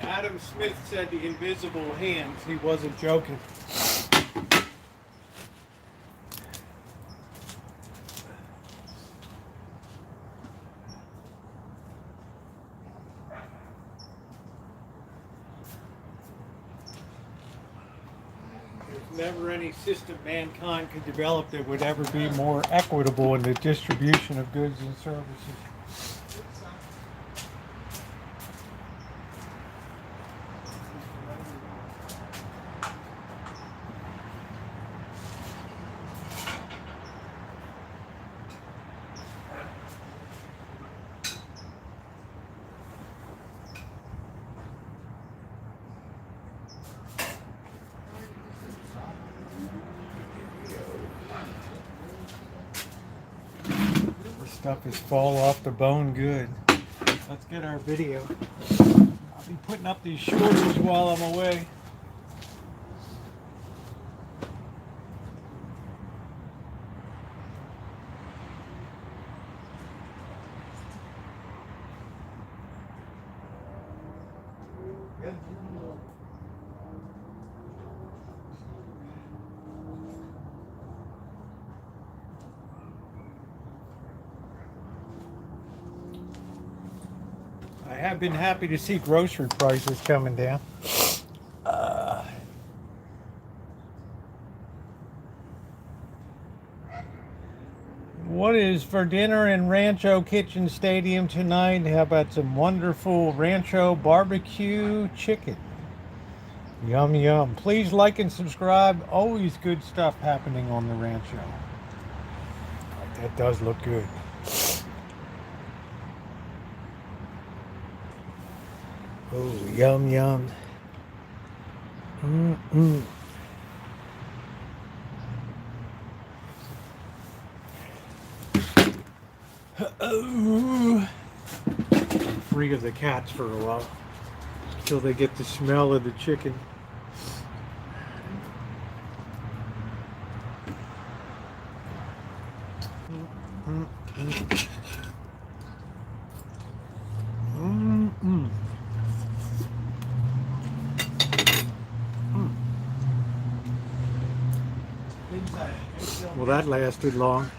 Adam Smith said the invisible hands, he wasn't joking. There's never any system mankind could develop that would ever be more equitable in the distribution of goods and services. Stuff is fall off the bone good. Let's get our video. I'll be putting up these shorts while I'm away. have been happy to see grocery prices coming down. What is for dinner in Rancho Kitchen Stadium tonight? How about some wonderful Rancho barbecue chicken? Yum, yum. Please like and subscribe. Always good stuff happening on the Rancho. That does look good. Oh, yum, yum. Mm-mm. Oh. Free of the cats for a while until they get the smell of the chicken. Well, that lasted long.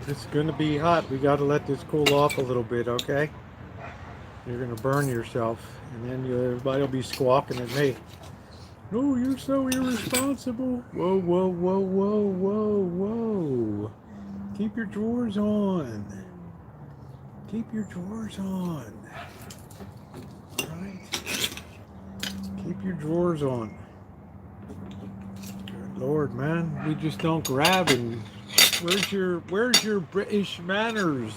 It's gonna be hot. We gotta let this cool off a little bit, okay? You're gonna burn yourself, and then everybody will be squawking at me. Oh, you're so irresponsible. Whoa, whoa, whoa, whoa, whoa, whoa. Keep your drawers on. Keep your drawers on. Right? Keep your drawers on. Good Lord, man. We just don't grab and... Where's your British manners?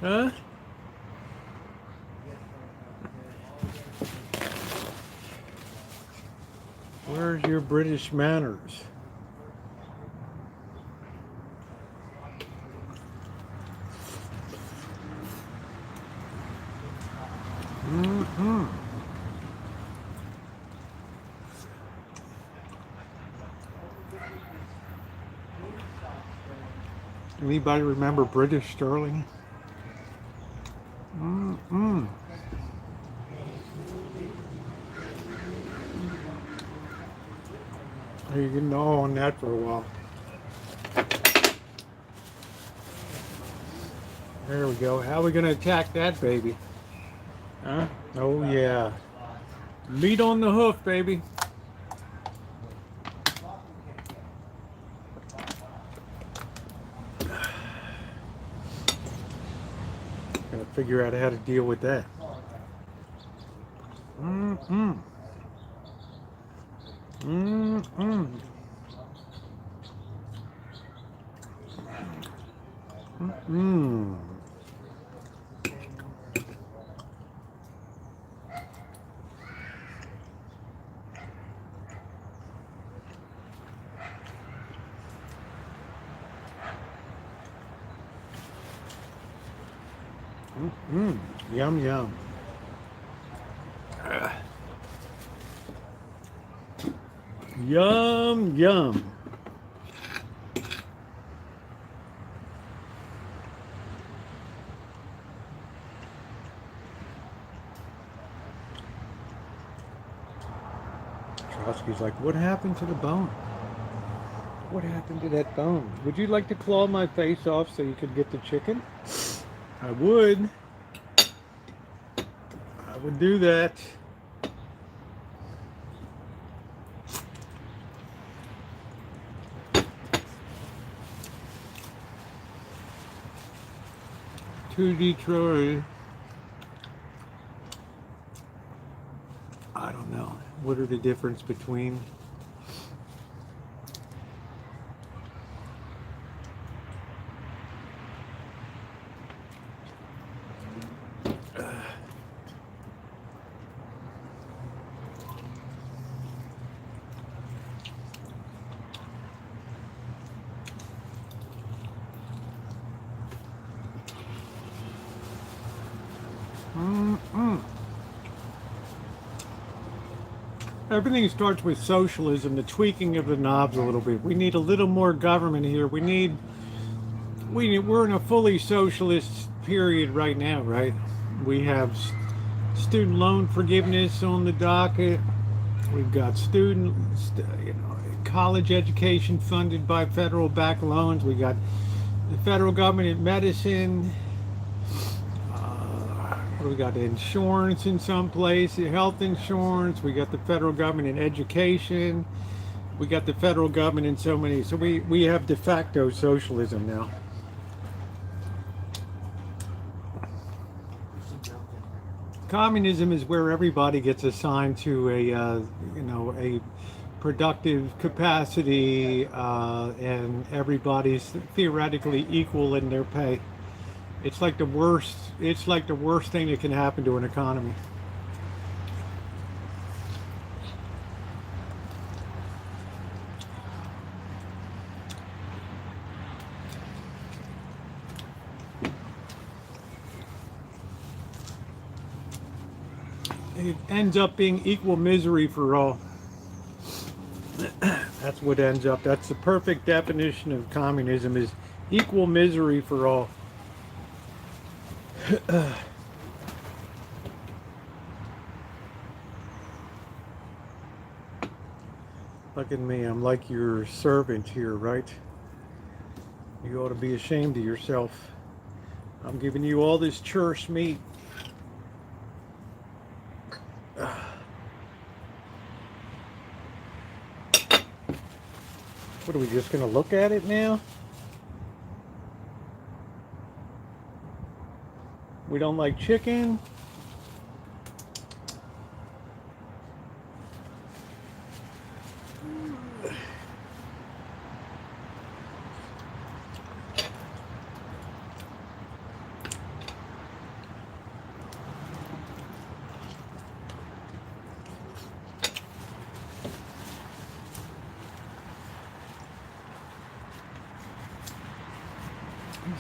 Huh? Where's your British manners? Mm-hmm. Anybody remember British sterling? Mm-mm. You can gnaw on that for a while. There we go. How are we going to attack that baby? Huh? Oh, yeah. Meat on the hoof, baby. Gotta figure out how to deal with that. Mm-mm. Mm-mm. Mm-mm. Mm-mm. Yum, yum. Yum, yum. Trotsky's like, what happened to the bone? What happened to that bone? Would you like to claw my face off so you could get the chicken? I would. I would do that. To Detroit. I don't know. What are the difference between? Everything starts with socialism, the tweaking of the knobs a little bit. We need a little more government here. We're in a fully socialist period right now, right? We have student loan forgiveness on the docket. We've got college education funded by federal backed loans. We got the federal government medicine. We got insurance in some places, health insurance. We got the federal government in education. We got the federal government in so many. So we have de facto socialism now. Communism is where everybody gets assigned to a productive capacity, and everybody's theoretically equal in their pay. It's like the worst. It's like the worst thing that can happen to an economy. It ends up being equal misery for all. That's what ends up. That's the perfect definition of communism: is equal misery for all. Look at me, I'm like your servant here, right? You ought to be ashamed of yourself. I'm giving you all this church meat. What are we just gonna look at it now? We don't like chicken.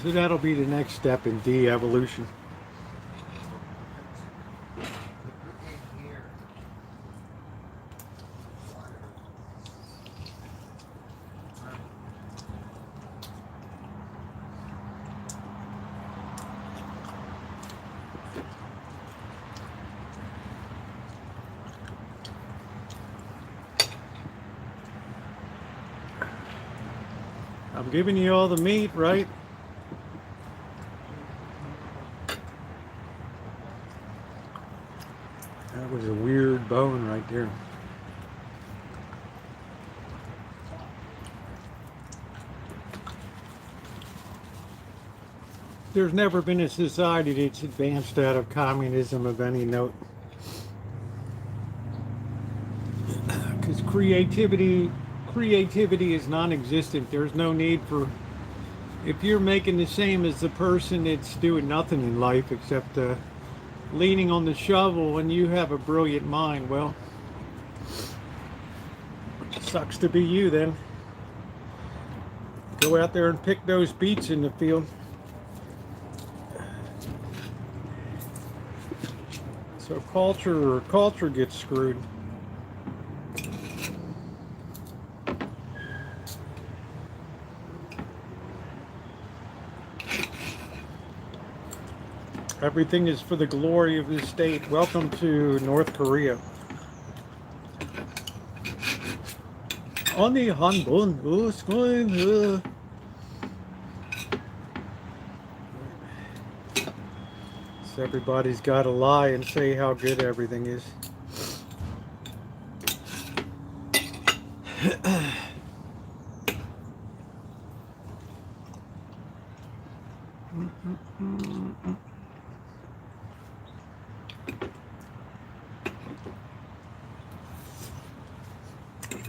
So that'll be the next step in de-evolution. I'm giving you all the meat, right? That was a weird bone right there. There's never been a society that's advanced out of communism of any note. Because creativity is non-existent. There's no need for, if you're making the same as the person that's doing nothing in life except leaning on the shovel and you have a brilliant mind, well, sucks to be you then. Go out there and pick those beets in the field. So culture gets screwed. Everything is for the glory of the state. Welcome to North Korea. 언니 한번 웃고 So everybody's got to lie and say how good everything is.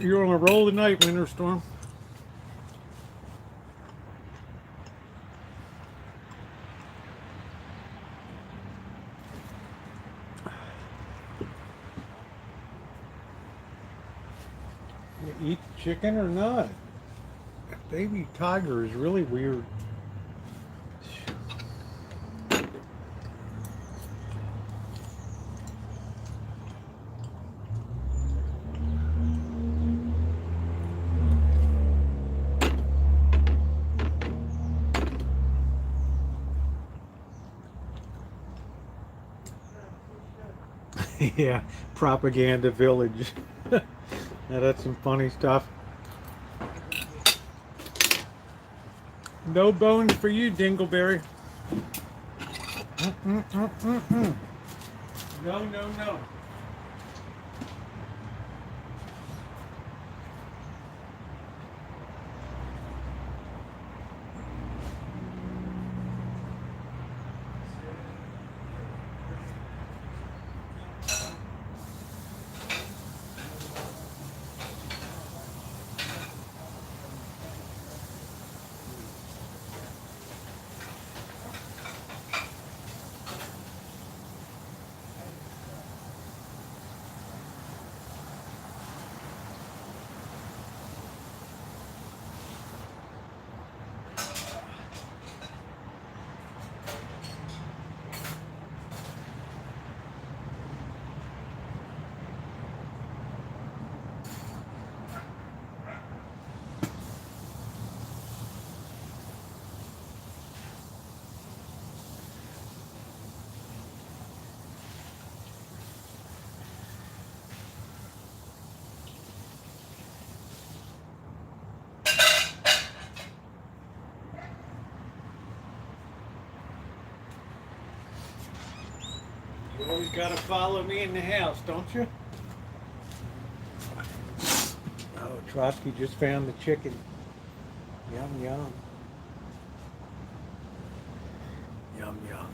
You're on a roll tonight, Winter Storm. You eat chicken or not? Baby tiger is really weird. Yeah, propaganda village. Now that's some funny stuff. No bones for you, Dingleberry. No, no, no. You always gotta follow me in the house, don't you? Oh, Trotsky just found the chicken. Yum, yum. Yum, yum.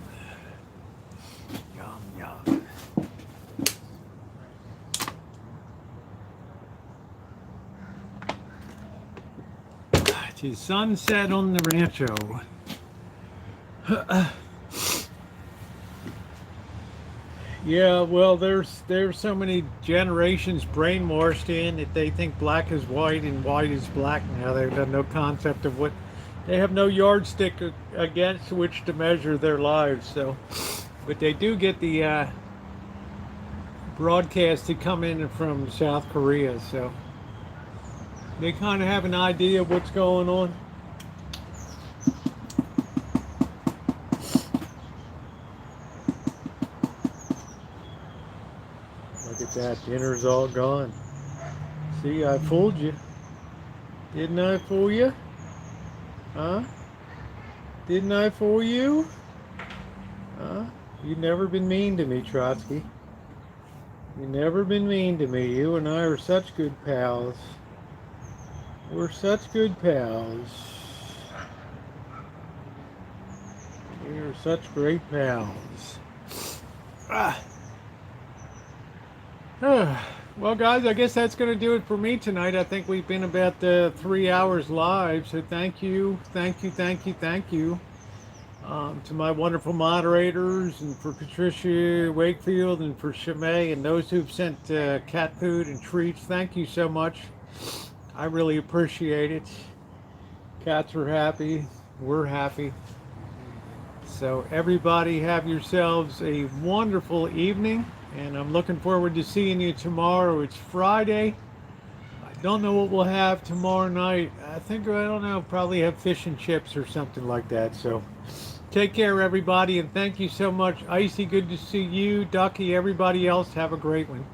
Yum, yum. It's sunset on the Rancho. Yeah, well, there's so many generations brainwashed in that they think black is white and white is black now. They've got no concept of what, they have no yardstick against which to measure their lives. So, but they do get the broadcasts that come in from South Korea, so they kind of have an idea of what's going on. Look at that, dinner's all gone. See, I fooled you. Didn't I fool you? Huh? Didn't I fool you? Huh? You've never been mean to me, Trotsky. You've never been mean to me. You and I are such good pals. We're such good pals. We are such great pals. Ah. Well, guys, I guess that's going to do it for me tonight. I think we've been about 3 hours live, so thank you to my wonderful moderators, and for Patricia Wakefield, and for Shimei, and those who've sent cat food and treats. Thank you so much. I really appreciate it. Cats are happy. We're happy. So everybody have yourselves a wonderful evening. And I'm looking forward to seeing you tomorrow. It's Friday. I don't know what we'll have tomorrow night. I don't know, probably have fish and chips or something like that. So take care, everybody, and thank you so much. Icy, good to see you. Ducky, everybody else, have a great one.